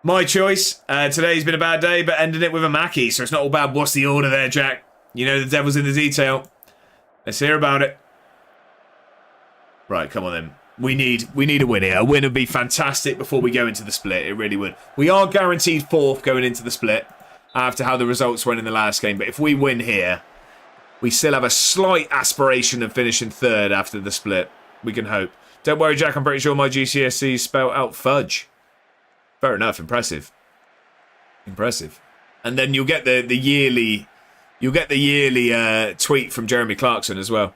My choice. Today's been a bad day, but ending it with a Mackie, so it's not all bad. What's the order there, Jack? You know the devil's in the detail. Let's hear about it. Right, come on then. We need a win here. A win would be fantastic before we go into the split. It really would. We are guaranteed 4th going into the split after how the results went in the last game. But if we win here, we still have a slight aspiration of finishing 3rd after the split. We can hope. Don't worry, Jack. I'm pretty sure my GCSE spelt out fudge. Fair enough. Impressive. And then you'll get the yearly tweet from Jeremy Clarkson as well.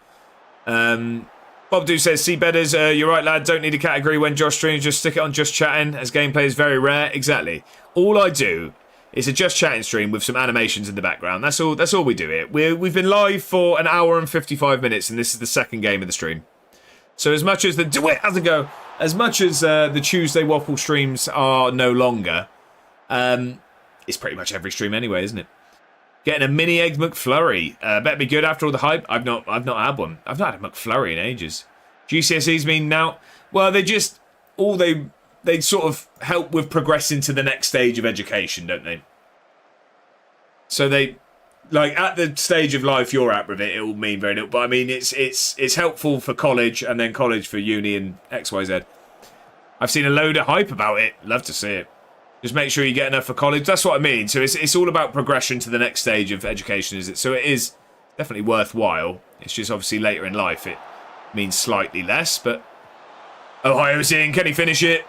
Bob Do says, see betters, you're right, lad. Don't need a category when Josh streams. Just stick it on Just Chatting, as gameplay is very rare. Exactly. All I do is a Just Chatting stream with some animations in the background. That's all we do here. We've been live for an hour and 55 minutes, and this is the second game of the stream. So as much as the Tuesday Waffle streams are no longer, it's pretty much every stream anyway, isn't it? Getting a mini egg McFlurry. Better be good after all the hype. I've not had one. I've not had a McFlurry in ages. GCSEs mean now. Well, they sort of help with progressing to the next stage of education, don't they? So they, like, at the stage of life you're at with it will mean very little. But I mean, it's helpful for college and then college for uni and XYZ. I've seen a load of hype about it. Love to see it. Just make sure you get enough for college. That's what I mean. So it's all about progression to the next stage of education, is it? So it is definitely worthwhile. It's just obviously later in life it means slightly less. But Ohio's in. Can he finish it?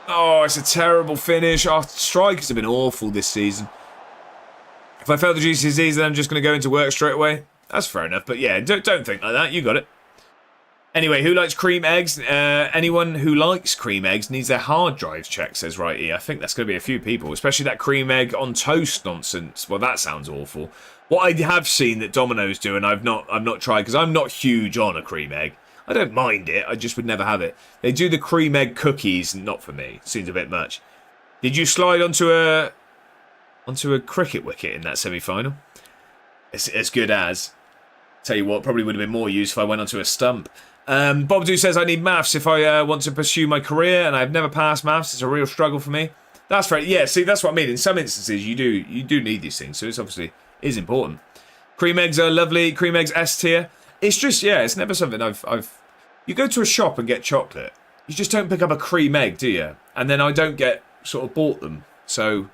Oh, it's a terrible finish. Our strikers have been awful this season. If I fail the GCSEs, then I'm just going to go into work straight away. That's fair enough. But yeah, don't think like that. You got it. Anyway, who likes cream eggs? Anyone who likes cream eggs needs their hard drives checked, says Right here. I think that's going to be a few people, especially that cream egg on toast nonsense. Well, that sounds awful. What I have seen that Domino's do, and I've not tried, because I'm not huge on a cream egg. I don't mind it, I just would never have it. They do the cream egg cookies, not for me. Seems a bit much. Did you slide onto a cricket wicket in that semi-final? It's as good as. Tell you what, probably would have been more use if I went onto a stump. Bobdo says I need maths if I want to pursue my career, and I've never passed maths. It's a real struggle for me. That's fair. Yeah, see, that's what I mean. In some instances, you do need these things, so it's obviously is important. Cream eggs are lovely. Cream eggs S tier. It's just, yeah, it's never something I've. You go to a shop and get chocolate. You just don't pick up a cream egg, do you? And then I don't get sort of bought them, so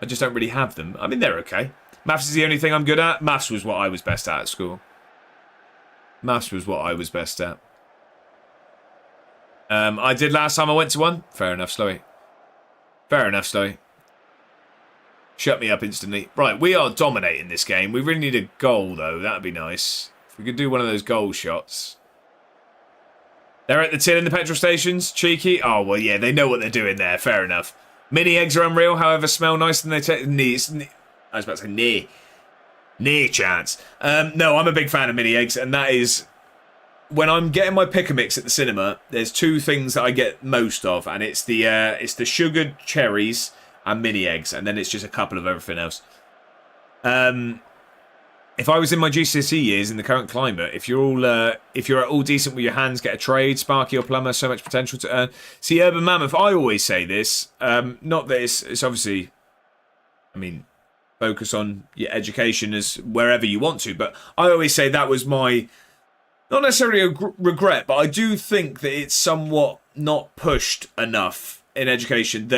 I just don't really have them. I mean, they're okay. Maths is the only thing I'm good at. Maths was what I was best at school. Maths was what I was best at. I did last time I went to one. Fair enough, Slowy. Fair enough, Slowy. Shut me up instantly. Right, we are dominating this game. We really need a goal, though. That'd be nice. If we could do one of those goal shots. They're at the tin in the petrol stations. Cheeky. Oh, well, yeah, they know what they're doing there. Fair enough. Mini eggs are unreal, however, smell nice and they take... I was about to say near chance. No, I'm a big fan of mini eggs, and that is... When I'm getting my pick-a-mix at the cinema, there's two things that I get most of, and it's the sugared cherries and mini eggs, and then it's just a couple of everything else. If I was in my GCSE years in the current climate, if you're at all decent with your hands, get a trade, Sparky or plumber, so much potential to earn. See, Urban Mammoth, I always say this, not that it's obviously, I mean, focus on your education as wherever you want to, but I always say that was my... Not necessarily a regret, but I do think that it's somewhat not pushed enough in education.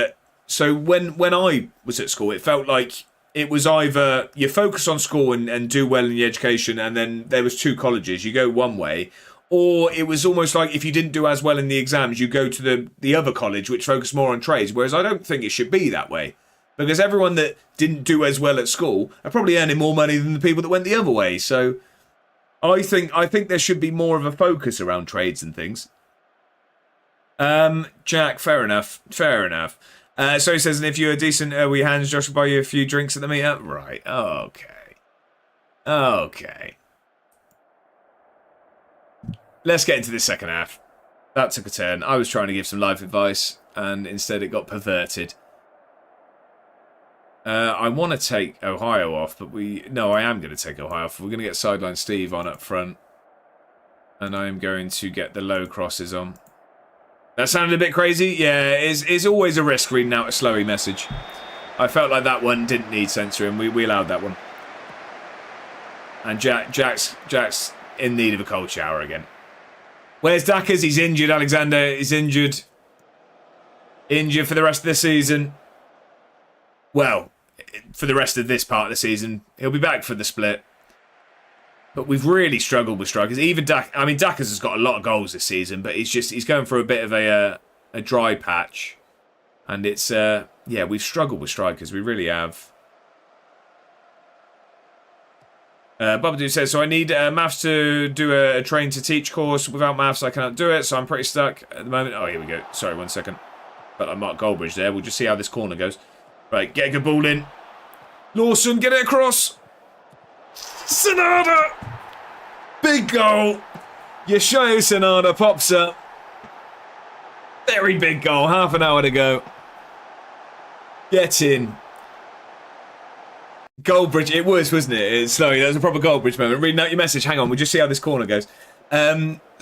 So when I was at school, it felt like it was either you focus on school and do well in the education, and then there was two colleges. You go one way, or it was almost like if you didn't do as well in the exams, you go to the other college, which focused more on trades. Whereas I don't think it should be that way. Because everyone that didn't do as well at school are probably earning more money than the people that went the other way. So... I think there should be more of a focus around trades and things. Jack, fair enough. Fair enough. So he says, and if you're decent with your hands, Josh will buy you a few drinks at the meetup. Right. Okay. Okay. Let's get into the second half. That took a turn. I was trying to give some life advice, and instead it got perverted. I want to take Ohio off, but no, I am going to take Ohio off. We're going to get Sideline Steve on up front. And I am going to get the low crosses on. That sounded a bit crazy? Yeah, it's always a risk reading out a Slowy message. I felt like that one didn't need censoring. We allowed that one. And Jack's in need of a cold shower again. Where's Dackers? He's injured, Alexander. He's injured. Injured for the rest of the season. Well, for the rest of this part of the season, he'll be back for the split. But we've really struggled with strikers. Even Dackers has got a lot of goals this season, but he's going for a bit of a dry patch. And it's, yeah, we've struggled with strikers. We really have. Babadoo says, so I need maths to do a train to teach course. Without maths, I cannot do it, so I'm pretty stuck at the moment. Oh, here we go. Sorry, 1 second. But I marked Goldbridge there. We'll just see how this corner goes. Right, get a good ball in. Lawson, get it across. Sonata! Big goal. Yashayo Sonata pops up. Very big goal. Half an hour to go. Get in. Goldbridge, it was, wasn't it? It's Slowy. That was a proper Goldbridge moment. Reading out your message. Hang on, we'll just see how this corner goes.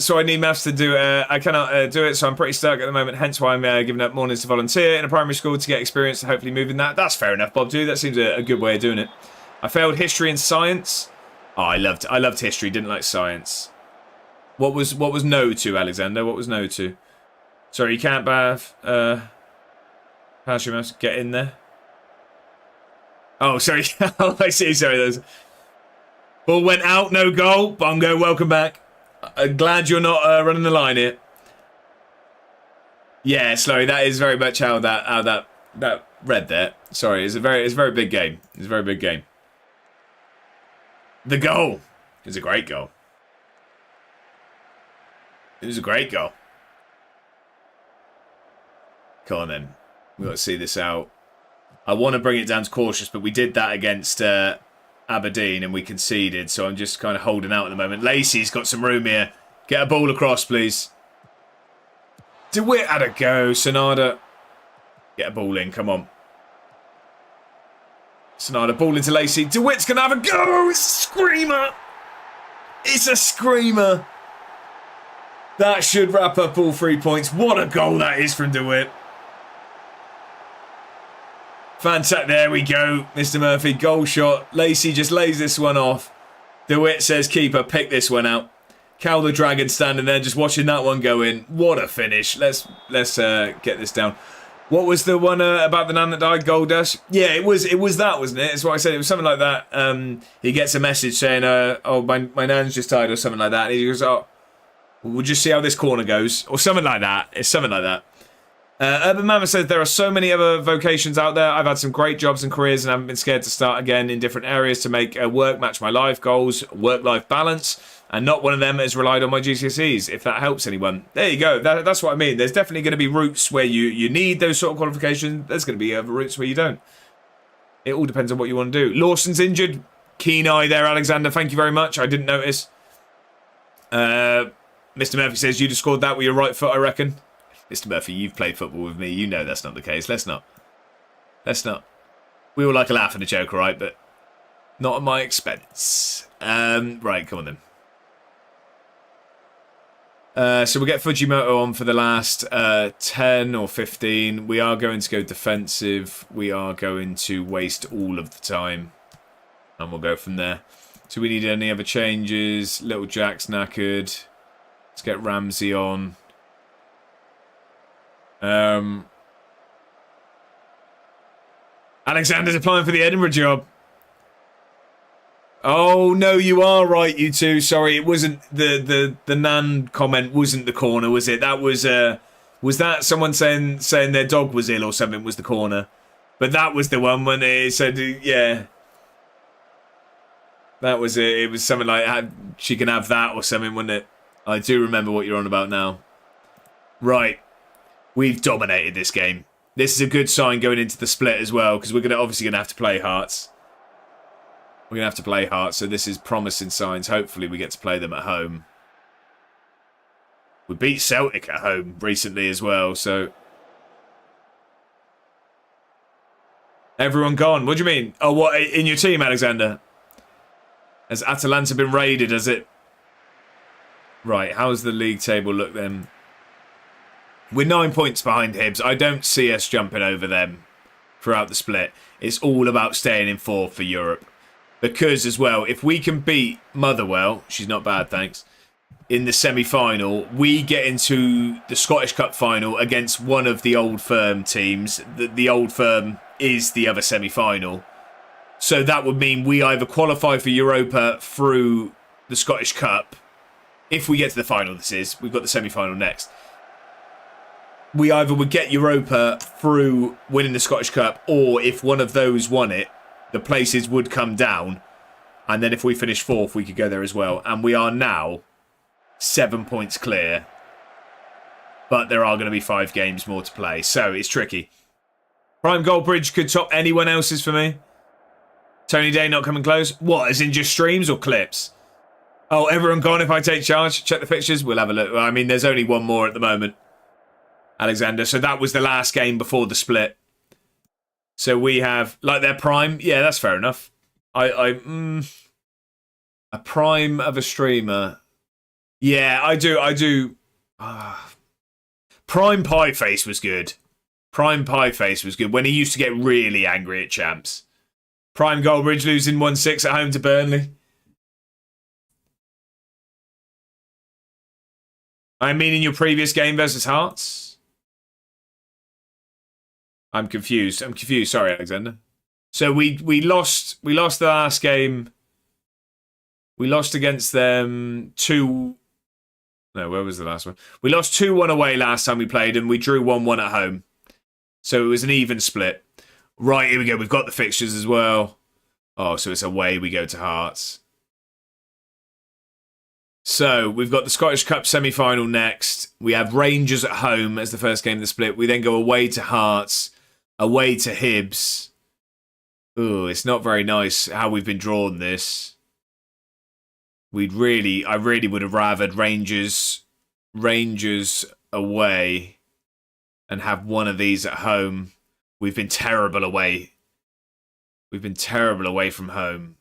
So I need maths to do it. I cannot do it, so I'm pretty stuck at the moment. Hence why I'm giving up mornings to volunteer in a primary school to get experience and hopefully moving that. That's fair enough, Bob, too. That seems a good way of doing it. I failed history and science. Oh, I loved history. Didn't like science. What was no to, Alexander? What was no to? Sorry, you can't pass your mouse. Get in there. Oh, sorry. Oh, I see. Sorry. There's... Ball went out. No goal. Bongo, welcome back. I'm glad you're not running the line here. Yeah, Slowy. That is very much how that read there. Sorry, it's a very big game. It's a very big game. The goal is a great goal. It was a great goal. Come on then. We've got to see this out. I want to bring it down to cautious, but we did that against Aberdeen and we conceded, so I'm just kind of holding out at the moment. Lacey's got some room here. Get a ball across, please. DeWitt had a go. Sonada. Get a ball in, come on. Sonada, ball into Lacey. DeWitt's going to have a go. It's a screamer. It's a screamer. That should wrap up all 3 points. What a goal that is from DeWitt. Fantastic. There we go, Mr. Murphy. Goal shot. Lacey just lays this one off. DeWitt says, keeper, pick this one out. Cal the Dragon standing there just watching that one go in. What a finish. Let's get this down. What was the one about the nan that died? Goal dash? Yeah, it was that, wasn't it? It's what I said. It was something like that. He gets a message saying, oh, my nan's just died or something like that. And he goes, oh, we'll just see how this corner goes. Or something like that. It's something like that. Urban Mama says, there are so many other vocations out there. I've had some great jobs and careers and haven't been scared to start again in different areas to make work match my life goals, work-life balance, and not one of them has relied on my GCSEs, if that helps anyone. There you go. That's what I mean. There's definitely going to be routes where you need those sort of qualifications. There's going to be other routes where you don't. It all depends on what you want to do. Lawson's injured. Keen eye there, Alexander. Thank you very much. I didn't notice. Mr. Murphy says, you'd have scored that with your right foot, I reckon. Mr. Murphy, you've played football with me. You know that's not the case. Let's not. We all like a laugh and a joke, right? But not at my expense. Right, come on then. So we'll get Fujimoto on for the last 10 or 15. We are going to go defensive. We are going to waste all of the time. And we'll go from there. Do we need any other changes? Little Jack's knackered. Let's get Ramsey on. Alexander's applying for the Edinburgh job. Oh no, you are right, you two. Sorry, it wasn't the nan comment. Wasn't the corner, was it? That was that someone saying their dog was ill or something? Was the corner? But that was the one when it said yeah. That was it. It was something like she can have that or something, wasn't it? I do remember what you're on about now. Right. We've dominated this game. This is a good sign going into the split as well, because we're obviously going to have to play Hearts. We're going to have to play Hearts, so this is promising signs. Hopefully we get to play them at home. We beat Celtic at home recently as well, so... Everyone gone. What do you mean? Oh, what, in your team, Alexander? Has Atalanta been raided, has it? Right, how's the league table look then? We're 9 points behind Hibs. I don't see us jumping over them throughout the split. It's all about staying in fourth for Europe. Because, as well, if we can beat Motherwell, she's not bad, thanks, in the semi-final, we get into the Scottish Cup final against one of the Old Firm teams. The Old Firm is the other semi-final. So that would mean we either qualify for Europa through the Scottish Cup. If we get to the final, this is. We've got the semi-final next. We either would get Europa through winning the Scottish Cup, or if one of those won it, the places would come down. And then if we finish fourth, we could go there as well. And we are now 7 points clear. But there are going to be 5 games more to play. So it's tricky. Prime Goldbridge could top anyone else's for me. Tony Day not coming close. What, as in just streams or clips? Oh, everyone gone if I take charge? Check the fixtures. We'll have a look. I mean, there's only one more at the moment. Alexander. So that was the last game before the split. So we have, like, their prime. Yeah, that's fair enough. A prime of a streamer. Yeah, I do. Prime Pieface was good. Prime Pieface was good when he used to get really angry at champs. Prime Goldbridge losing 1-6 at home to Burnley. I mean, in your previous game versus Hearts? I'm confused. Sorry, Alexander. So we lost the last game. We lost against them 2... No, where was the last one? We lost 2-1 away last time we played, and we drew 1-1 at home. So it was an even split. Right, here we go. We've got the fixtures as well. Oh, so it's away we go to Hearts. So we've got the Scottish Cup semi-final next. We have Rangers at home as the first game of the split. We then go away to Hearts, away to Hibs. Ooh, it's not very nice how we've been drawn this. I really would have rathered Rangers away and have one of these at home. We've been terrible away. We've been terrible away from home.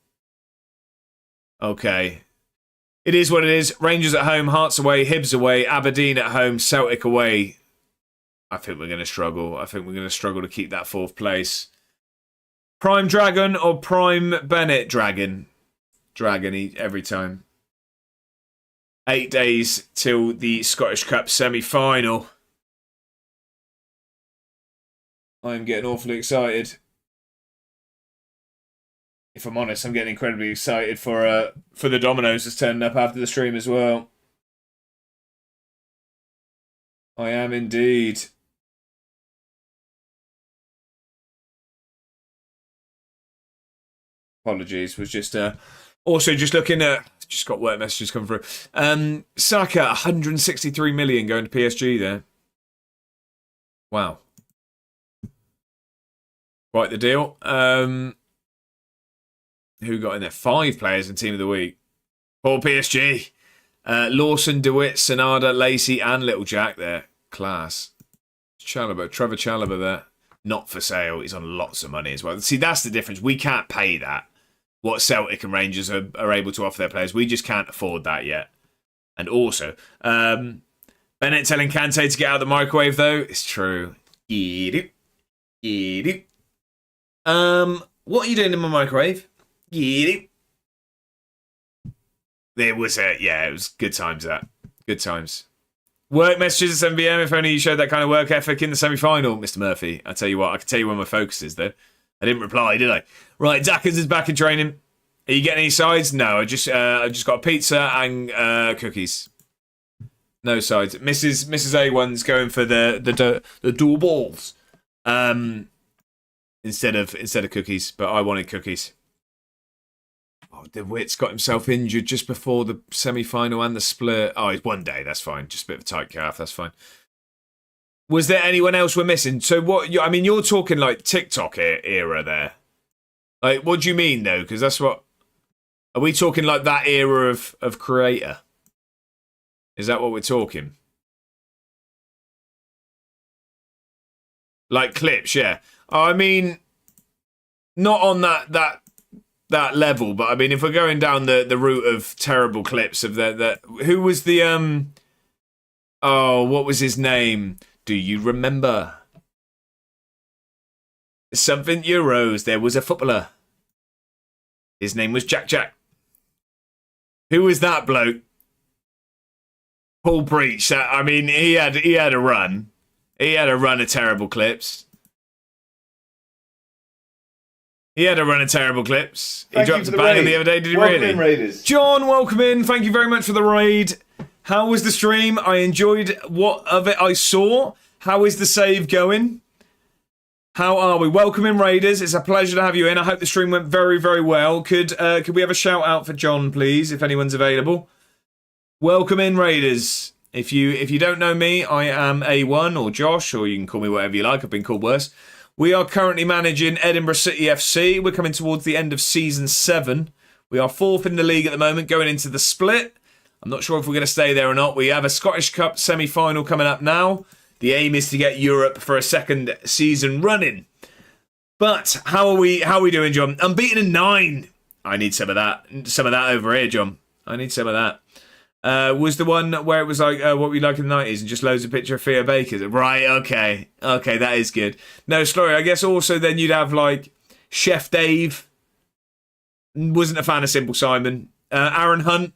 Okay. It is what it is. Rangers at home, Hearts away, Hibs away, Aberdeen at home, Celtic away. I think we're going to struggle. I think we're going to struggle to keep that 4th place. Prime Dragon or Prime Bennett Dragon? Dragon every time. 8 days till the Scottish Cup semi-final. I'm getting awfully excited. If I'm honest, I'm getting incredibly excited for the Dominoes that's turning up after the stream as well. I am indeed. Apologies, was just also just looking at, just got work messages coming through. Saka, 163 million going to PSG there. Wow. Quite the deal. Who got in there? 5 players in Team of the Week. Poor PSG. Lawson, DeWitt, Sonada, Lacey, and Little Jack there. Class. Trevor Chalobah there. Not for sale. He's on lots of money as well. See, that's the difference. We can't pay that. What Celtic and Rangers are able to offer their players. We just can't afford that yet. And also, Bennett telling Kante to get out of the microwave, though. It's true. What are you doing in my microwave? There was it was good times, that. Good times. Work messages at 7 PM. If only you showed that kind of work ethic in the semi-final, Mr. Murphy. I tell you what, I can tell you where my focus is, though. I didn't reply, did I? Right, Dackers is back in training. Are you getting any sides? No, I just got a pizza and cookies. No sides. Mrs. A1's going for the dual balls instead of cookies, but I wanted cookies. Oh, DeWitt's got himself injured just before the semi-final and the split. Oh, it's 1 day. That's fine. Just a bit of a tight calf. That's fine. Was there anyone else we're missing? So what? I mean, you're talking like TikTok era there. Like, what do you mean though? Because that's what. Are we talking like that era of creator? Is that what we're talking? Like clips, yeah. I mean, not on that level, but I mean, if we're going down the route of terrible clips of that, who was the what was his name? Do you remember? Something Euros. There was a footballer. His name was Jack. Who was that bloke? Paul Breach. I mean, he had a run. He had a run of terrible clips. He had a run of terrible clips. He dropped a banger the other day, did he really? Welcome in, Raiders. John, welcome in. Thank you very much for the raid. How was the stream? I enjoyed what of it I saw. How is the save going? How are we? Welcome in, Raiders. It's a pleasure to have you in. I hope the stream went very, very well. Could we have a shout out for John, please, if anyone's available? Welcome in, Raiders. If you don't know me, I am A1 or Josh, or you can call me whatever you like. I've been called worse. We are currently managing Edinburgh City FC. We're coming towards the end of Season 7. We are 4th in the league at the moment, going into the split. I'm not sure if we're going to stay there or not. We have a Scottish Cup semi-final coming up now. The aim is to get Europe for a second season running. But how are we doing, John? I'm beaten in 9. I need some of that. Some of that over here, John. I need some of that. Was the one where it was like what we like in the 90s and just loads of picture of Theo Baker's? Right, okay, that is good. No, Slory, I guess also then you'd have like Chef Dave. Wasn't a fan of Simple Simon. Aaron Hunt.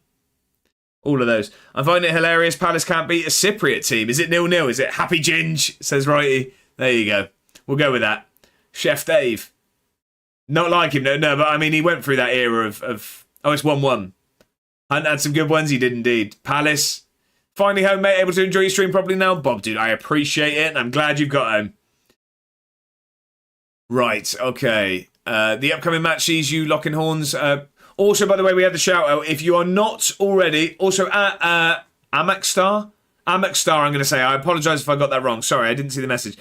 All of those. I'm finding it hilarious. Palace can't beat a Cypriot team. Is it 0-0? Is it Happy Ginge? Says Righty. There you go. We'll go with that. Chef Dave. Not like him, no, but I mean, he went through that era of it's 1-1. Hunt had some good ones. He did indeed. Palace. Finally home, mate. Able to enjoy your stream properly now. Bob, dude, I appreciate it. And I'm glad you've got home. Right, okay. The upcoming match sees you locking horns. Also, by the way, we had the shout out. If you are not already, also Amakstar, I'm going to say. I apologise if I got that wrong. Sorry, I didn't see the message.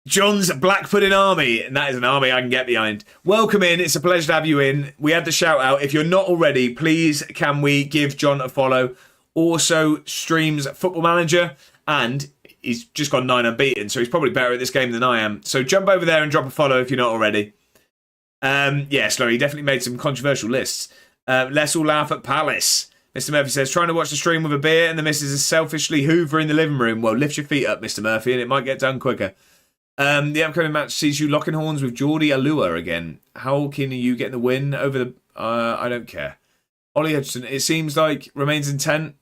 John's Black Pudding Army, and that is an army I can get behind. Welcome in. It's a pleasure to have you in. We had the shout out. If you're not already, please can we give John a follow? Also streams Football Manager, and he's just gone 9 unbeaten, so he's probably better at this game than I am. So jump over there and drop a follow if you're not already. Yeah, Slow, he definitely made some controversial lists. Let's all laugh at Palace. Mr. Murphy says, trying to watch the stream with a beer and the missus is selfishly hoovering the living room. Well, lift your feet up, Mr. Murphy, and it might get done quicker. The upcoming match sees you locking horns with Geordie Alua again. How keen are you getting the win over the... I don't care. Ollie Hutchinson, it seems like remains intent.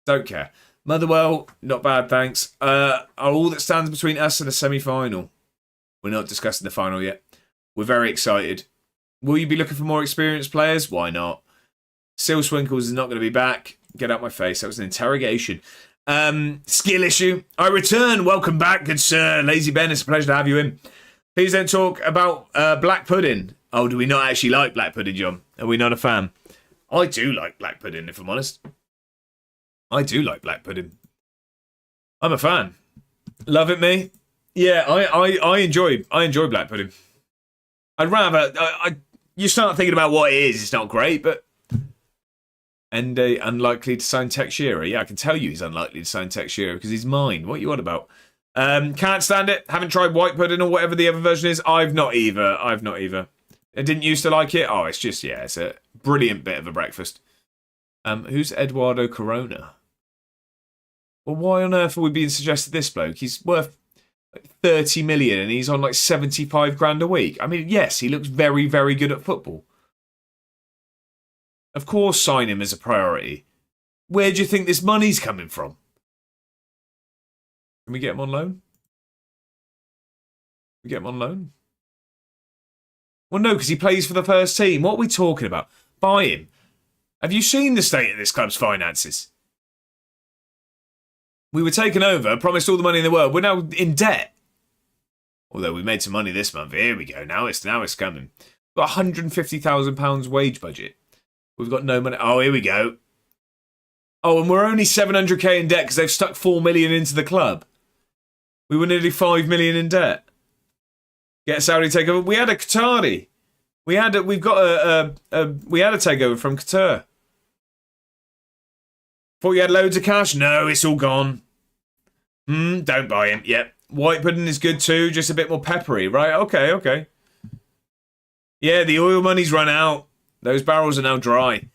Don't care. Motherwell, not bad, thanks. Are all that stands between us and a semi-final? We're not discussing the final yet. We're very excited. Will you be looking for more experienced players? Why not? Sil Swinkles is not going to be back. Get out my face. That was an interrogation. Skill issue. I return. Welcome back, good sir. Lazy Ben, it's a pleasure to have you in. Please don't talk about black pudding. Oh, do we not actually like black pudding, John? Are we not a fan? I do like black pudding, if I'm honest. I do like black pudding. I'm a fan. Love it, me. Yeah, I enjoy black pudding. I'd rather... you start thinking about what it is. It's not great, but... And unlikely to sign Tex Shearer. Yeah, I can tell you he's unlikely to sign Tex Shearer because he's mine. What are you on about? Can't stand it. Haven't tried white pudding or whatever the other version is. I've not either. I didn't used to like it. Oh, it's just, yeah, it's a brilliant bit of a breakfast. Who's Eduardo Corona? Well, why on earth are we being suggested this bloke? He's worth 30 million and he's on like 75 grand a week. I mean, yes, he looks very, very good at football. Of course, sign him as a priority. Where do you think this money's coming from? Can we get him on loan? Can we get him on loan? Well, no, because he plays for the first team. What are we talking about? Buy him. Have you seen the state of this club's finances? We were taken over, promised all the money in the world. We're now in debt. Although we made some money this month. Here we go. Now it's coming. We've got £150,000 wage budget. We've got no money. Oh, here we go. Oh, and we're only 700k in debt because they've stuck 4 million into the club. We were nearly 5 million in debt. Get a Saudi takeover. We had a Qatari. We had a takeover from Qatar. Thought you had loads of cash. No, it's all gone. Don't buy him. Yep. White pudding is good too. Just a bit more peppery, right? Okay. Yeah, the oil money's run out. Those barrels are now dry.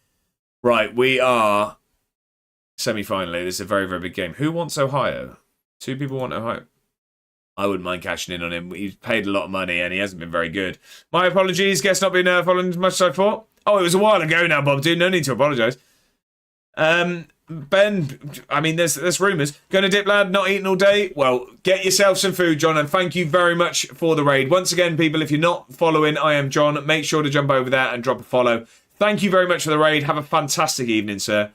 Right, we are semi-finally. This is a very, very big game. Who wants Ohio? 2 people want Ohio. I wouldn't mind cashing in on him. He's paid a lot of money and he hasn't been very good. My apologies. Guess not been following as much as I thought. Oh, it was a while ago now, Bob. Dude, no need to apologise. Ben, I mean, there's rumours. Going to dip, lad? Not eating all day? Well, get yourself some food, John, and thank you very much for the raid. Once again, people, if you're not following I Am John, make sure to jump over there and drop a follow. Thank you very much for the raid. Have a fantastic evening, sir.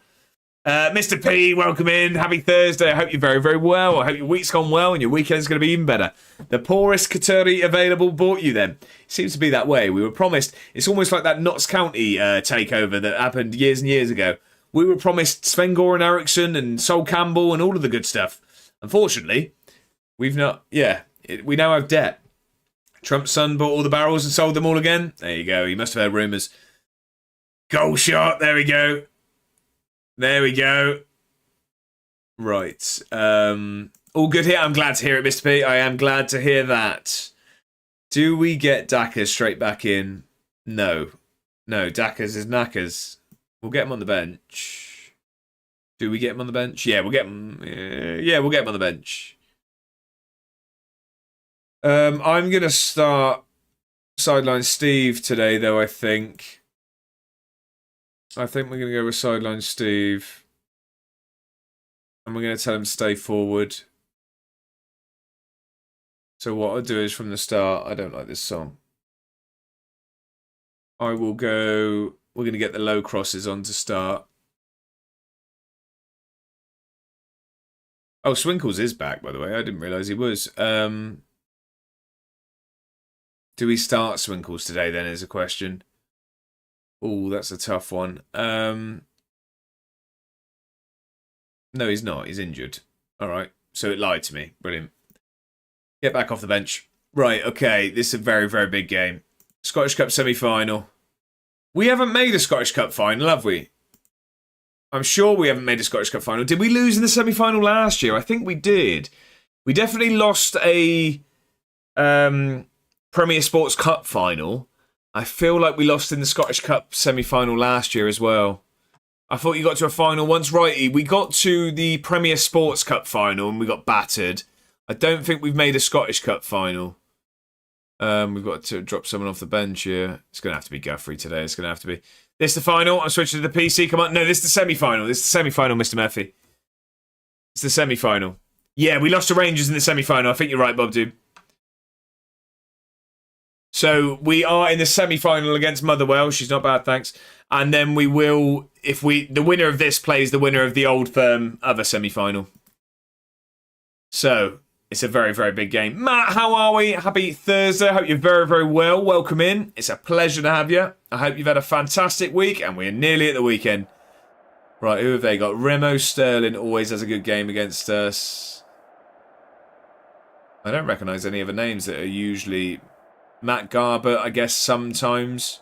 Mr. P, welcome in. Happy Thursday. I hope you're very, very well. I hope your week's gone well and your weekend's going to be even better. The poorest Qatari available bought you then. It seems to be that way. We were promised. It's almost like that Notts County takeover that happened years and years ago. We were promised Sven-Goran Eriksson and Sol Campbell and all of the good stuff. Unfortunately, we've not... Yeah, we now have debt. Trump's son bought all the barrels and sold them all again. There you go. He must have heard rumours. Goal shot. There we go. There we go. Right. All good here. I'm glad to hear it, Mr. P. I am glad to hear that. Do we get Dackers straight back in? No. No, Dackers is knackers. We'll get him on the bench. Do we get him on the bench? Yeah, we'll get him. Yeah, we'll get him on the bench. I'm going to start Sideline Steve today, though, I think. I think we're going to go with Sideline Steve. And we're going to tell him to stay forward. So what I'll do is from the start, I don't like this song. I will go... We're going to get the low crosses on to start. Oh, Swinkles is back, by the way. I didn't realise he was. Do we start Swinkles today, then, is a question. Oh, that's a tough one. No, he's not. He's injured. All right. So it lied to me. Brilliant. Get back off the bench. Right, okay. This is a very, very big game. Scottish Cup semi-final. We haven't made a Scottish Cup final, have we? I'm sure we haven't made a Scottish Cup final. Did we lose in the semi-final last year? I think we did. We definitely lost a Premier Sports Cup final. I feel like we lost in the Scottish Cup semi-final last year as well. I thought you got to a final once. Righty, we got to the Premier Sports Cup final and we got battered. I don't think we've made a Scottish Cup final. We've got to drop someone off the bench here. It's going to have to be Guthrie today. It's going to have to be. This is the final. I'm switching to the PC. Come on. No, this is the semi-final. This is the semi-final, Mr. Murphy. It's the semi-final. Yeah, we lost to Rangers in the semi-final. I think you're right, Bob, dude. So we are in the semi-final against Motherwell. She's not bad, thanks. And then we will, the winner of this plays the winner of the Old Firm other semi-final. So it's a very, very big game. Matt, how are we? Happy Thursday. I hope you're very, very well. Welcome in. It's a pleasure to have you. I hope you've had a fantastic week, and we're nearly at the weekend. Right, who have they got? Remo Sterling always has a good game against us. I don't recognise any other names that are usually... Matt Garber, I guess, sometimes.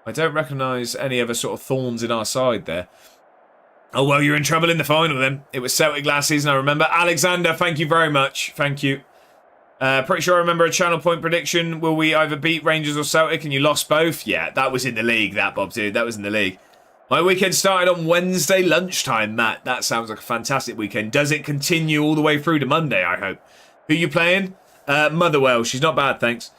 I don't recognise any other sort of thorns in our side there. Oh, well, you're in trouble in the final then. It was Celtic last season, I remember. Alexander, thank you very much. Thank you. Pretty sure I remember a channel point prediction. Will we either beat Rangers or Celtic? And you lost both? Yeah, that was in the league, that, Bob, dude. That was in the league. My weekend started on Wednesday lunchtime, Matt. That sounds like a fantastic weekend. Does it continue all the way through to Monday, I hope? Who you playing? Motherwell. She's not bad, thanks.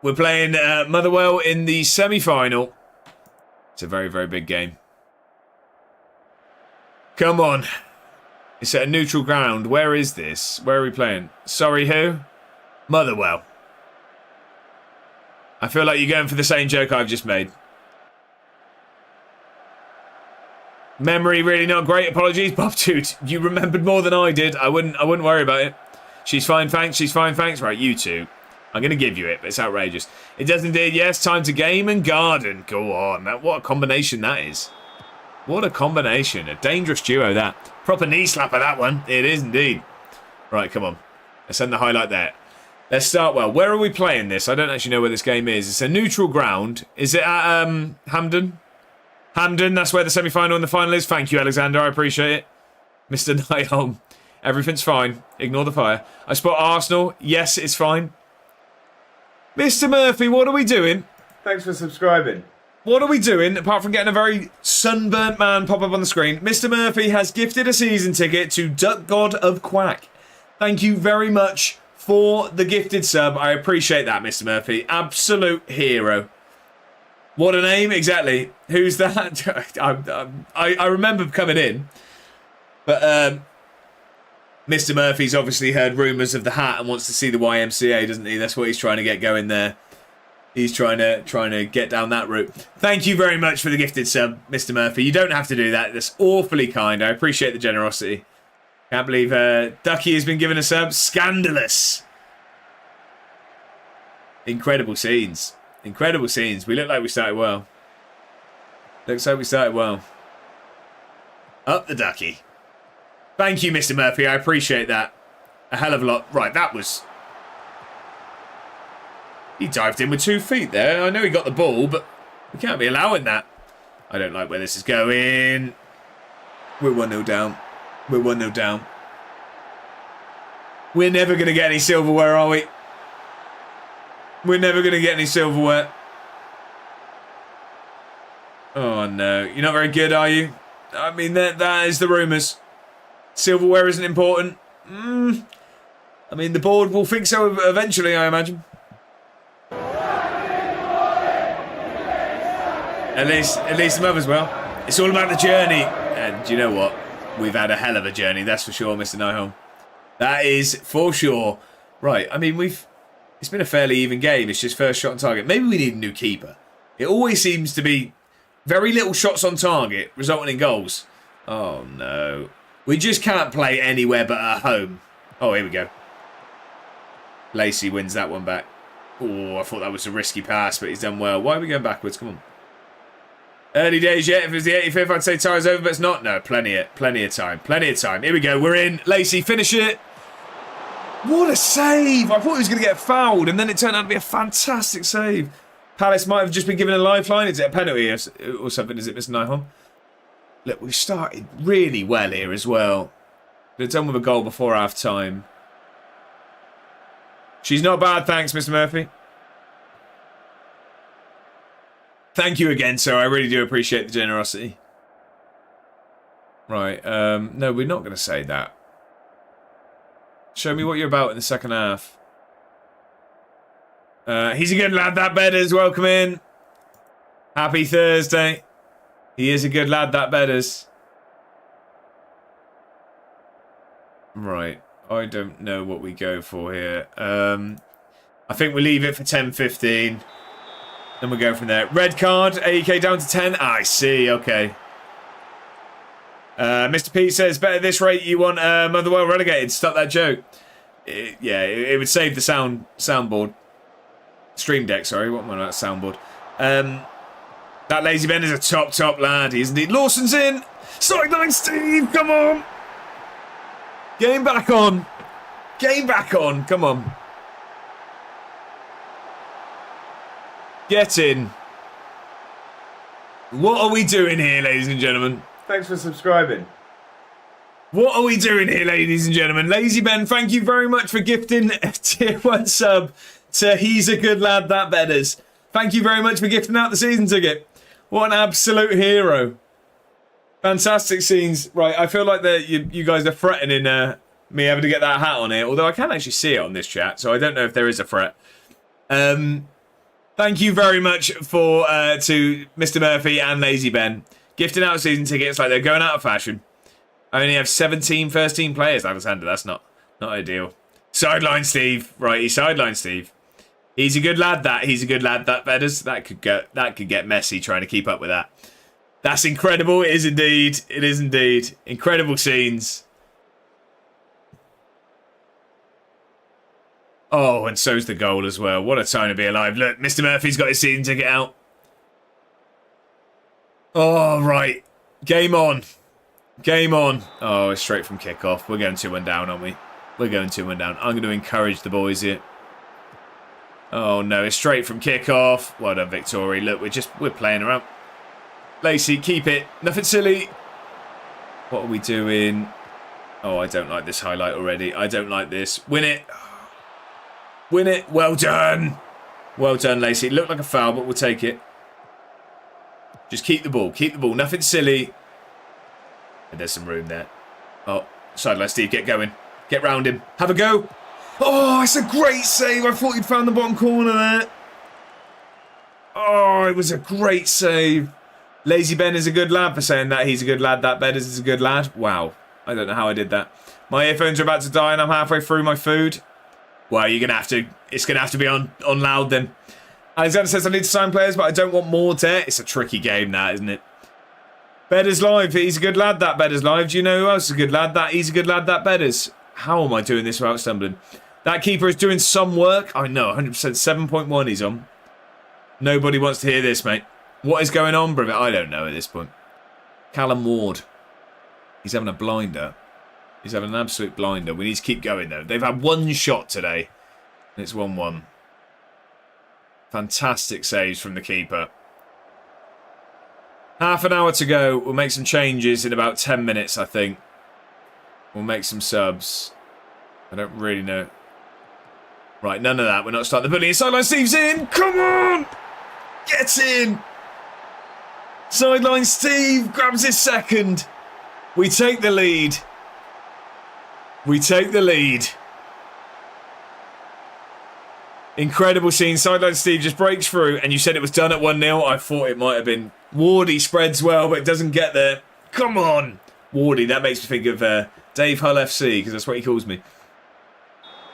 We're playing Motherwell in the semi-final. It's a very, very big game. Come on. It's at a neutral ground. Where is this? Where are we playing? Sorry, who? Motherwell. I feel like you're going for the same joke I've just made. Memory really not great. Apologies, Bob, dude. You remembered more than I did. I wouldn't worry about it. She's fine, thanks. She's fine, thanks. Right, you two. I'm going to give you it, but it's outrageous. It does indeed, yes. Time to game and garden. Go on. What a combination that is. What a combination. A dangerous duo, that. Proper knee slapper, that one. It is indeed. Right, come on. Let's send the highlight there. Let's start well. Where are we playing this? I don't actually know where this game is. It's a neutral ground. Is it at Hampden? Hampden, that's where the semi-final and the final is. Thank you, Alexander. I appreciate it. Mr. Nyholm. Everything's fine. Ignore the fire. I spot Arsenal. Yes, it's fine. Mr. Murphy, what are we doing? Thanks for subscribing. What are we doing, apart from getting a very sunburnt man pop up on the screen? Mr. Murphy has gifted a season ticket to Duck God of Quack. Thank you very much for the gifted sub. I appreciate that, Mr. Murphy. Absolute hero. What a name, exactly. Who's that? I remember coming in, but Mr. Murphy's obviously heard rumours of the hat and wants to see the YMCA, doesn't he? That's what he's trying to get going there. He's trying to get down that route. Thank you very much for the gifted sub, Mr. Murphy. You don't have to do that. That's awfully kind. I appreciate the generosity. Can't believe Ducky has been given a sub. Scandalous. Incredible scenes. Incredible scenes. We look like we started well. Looks like we started well. Up the Ducky. Thank you, Mr. Murphy. I appreciate that. A hell of a lot. Right, that was... He dived in with 2 feet there. I know he got the ball, but we can't be allowing that. I don't like where this is going. We're 1-0 down. We're 1-0 down. We're never going to get any silverware, are we? We're never going to get any silverware. Oh, no. You're not very good, are you? I mean, that is the rumours. Silverware isn't important. I mean, the board will think so eventually, I imagine. At least the mothers will. It's all about the journey. And do you know what? We've had a hell of a journey, that's for sure, Mr. Nyholm. That is for sure. Right, I mean, it's been a fairly even game. It's just first shot on target. Maybe we need a new keeper. It always seems to be very little shots on target, resulting in goals. Oh, no. We just can't play anywhere but at home. Oh, here we go. Lacey wins that one back. Oh, I thought that was a risky pass, but he's done well. Why are we going backwards? Come on. Early days yet. If it was the 85th, I'd say time's over, but it's not. No, plenty of time. Plenty of time. Here we go. We're in. Lacey, finish it. What a save. I thought he was going to get fouled, and then it turned out to be a fantastic save. Palace might have just been given a lifeline. Is it a penalty or something? Is it, Mr. Nihon? Look, we've started really well here as well. They're done with a goal before half-time. She's not bad, thanks, Mr. Murphy. Thank you again, sir. I really do appreciate the generosity. Right, no, we're not going to say that. Show me what you're about in the second half. He's a good lad, that Bedders. Welcome in. Happy Thursday. He is a good lad, that Bedders. Right. I don't know what we go for here. I think we leave it for 10-15. Then we'll go from there. Red card. AEK down to 10. I see. Okay. Mr. P says, better at this rate you want Motherwell relegated. Stop that joke. It would save the soundboard. Stream deck, sorry. What am I on that soundboard? That Lazy Ben is a top lad, isn't he? Lawson's in. Sideline Steve, come on. Game back on. Game back on. Come on. Get in. What are we doing here, ladies and gentlemen? Thanks for subscribing. What are we doing here, ladies and gentlemen? Lazy Ben, thank you very much for gifting a tier 1 sub to He's a Good Lad, That Bedders. Thank you very much for gifting out the season ticket. What an absolute hero. Fantastic scenes. Right, I feel like you guys are fretting in me having to get that hat on here, although I can't actually see it on this chat, so I don't know if there is a fret. Thank you very much for to Mr. Murphy and Lazy Ben. Gifting out season tickets like they're going out of fashion. I only have 17 first-team players, Alexander. That's not ideal. Sideline Steve. Right, he's sideline Steve. He's a good lad, that. He's a good lad, that Bedders. That could get messy trying to keep up with that. That's incredible. It is indeed. It is indeed. Incredible scenes. Oh, and so's the goal as well. What a time to be alive. Look, Mr. Murphy's got his season ticket out. Oh, right. Game on. Game on. Oh, it's straight from kickoff. We're going 2-1 down, aren't we? We're going 2-1 down. I'm going to encourage the boys here. Oh, no. It's straight from kickoff. Well done, Victoria. Look, we're playing around. Lacey, keep it. Nothing silly. What are we doing? Oh, I don't like this highlight already. I don't like this. Win it. Win it. Well done. Well done, Lacey. It looked like a foul, but we'll take it. Just keep the ball. Keep the ball. Nothing silly. And there's some room there. Oh, sideline Steve, get going. Get round him. Have a go. Oh, it's a great save. I thought you'd found the bottom corner there. Oh, it was a great save. Lazy Ben is a good lad for saying that. He's a good lad. That Bedders is a good lad. Wow. I don't know how I did that. My earphones are about to die and I'm halfway through my food. Well, you're going to have to... It's going to have to be on loud then. Alexander says I need to sign players, but I don't want more debt. It's a tricky game, that, isn't it? Bedders live. He's a good lad, that Bedders live. Do you know who else is a good lad? That he's a good lad, that Bedders. How am I doing this without stumbling? That keeper is doing some work. I know, 100%. 7.1 he's on. Nobody wants to hear this, mate. What is going on, brother? I don't know at this point. Callum Ward. He's having a blinder. He's having an absolute blinder. We need to keep going, though. They've had one shot today. And it's 1-1. Fantastic saves from the keeper. Half an hour to go. We'll make some changes in about 10 minutes, I think. We'll make some subs. I don't really know. Right, none of that. We're not starting the bullying. Sideline Steve's in. Come on! Get in! Sideline Steve grabs his second. We take the lead. We take the lead. Incredible scene. Sideline Steve just breaks through, and you said it was done at 1-0. I thought it might have been. Wardy spreads well, but it doesn't get there. Come on! Wardy, that makes me think of Dave Hull FC, because that's what he calls me.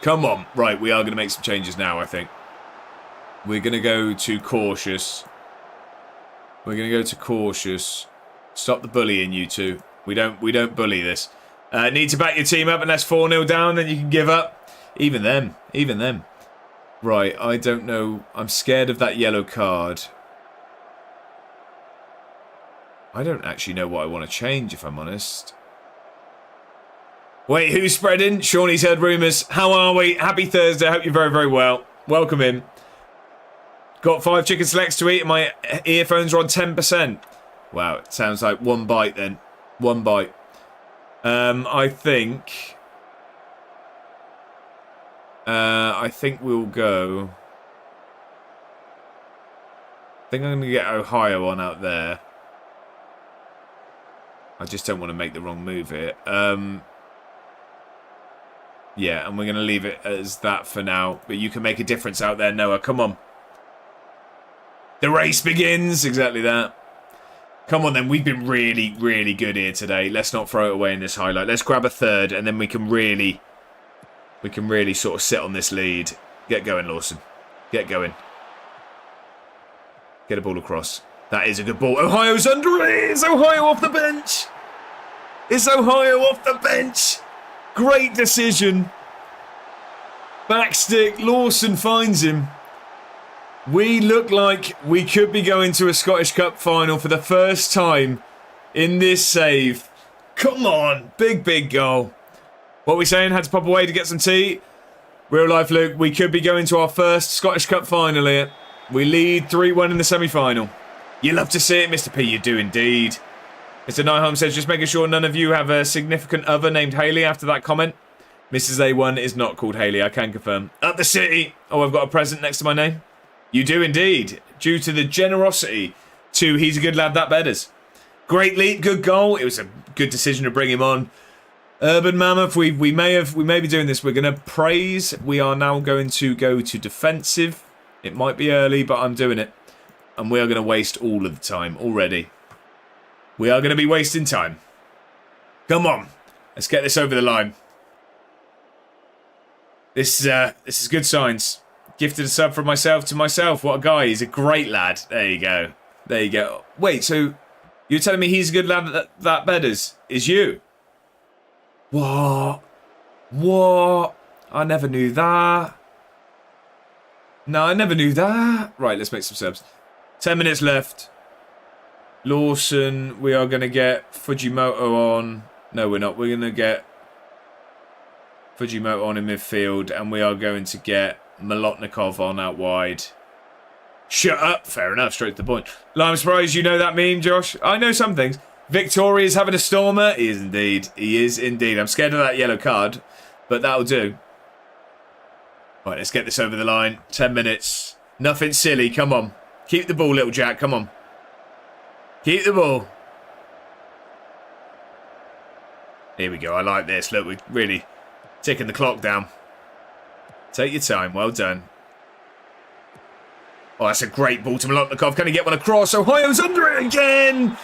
Come on. Right, we are going to make some changes now, I think. We're going to go to cautious. We're going to go to cautious. Stop the bullying, you two. We don't bully this. Need to back your team up, unless 4-0 down, then you can give up. Even them. Right, I don't know. I'm scared of that yellow card. I don't actually know what I want to change, if I'm honest. Wait, who's spreading? Shawnee's heard rumours. How are we? Happy Thursday. Hope you're very, very well. Welcome in. Got 5 chicken selects to eat and my earphones are on 10%. Wow, it sounds like one bite then. One bite. I think we'll go. I think I'm going to get Ohio on out there. I just don't want to make the wrong move here. Yeah, and we're going to leave it as that for now. But you can make a difference out there, Noah. Come on. The race begins. Exactly that. Come on then. We've been really, really good here today. Let's not throw it away in this highlight. Let's grab a third and then we can really sort of sit on this lead. Get going, Lawson. Get going. Get a ball across. That is a good ball. Ohio's under it. It's Ohio off the bench. It's Ohio off the bench. Great decision. Backstick. Lawson finds him. We look like we could be going to a Scottish Cup final for the first time in this save. Come on. Big, big goal. What are we saying? Had to pop away to get some tea. Real life, Luke. We could be going to our first Scottish Cup final here. We lead 3-1 in the semi-final. You love to see it, Mr. P. You do indeed. Mr. Nyholm says, just making sure none of you have a significant other named Hayley after that comment. Mrs. A1 is not called Hayley, I can confirm. Up the city. Oh, I've got a present next to my name. You do indeed. Due to the generosity to He's a Good Lad That Betters. Great lead, good goal. It was a good decision to bring him on. Urban Mammoth, we may be doing this. We're going to praise. We are now going to go to defensive. It might be early, but I'm doing it. And we are going to waste all of the time already. We are going to be wasting time. Come on. Let's get this over the line. This is good signs. Gifted a sub from myself to myself. What a guy. He's a great lad. There you go. There you go. Wait, so you're telling me He's a Good Lad That Betters is you? What? What? I never knew that. No, I never knew that. Right, let's make some subs. 10 minutes left. Lawson, we are going to get Fujimoto on. No, we're not. We're going to get Fujimoto on in midfield. And we are going to get Molotnikov on out wide. Shut up. Fair enough. Straight to the point. I'm surprised you know that meme, Josh. I know some things. Victoria's having a stormer. He is indeed. He is indeed. I'm scared of that yellow card. But that'll do. Right, let's get this over the line. 10 minutes. Nothing silly. Come on. Keep the ball, little Jack. Come on. Keep the ball. Here we go. I like this. Look, we're really ticking the clock down. Take your time. Well done. Oh, that's a great ball to Molotnikov. Can he get one across? Ohio's under it again.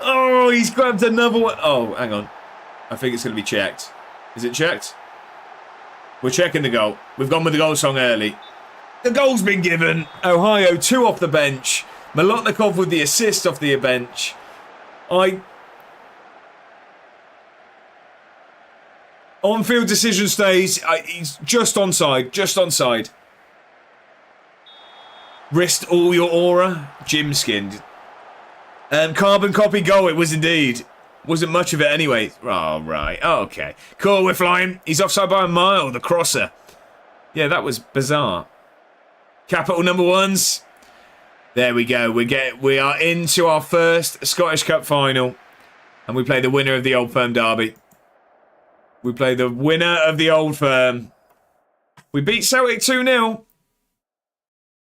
Oh, he's grabbed another one. Oh, hang on. I think it's going to be checked. Is it checked? We're checking the goal. We've gone with the goal song early. The goal's been given. Ohio, 2 off the bench. Molotnikov with the assist off the bench. On-field decision stays. He's just onside. Just onside. Wrist all your aura. Jim skinned. Carbon copy goal. It was indeed. Wasn't much of it anyway. Oh, right. Oh, okay. Cool, we're flying. He's offside by a mile, the crosser. Yeah, that was bizarre. Capital number ones. There we go. We are into our first Scottish Cup final. And we play the winner of the Old Firm derby. We play the winner of the Old Firm. We beat Celtic 2-0.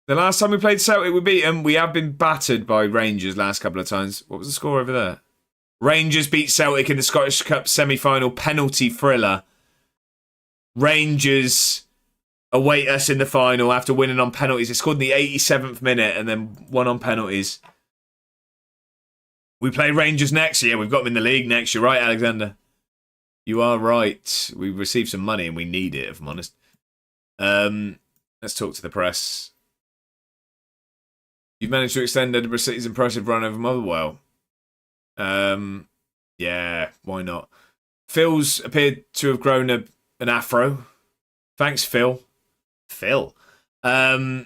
The last time we played Celtic, we beat them. We have been battered by Rangers last couple of times. What was the score over there? Rangers beat Celtic in the Scottish Cup semi-final penalty thriller. Rangers await us in the final after winning on penalties. They scored in the 87th minute and then won on penalties. We play Rangers next. Yeah, we've got them in the league next. You're right, Alexander. You are right. We received some money and we need it, if I'm honest. Let's talk to the press. You've managed to extend Edinburgh City's impressive run over Motherwell. Yeah, why not? Phil's appeared to have grown an afro. Thanks, Phil. Phil. I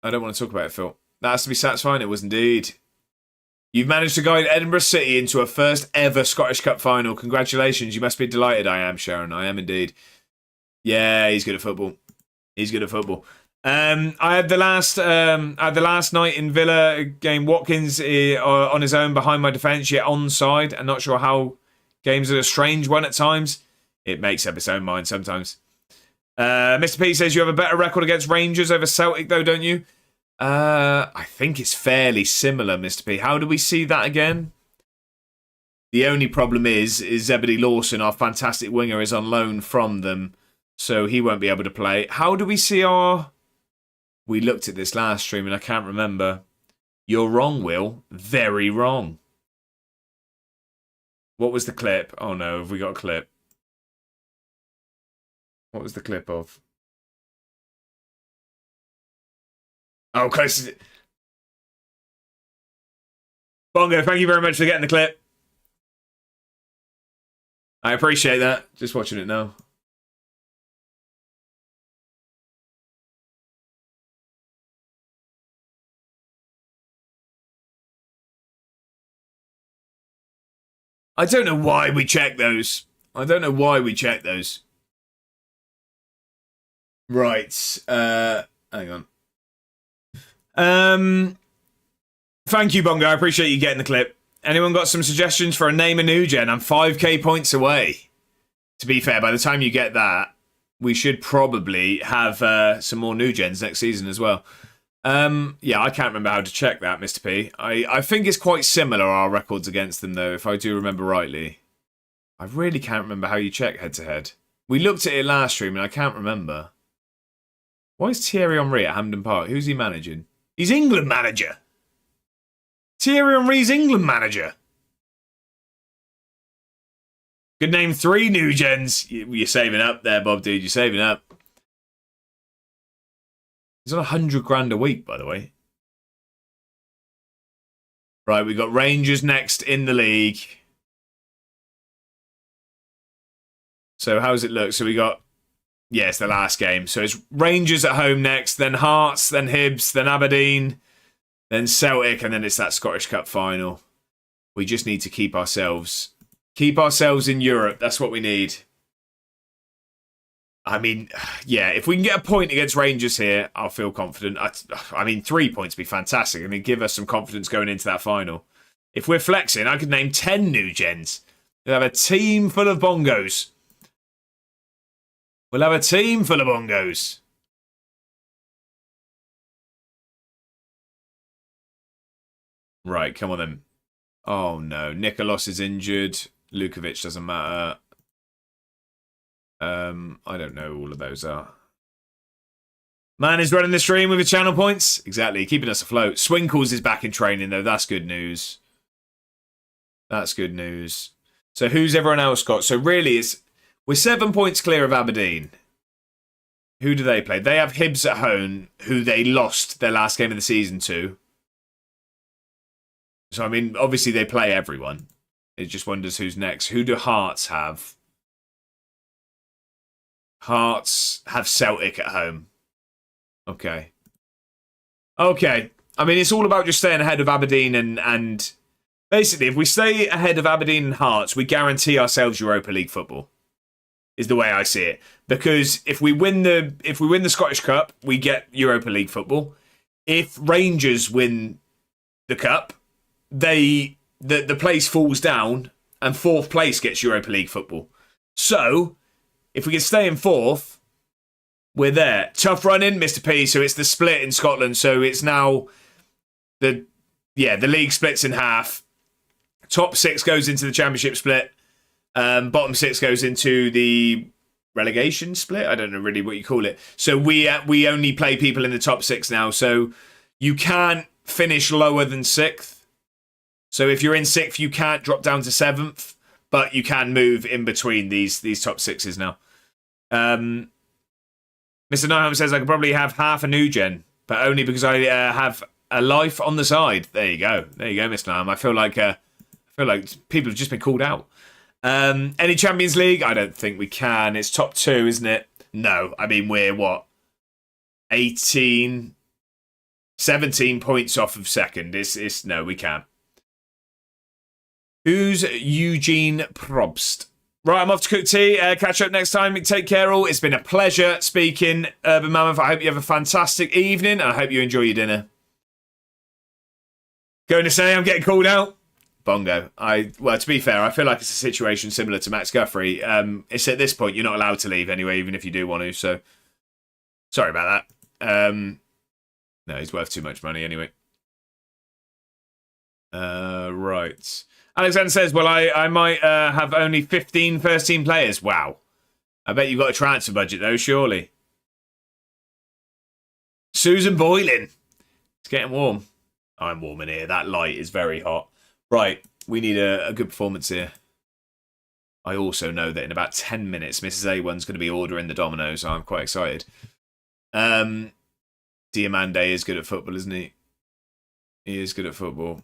don't want to talk about it, Phil. That has to be satisfying. It was indeed. You've managed to guide Edinburgh City into a first ever Scottish Cup final. Congratulations. You must be delighted. I am, Sharon. I am indeed. Yeah, he's good at football. He's good at football. I had the last night in Villa game. Watkins on his own behind my defence, yet onside. I'm not sure how games are a strange one at times. It makes up its own mind sometimes. Mr. P says you have a better record against Rangers over Celtic, though, don't you? I think it's fairly similar, Mr. P. How do we see that again? The only problem is Zebedee Lawson, our fantastic winger, is on loan from them, so he won't be able to play. How do we see our... We looked at this last stream and I can't remember. You're wrong, Will. Very wrong. What was the clip? Oh no, have we got a clip? What was the clip of? Oh, close. Bongo, thank you very much for getting the clip. I appreciate that. Just watching it now. I don't know why we check those. I don't know why we check those. Right. Hang on. Thank you, Bongo. I appreciate you getting the clip. Anyone got some suggestions for a name a new gen? I'm 5k points away. To be fair, by the time you get that, we should probably have some more new gens next season as well. Yeah, I can't remember how to check that, Mr. P. I think it's quite similar, our records against them, though, if I do remember rightly. I really can't remember how you check head-to-head. We looked at it last stream, and I can't remember. Why is Thierry Henry at Hampden Park? Who's he managing? He's England manager! Thierry Henry's England manager! Could name 3 new gens. You're saving up there, Bob, dude. You're saving up. He's on 100 grand a week, by the way. Right, we've got Rangers next in the league. So how does it look? So we got... Yeah, it's the last game. So it's Rangers at home next, then Hearts, then Hibs, then Aberdeen, then Celtic, and then it's that Scottish Cup final. We just need to keep ourselves in Europe. That's what we need. I mean, yeah, if we can get a point against Rangers here, I'll feel confident. I mean, 3 points would be fantastic. I mean, give us some confidence going into that final. If we're flexing, I could name 10 new gens. We'll have a team full of bongos. We'll have a team full of bongos. Right, come on then. Oh no, Nicolas is injured. Lukovic doesn't matter. I don't know who all of those are. Man is running the stream with his channel points. Exactly, keeping us afloat. Swinkles is back in training though. That's good news. That's good news. So who's everyone else got? So really, we're 7 points clear of Aberdeen. Who do they play? They have Hibs at home, who they lost their last game of the season to. So, I mean, obviously they play everyone. It just wonders who's next. Who do Hearts have? Hearts have Celtic at home. Okay. Okay. I mean, it's all about just staying ahead of Aberdeen and basically, if we stay ahead of Aberdeen and Hearts, we guarantee ourselves Europa League football. Is the way I see it. Because if we win the Scottish Cup, we get Europa League football. If Rangers win the cup, the place falls down and 4th place gets Europa League football. So, if we can stay in 4th, we're there. Tough run in, Mr. P. So it's the split in Scotland. So it's now the league splits in half. Top 6 goes into the Championship split. Bottom 6 goes into the relegation split. I don't know really what you call it. So we only play people in the top 6 now. So you can't finish lower than 6th. So if you're in 6th, you can't drop down to 7th, but you can move in between these top 6s now. Mr. Nyholm says I could probably have half a new gen, but only because I have a life on the side. There you go. There you go, Mr. Nyholm. I feel like people have just been called out. Any Champions League? I don't think we can. It's top 2, isn't it? No. I mean, we're what? 18, 17 points off of second. No, we can't. Who's Eugene Probst? Right, I'm off to cook tea. Catch up next time. Take care all. It's been a pleasure speaking, Urban Mammoth. I hope you have a fantastic evening. I hope you enjoy your dinner. Going to say I'm getting called out? Bongo. Well, to be fair, I feel like it's a situation similar to Max Guthrie. It's at this point, you're not allowed to leave anyway, even if you do want to. So, sorry about that. No, he's worth too much money anyway. Right. Alexander says, well, I might have only 15 first-team players. Wow. I bet you've got a transfer budget, though, surely. Susan Boylan. It's getting warm. I'm warm in here. That light is very hot. Right, we need a good performance here. I also know that in about 10 minutes, Mrs. A1's going to be ordering the Dominoes, so I'm quite excited. Diamande is good at football, isn't he? He is good at football.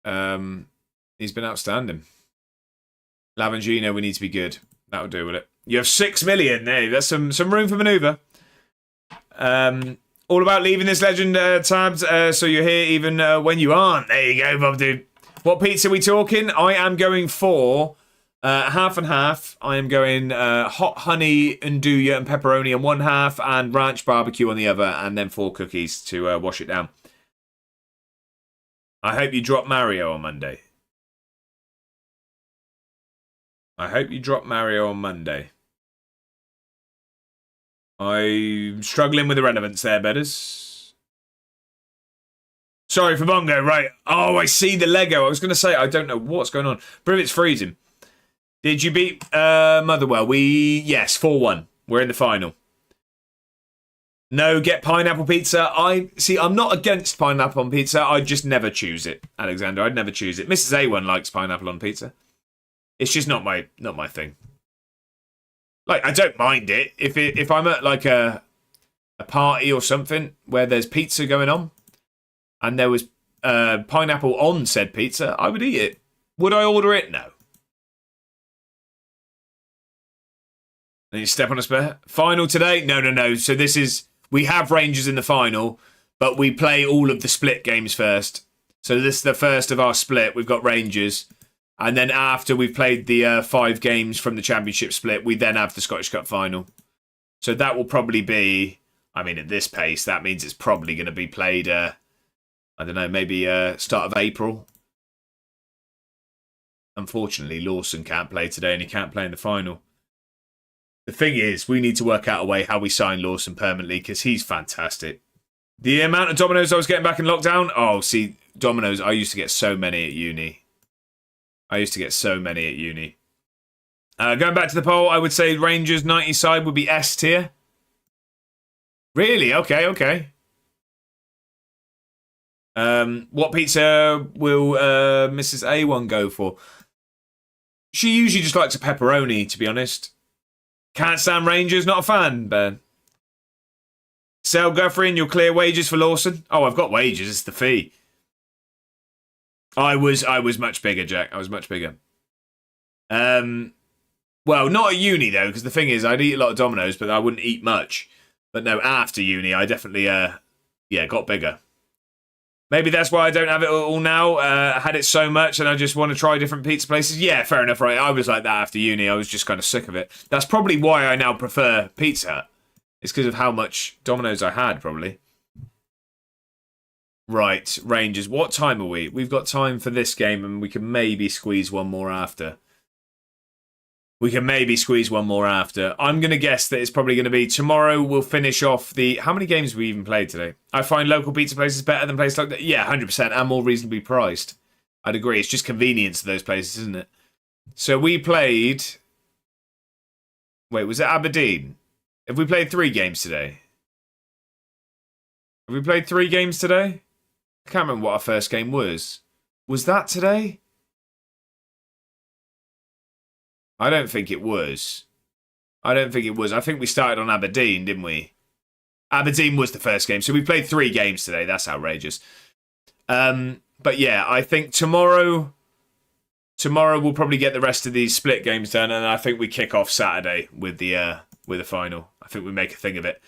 He's been outstanding. Lavangino, we need to be good. That'll do with it. You have 6 million. Hey, there's some room for manoeuvre. All about leaving this legend tabs, so you're here even when you aren't. There you go, Bob dude. What pizza are we talking? I am going for half and half. I am going hot honey andouille and pepperoni on one half and ranch barbecue on the other, and then 4 cookies to wash it down. I hope you drop Mario on Monday. I hope you drop Mario on Monday. I'm struggling with the relevance there, Bedders. Sorry for Bongo, right. Oh, I see the Lego. I was going to say, I don't know what's going on. Privet's freezing. Did you beat Motherwell? Yes, 4-1. We're in the final. No, get pineapple pizza. I'm not against pineapple on pizza. I'd just never choose it, Alexander. I'd never choose it. Mrs. A1 likes pineapple on pizza. It's just not my thing. Like, I don't mind it. If I'm at like a party or something where there's pizza going on and there was pineapple on said pizza, I would eat it. Would I order it? No. And you step on a spare. Final today? No. So we have Rangers in the final, but we play all of the split games first. So this is the first of our split. We've got Rangers. And then after we've played the 5 games from the Championship split, we then have the Scottish Cup final. So that will probably be, at this pace, that means it's probably going to be played, I don't know, maybe start of April. Unfortunately, Lawson can't play today and he can't play in the final. The thing is, we need to work out a way how we sign Lawson permanently because he's fantastic. The amount of Dominoes I was getting back in lockdown, Dominoes, I used to get so many at uni. Going back to the poll, I would say Rangers 90 side would be S tier. Really? Okay. What pizza will Mrs. A1 go for? She usually just likes a pepperoni, to be honest. Can't stand Rangers, not a fan, Ben. Sell Guthrie and you'll clear wages for Lawson. Oh, I've got wages, it's the fee. I was much bigger, Jack. I was much bigger. Well, not at uni, though, because the thing is, I'd eat a lot of Dominoes, but I wouldn't eat much. But no, after uni, I definitely, got bigger. Maybe that's why I don't have it all now. I had it so much and I just want to try different pizza places. Yeah, fair enough, right? I was like that after uni. I was just kind of sick of it. That's probably why I now prefer Pizza Hut. It's because of how much Dominoes I had, probably. Right, Rangers. What time are we? We've got time for this game and we can maybe squeeze one more after. I'm going to guess that it's probably going to be tomorrow we'll finish off the... How many games have we even played today? I find local pizza places better than places like that. Yeah, 100%. And more reasonably priced. I'd agree. It's just convenience to those places, isn't it? So we played... Wait, was it Aberdeen? Have we played 3 games today? I can't remember what our first game was. Was that today? I don't think it was. I think we started on Aberdeen, didn't we? Aberdeen was the first game. So we played 3 games today. That's outrageous. But yeah, I think tomorrow we'll probably get the rest of these split games done, and I think we kick off Saturday with the final. I think we make a thing of it.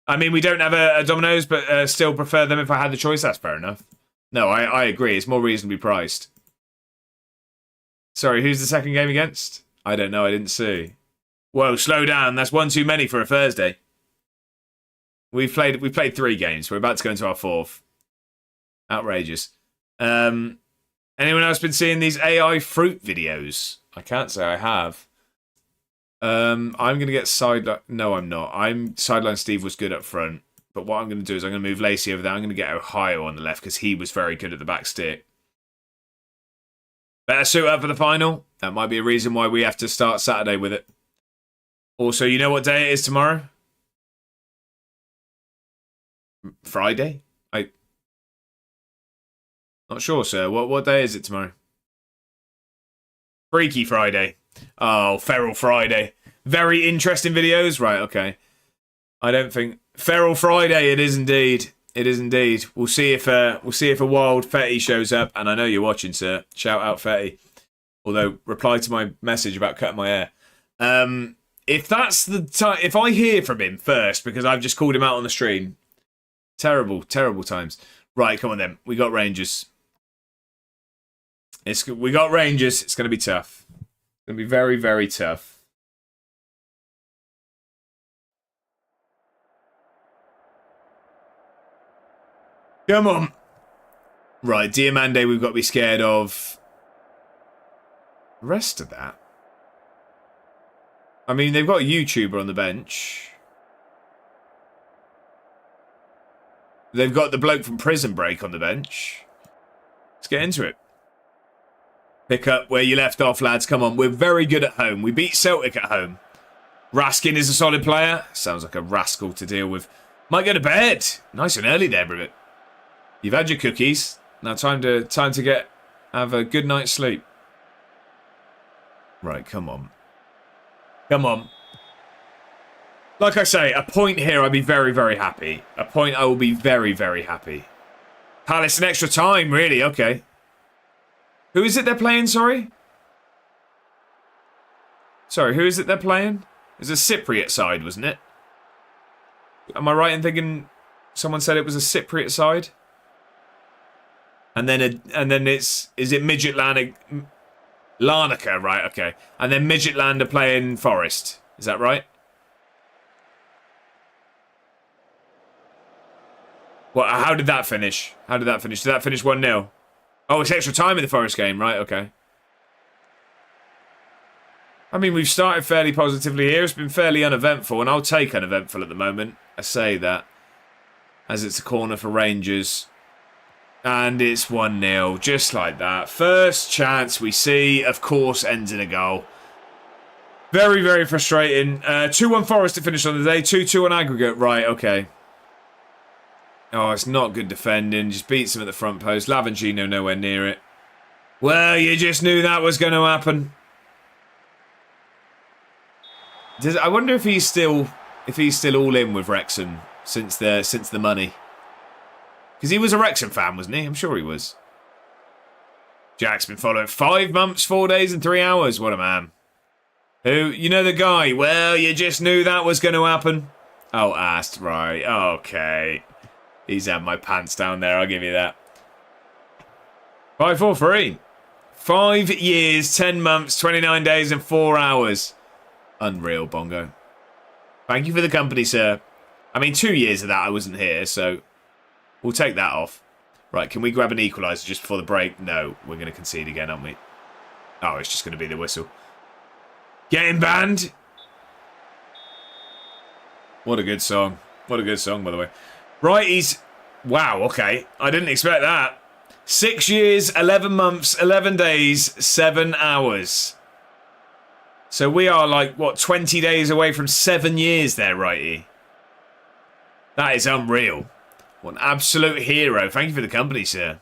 I mean, we don't have a Domino's, but still prefer them if I had the choice. That's fair enough. No, I agree. It's more reasonably priced. Sorry, who's the second game against? I don't know. I didn't see. Whoa, slow down. That's one too many for a Thursday. We've played 3 games. We're about to go into our 4th. Outrageous. Anyone else been seeing these AI fruit videos? I can't say I have. I'm going to get sideline. No, I'm not. Sideline Steve was good up front. But what I'm going to do is I'm going to move Lacey over there. I'm going to get Ohio on the left because he was very good at the back stick. Better suit up for the final. That might be a reason why we have to start Saturday with it. Also, you know what day it is tomorrow? Friday? Not sure, sir. What day is it tomorrow? Freaky Friday. Oh, Feral Friday. Very interesting videos. Right, okay. I don't think... Feral Friday, it is indeed. It is indeed. We'll see if a wild Fetty shows up. And I know you're watching, sir. Shout out Fetty. Although, reply to my message about cutting my hair. If that's the time... If I hear from him first, because I've just called him out on the stream. Terrible, terrible times. Right, come on then. We got Rangers. We got Rangers. It's going to be tough. It's going to be very, very tough. Come on. Right, Diamande we've got to be scared of. The rest of that. I mean, they've got a YouTuber on the bench. They've got the bloke from Prison Break on the bench. Let's get into it. Pick up where you left off, lads. Come on, we're very good at home. We beat Celtic at home. Raskin is a solid player. Sounds like a rascal to deal with. Might go to bed. Nice and early there, Brivet. You've had your cookies. Now time to have a good night's sleep. Right, come on. Come on. Like I say, a point here, I'd be very, very happy. A point, I will be very, very happy. Palace in extra time, really? Okay. Who is it they're playing, sorry? Sorry, who is it they're playing? It was a Cypriot side, wasn't it? Am I right in thinking someone said it was a Cypriot side? And then is it Midgetland? Larnaca, right, okay. And then Midgetland are playing Forest. Is that right? What? How did that finish? How did that finish? Did that finish 1-0? Oh, it's extra time in the Forest game, right, okay. I mean, we've started fairly positively here. It's been fairly uneventful, and I'll take uneventful at the moment. I say that as it's a corner for Rangers. And it's 1-0, just like that. First chance we see, of course, ends in a goal. Very, very frustrating. 2-1 Forest to finish on the day. 2-2 on aggregate. Right, okay. Oh, it's not good defending. Just beats him at the front post. Lavangino nowhere near it. Well, you just knew that was going to happen. I wonder if he's still all in with Wrexham since the money. Because he was a Wrexham fan, wasn't he? I'm sure he was. Jack's been following 5 months, 4 days and 3 hours. What a man. Who? You know the guy? Well, you just knew that was going to happen. Oh, asked. Right. Okay. He's had my pants down there. I'll give you that. 5-4-3. 5 years, 10 months, 29 days and 4 hours. Unreal, Bongo. Thank you for the company, sir. I mean, 2 years of that I wasn't here, so we'll take that off. Right, can we grab an equaliser just before the break? No, we're going to concede again, aren't we? Oh, it's just going to be the whistle. Getting banned. What a good song. What a good song, by the way. Right, he's... Wow, okay. I didn't expect that. 6 years, 11 months, 11 days, 7 hours. So we are like, what, 20 days away from 7 years there, righty? That is unreal. What an absolute hero. Thank you for the company, sir.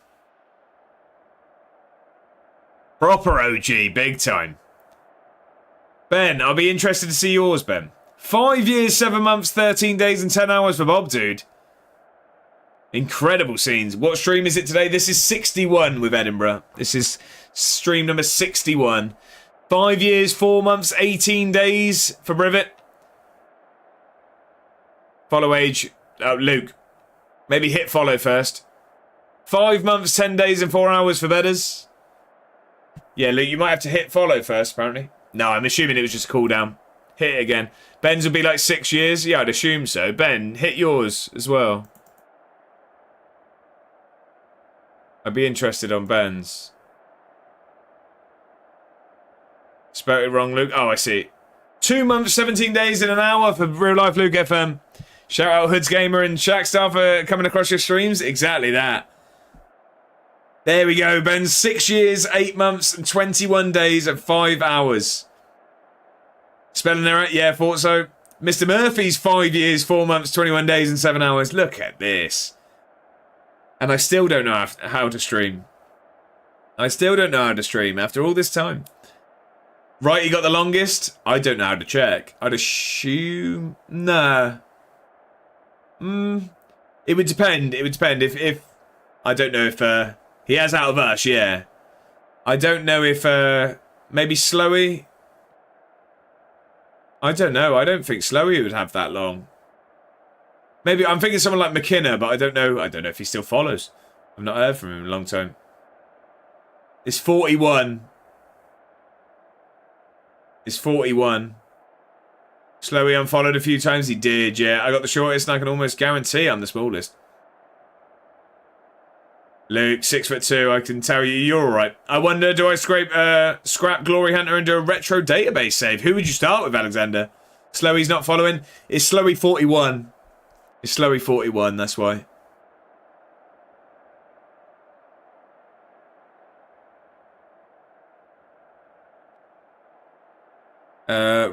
Proper OG, big time. Ben, I'll be interested to see yours, Ben. 5 years, 7 months, 13 days and 10 hours for Bob, dude. Incredible scenes. What stream is it today? This is 61 with Edinburgh. This is stream number 61. 5 years, 4 months, 18 days for Brivet. Follow age. Oh, Luke. Maybe hit follow first. 5 months, 10 days and 4 hours for betters. Yeah, Luke, you might have to hit follow first, apparently. No, I'm assuming it was just a cooldown. Hit it again. Ben's would be like 6 years. Yeah, I'd assume so. Ben, hit yours as well. I'd be interested on Ben's. Spelled it wrong, Luke. Oh, I see. 2 months, 17 days and an hour for Real Life Luke FM. Shout out Hoods Gamer and Shackstar for coming across your streams. Exactly that. There we go, Ben. 6 years, 8 months, and 21 days and 5 hours. Spelling error? Yeah, thought so. Mr. Murphy's 5 years, 4 months, 21 days, and 7 hours. Look at this. And I still don't know how to stream. I still don't know how to stream after all this time. Right, you got the longest? I don't know how to check. I'd assume... Nah. It would depend. It would depend. If I don't know if... he has out of us, yeah. I don't know if... maybe Slowy? I don't know. I don't think Slowy would have that long. Maybe I'm thinking someone like McKenna, but I don't know. I don't know if he still follows. I've not heard from him in a long time. It's 41. It's 41. Slowy unfollowed a few times. He did, yeah. I got the shortest, and I can almost guarantee I'm the smallest. Luke, 6'2". I can tell you, you're all right. I wonder, do I scrap Glory Hunter and do a retro database save? Who would you start with, Alexander? Slowy's not following. It's Slowy 41. It's Slowy 41, that's why.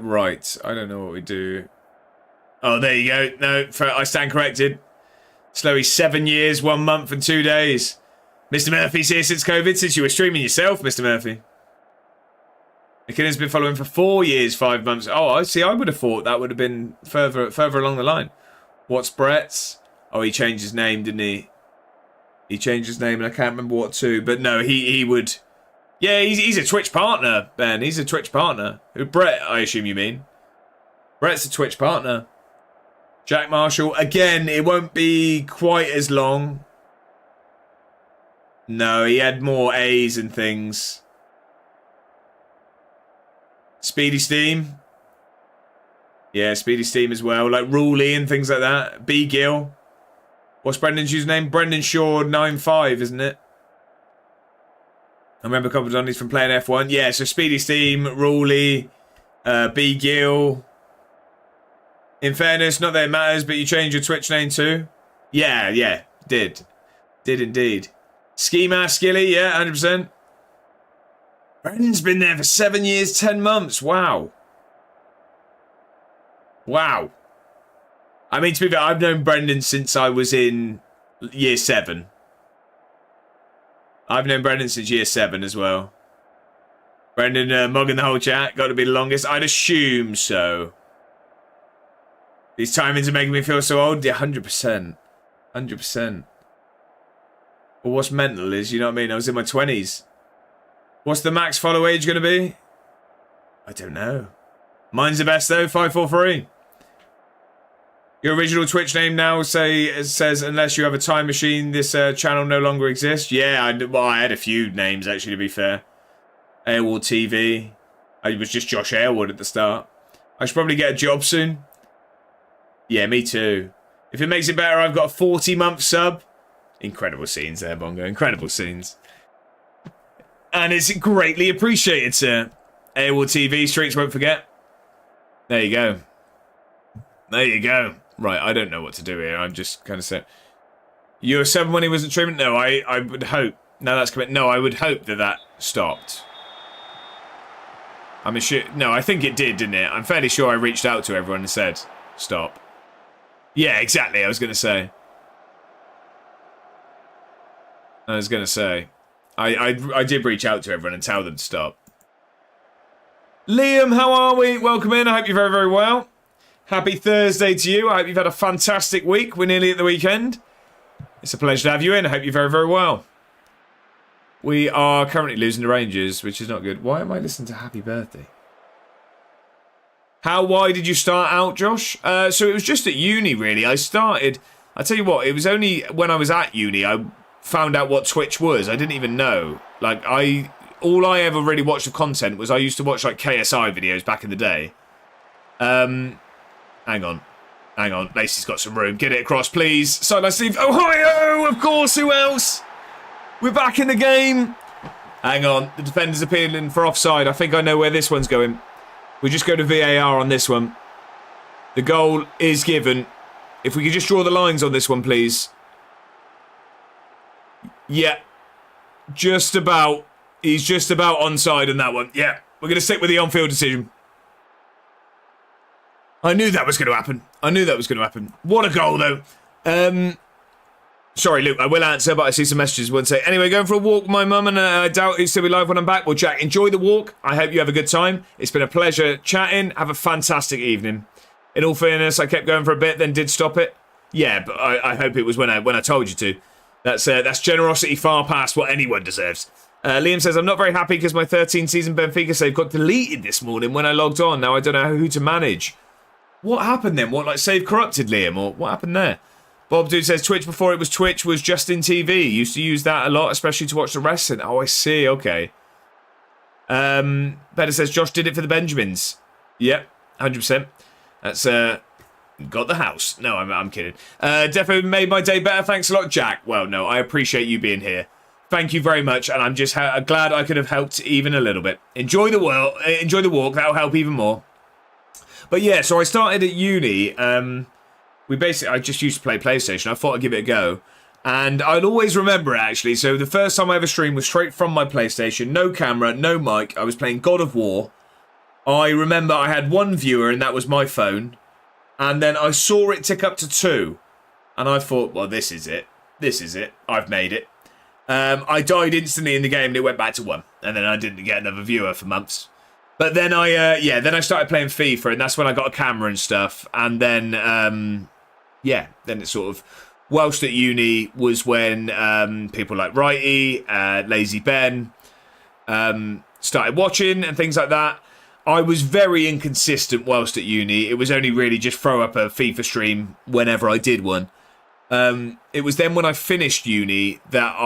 Right. I don't know what we do. Oh, there you go. No, I stand corrected. Slowy 7 years, 1 month and 2 days. Mr. Murphy's here since COVID, since you were streaming yourself, Mr. Murphy. McKinnon's been following for 4 years, 5 months. Oh, I see. I would have thought that would have been further along the line. What's Brett's? Oh, he changed his name, didn't he? He changed his name, and I can't remember what to. But no, he would. Yeah, he's a Twitch partner, Ben. He's a Twitch partner. Who, Brett? I assume you mean. Brett's a Twitch partner. Jack Marshall. Again, it won't be quite as long. No, he had more A's and things. Speedy Steam. Yeah, Speedy Steam as well. Like Ruley and things like that. B. Gill. What's Brendan's username? Brendan Shaw 95, isn't it? I remember a couple of Donnies from playing F1. Yeah, so Speedy Steam, Ruley, B. Gill. In fairness, not that it matters, but you changed your Twitch name too? Yeah, did. Did indeed. Ski Mask Skilly, yeah, 100%. Brendan's been there for 7 years, 10 months. Wow. Wow. I mean, to be fair, I've known Brendan since I was in year 7. I've known Brendan since year 7 as well. Brendan mugging the whole chat. Got to be the longest. I'd assume so. These timings are making me feel so old. Yeah, 100%. 100%. Well, what's mental is, you know what I mean? I was in my 20s. What's the max follow age going to be? I don't know. Mine's the best, though. 543. Your original Twitch name now says, unless you have a time machine, this channel no longer exists. Yeah, I had a few names, actually, to be fair. Airwood TV. I was just Josh Airwood at the start. I should probably get a job soon. Yeah, me too. If it makes it better, I've got a 40-month sub. Incredible scenes there, Bongo. Incredible scenes. And it's greatly appreciated, sir. Airwood TV, streets won't forget. There you go. There you go. Right, I don't know what to do here. I'm just kind of saying. You were 7 when he wasn't streaming? No, I would hope. No, that's commit. No, I would hope that stopped. I'm sure. No, I think it did, didn't it? I'm fairly sure I reached out to everyone and said, stop. Yeah, exactly. I was going to say. I did reach out to everyone and tell them to stop. Liam, how are we? Welcome in. I hope you're very, very well. Happy Thursday to you. I hope you've had a fantastic week. We're nearly at the weekend. It's a pleasure to have you in. I hope you're very, very well. We are currently losing the Rangers, which is not good. Why am I listening to Happy Birthday? Why did you start out, Josh? So it was just at uni, really. I tell you what, it was only when I was at uni I found out what Twitch was. I didn't even know. Like, all I ever really watched of content was I used to watch, like, KSI videos back in the day. Hang on. Lacey's got some room. Get it across, please. Sideline Steve. Ohio, of course. Who else? We're back in the game. Hang on. The defender's appealing for offside. I think I know where this one's going. We just go to VAR on this one. The goal is given. If we could just draw the lines on this one, please. Yeah. Just about. He's just about onside on that one. Yeah. We're going to stick with the on-field decision. I knew that was going to happen. What a goal, though. Sorry, Luke, I will answer, but I see some messages. Won't say. Anyway, going for a walk with my mum, and I doubt he'll still be live when I'm back. Well, Jack, enjoy the walk. I hope you have a good time. It's been a pleasure chatting. Have a fantastic evening. In all fairness, I kept going for a bit, then did stop it. Yeah, but I hope it was when I told you to. That's generosity far past what anyone deserves. Liam says, I'm not very happy because my 13-season Benfica save got deleted this morning when I logged on. Now I don't know who to manage. What happened then? What, like, save corrupted, Liam? Or what happened there? Bob Dude says, Twitch before it was Twitch was Justin TV. Used to use that a lot, especially to watch the wrestling. Oh, I see. Okay. Better says, Josh did it for the Benjamins. Yep, 100%. That's, got the house. No, I'm kidding. Defo made my day better. Thanks a lot, Jack. Well, no, I appreciate you being here. Thank you very much, and I'm just glad I could have helped even a little bit. Enjoy the walk. That'll help even more. But yeah, so I started at uni. I just used to play PlayStation. I thought I'd give it a go. And I'd always remember it, actually. So the first time I ever streamed was straight from my PlayStation. No camera, no mic. I was playing God of War. I remember I had one viewer, and that was my phone. And then I saw it tick up to 2. And I thought, well, this is it. I've made it. I died instantly in the game, and it went back to 1. And then I didn't get another viewer for months. But then I started playing FIFA, and that's when I got a camera and stuff. And then, then it sort of, whilst at uni was when people like Righty, Lazy Ben, started watching and things like that. I was very inconsistent whilst at uni. It was only really just throw up a FIFA stream whenever I did one. It was then when I finished uni that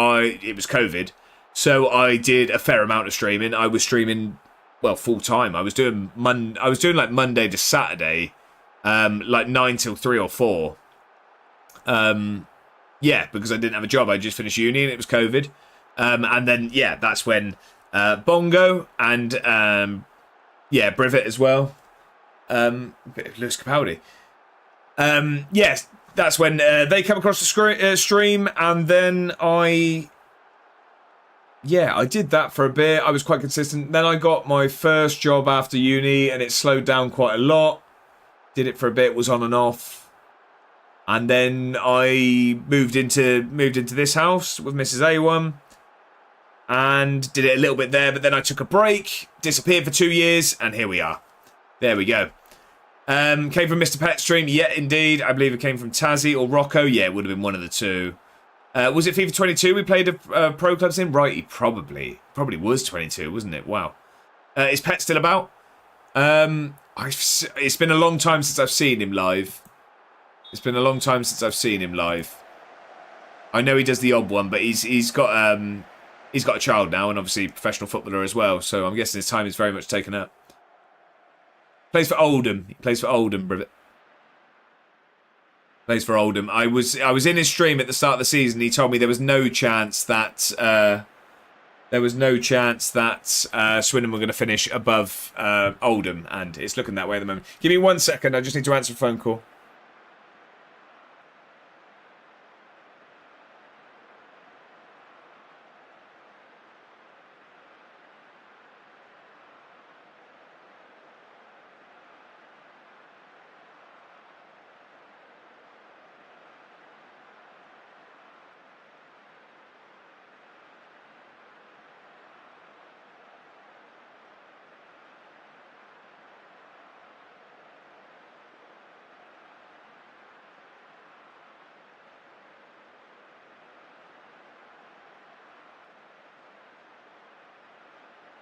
it was COVID, so I did a fair amount of streaming. I was streaming, well, full time. I was doing like Monday to Saturday, like 9 till 3 or 4. Because I didn't have a job. I just finished uni and it was COVID. And then that's when Bongo and Brivet as well. A bit of Lewis Capaldi. Yes, that's when they came across the stream, and then I did that for a bit. I was quite consistent. Then I got my first job after uni, and it slowed down quite a lot. Did it for a bit, was on and off. And then I moved into this house with Mrs. A1 and did it a little bit there, but then I took a break, disappeared for 2 years, and here we are. There we go. Came from Mr. Pet Stream, yeah, indeed. I believe it came from Tazzy or Rocco. Yeah, it would have been one of the two. Was it FIFA 22 we played a Pro Clubs in? Right, he probably was 22, wasn't it? Wow. Is Pet still about? It's been a long time since I've seen him live. I know he does the odd one, but he's got a child now, and obviously a professional footballer as well. So I'm guessing his time is very much taken up. Plays for Oldham. He plays for Oldham, Brivet. Plays for Oldham. I was in his stream at the start of the season. He told me there was no chance that Swindon were going to finish above Oldham, and it's looking that way at the moment. Give me 1 second. I just need to answer a phone call.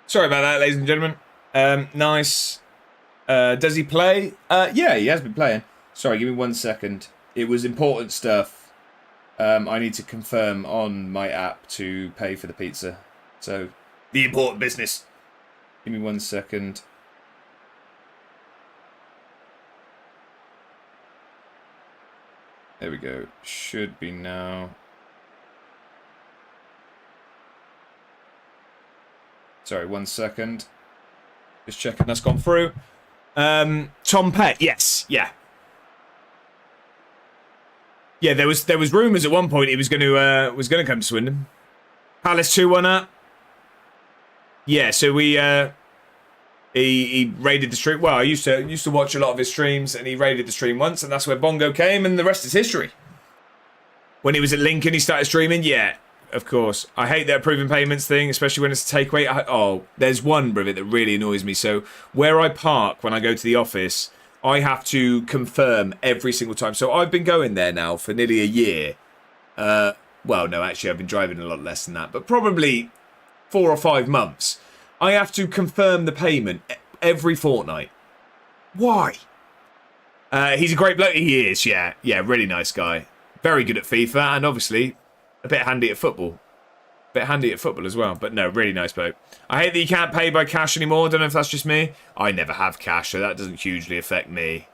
Sorry about that, ladies and gentlemen. Nice. Does he play? Yeah, he has been playing. Sorry, give me 1 second. It was important stuff. I need to confirm on my app to pay for the pizza. So, the important business. Give me 1 second. There we go. Should be now. Sorry, 1 second. Just checking that's gone through. Tom Pett, yes, yeah. Yeah, there was rumours at one point he was going to come to Swindon. Palace 2-1 up. Yeah, so he raided the stream. Well, I used to watch a lot of his streams, and he raided the stream once, and that's where Bongo came, and the rest is history. When he was at Lincoln, he started streaming. Yeah, of course. I hate that approving payments thing, especially when it's a takeaway. There's one, Brivett, that really annoys me. So where I park when I go to the office, I have to confirm every single time. So I've been going there now for nearly a year. Well, no, actually, I've been driving a lot less than that, but probably 4 or 5 months. I have to confirm the payment every fortnight. Why? He's a great bloke. He is, yeah. Yeah, really nice guy. Very good at FIFA, and obviously a bit handy at football. A bit handy at football as well. But no, really nice bloke. I hate that you can't pay by cash anymore. I don't know if that's just me. I never have cash, so that doesn't hugely affect me.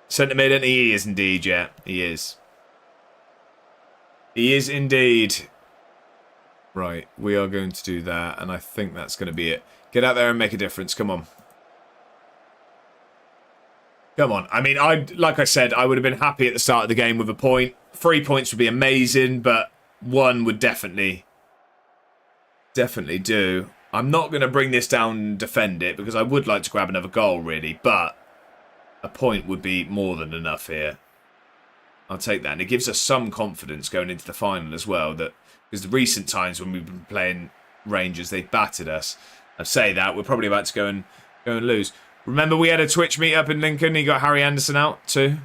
Sentiment, he is indeed, yeah. He is. He is indeed. Right, we are going to do that, and I think that's going to be it. Get out there and make a difference. Come on. Come on. I mean, like I said, I would have been happy at the start of the game with a point. 3 points would be amazing, but 1 would definitely do. I'm not going to bring this down and defend it, because I would like to grab another goal, really, but a point would be more than enough here. I'll take that, and it gives us some confidence going into the final as well, that because the recent times when we've been playing Rangers, they've battered us. I say that, we're probably about to go and lose. Remember we had a Twitch meet-up in Lincoln? He got Harry Anderson out too?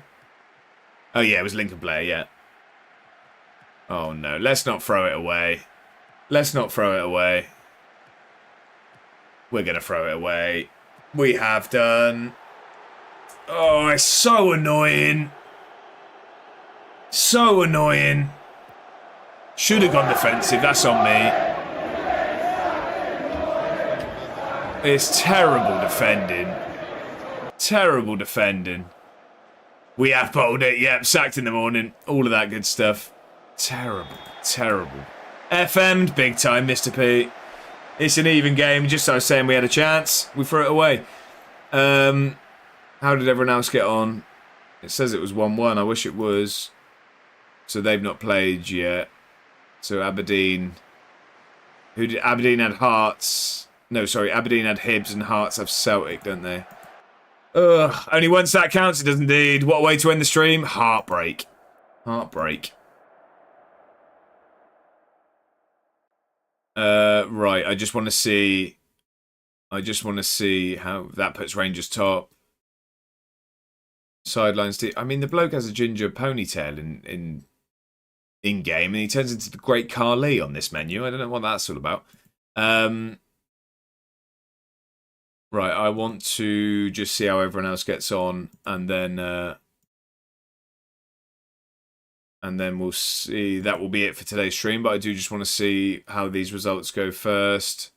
Oh yeah, it was Lincoln player, yeah. Oh no, let's not throw it away. Let's not throw it away. We're going to throw it away. We have done. Oh, it's so annoying. So annoying. Should have gone defensive, that's on me. It's terrible defending. Terrible defending. We have bottled it, yep, sacked in the morning. All of that good stuff. Terrible, terrible. FM'd big time, Mr. P. It's an even game, just as I was saying we had a chance. We threw it away. How did everyone else get on? It says it was 1-1, I wish it was. So they've not played yet. So Aberdeen. Who did Aberdeen had Hearts? No, sorry, Aberdeen had Hibs and Hearts have Celtic, don't they? Ugh, only once that counts, it does indeed. What a way to end the stream. Heartbreak. Heartbreak. Right, I just want to see how that puts Rangers top. Sidelines. I mean, the bloke has a ginger ponytail in game, and he turns into the Great Carly on this menu. I don't know what that's all about. Right, I want to just see how everyone else gets on, and then we'll see. That will be it for today's stream, but I do just want to see how these results go first.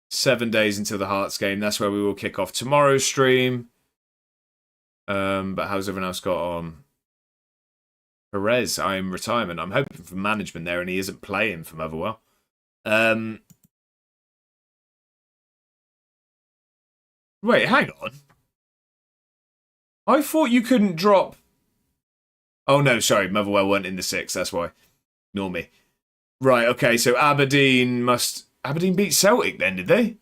7 days until the Hearts game. That's where we will kick off tomorrow's stream. But how's everyone else got on? Perez, I am retirement. I'm hoping for management there, and he isn't playing for Motherwell. Wait, hang on. I thought you couldn't drop. Oh no, sorry, Motherwell weren't in the 6. That's why. Ignore me. Right, okay. So Aberdeen beat Celtic then, did they?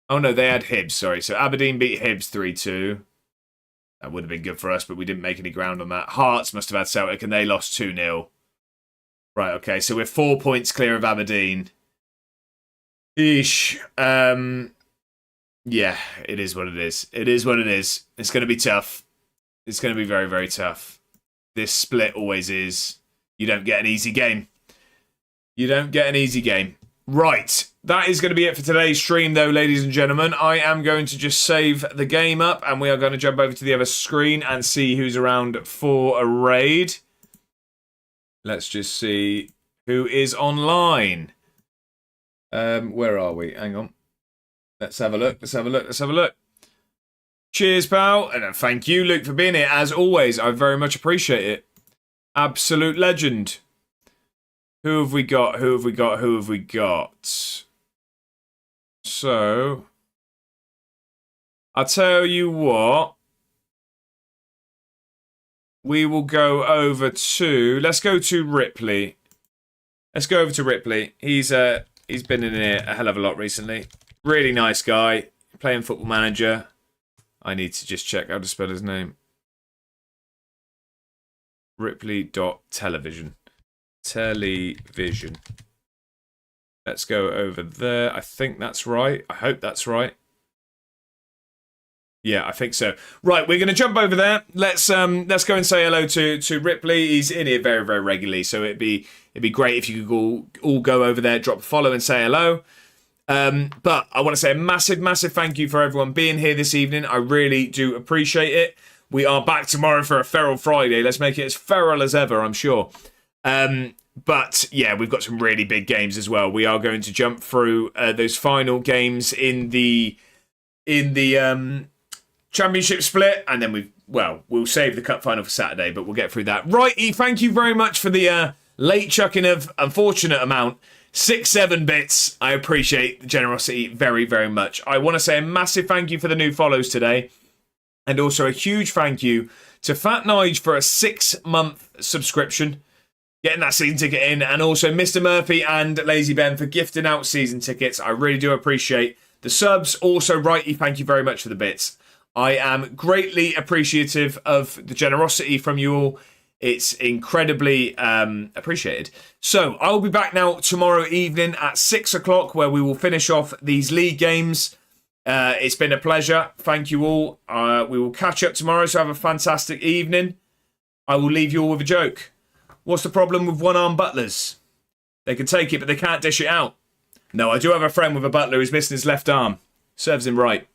Oh no, they had Hibs. Sorry. So Aberdeen beat Hibs 3-2. That would have been good for us, but we didn't make any ground on that. Hearts must have had Celtic, and they lost 2-0. Right, okay, so we're 4 points clear of Aberdeen. Eesh. Yeah, it is what it is. It is what it is. It's going to be tough. It's going to be very, very tough. This split always is. You don't get an easy game. You don't get an easy game. Right, that is going to be it for today's stream, though, ladies and gentlemen. I am going to just save the game up, and we are going to jump over to the other screen and see who's around for a raid. Let's just see who is online. Where are we? Hang on. Let's have a look. Cheers, pal. And thank you, Luke, for being here. As always, I very much appreciate it. Absolute legend. Who have we got? So, I'll tell you what. We will go over to... Let's go to Ripley. He's been in here a hell of a lot recently. Really nice guy. Playing Football Manager. I need to just check how to spell his name. Ripley.television. Television. Let's go over there. I think that's right. I hope that's right. Yeah, I think so. Right, we're going to jump over there. Let's go and say hello to Ripley. He's in here very, very regularly, so it'd be great if you could all go over there, drop a follow, and say hello. But I want to say a massive, massive thank you for everyone being here this evening. I really do appreciate it. We are back tomorrow for a Feral Friday. Let's make it as feral as ever, I'm sure. But yeah, we've got some really big games as well. We are going to jump through those final games in the Championship split, and then we'll save the cup final for Saturday, but we'll get through that. Righty, thank you very much for the late chucking of unfortunate amount. 6-7 bits. I appreciate the generosity very, very much. I want to say a massive thank you for the new follows today, and also a huge thank you to Fat Nige for a 6-month subscription, getting that season ticket in, and also Mr. Murphy and Lazy Ben for gifting out season tickets. I really do appreciate the subs. Also, Righty, thank you very much for the bits. I am greatly appreciative of the generosity from you all. It's incredibly appreciated. So I will be back now tomorrow evening at 6 o'clock, where we will finish off these league games. It's been a pleasure. Thank you all. We will catch up tomorrow, so have a fantastic evening. I will leave you all with a joke. What's the problem with one-armed butlers? They can take it, but they can't dish it out. No, I do have a friend with a butler who's missing his left arm. Serves him right.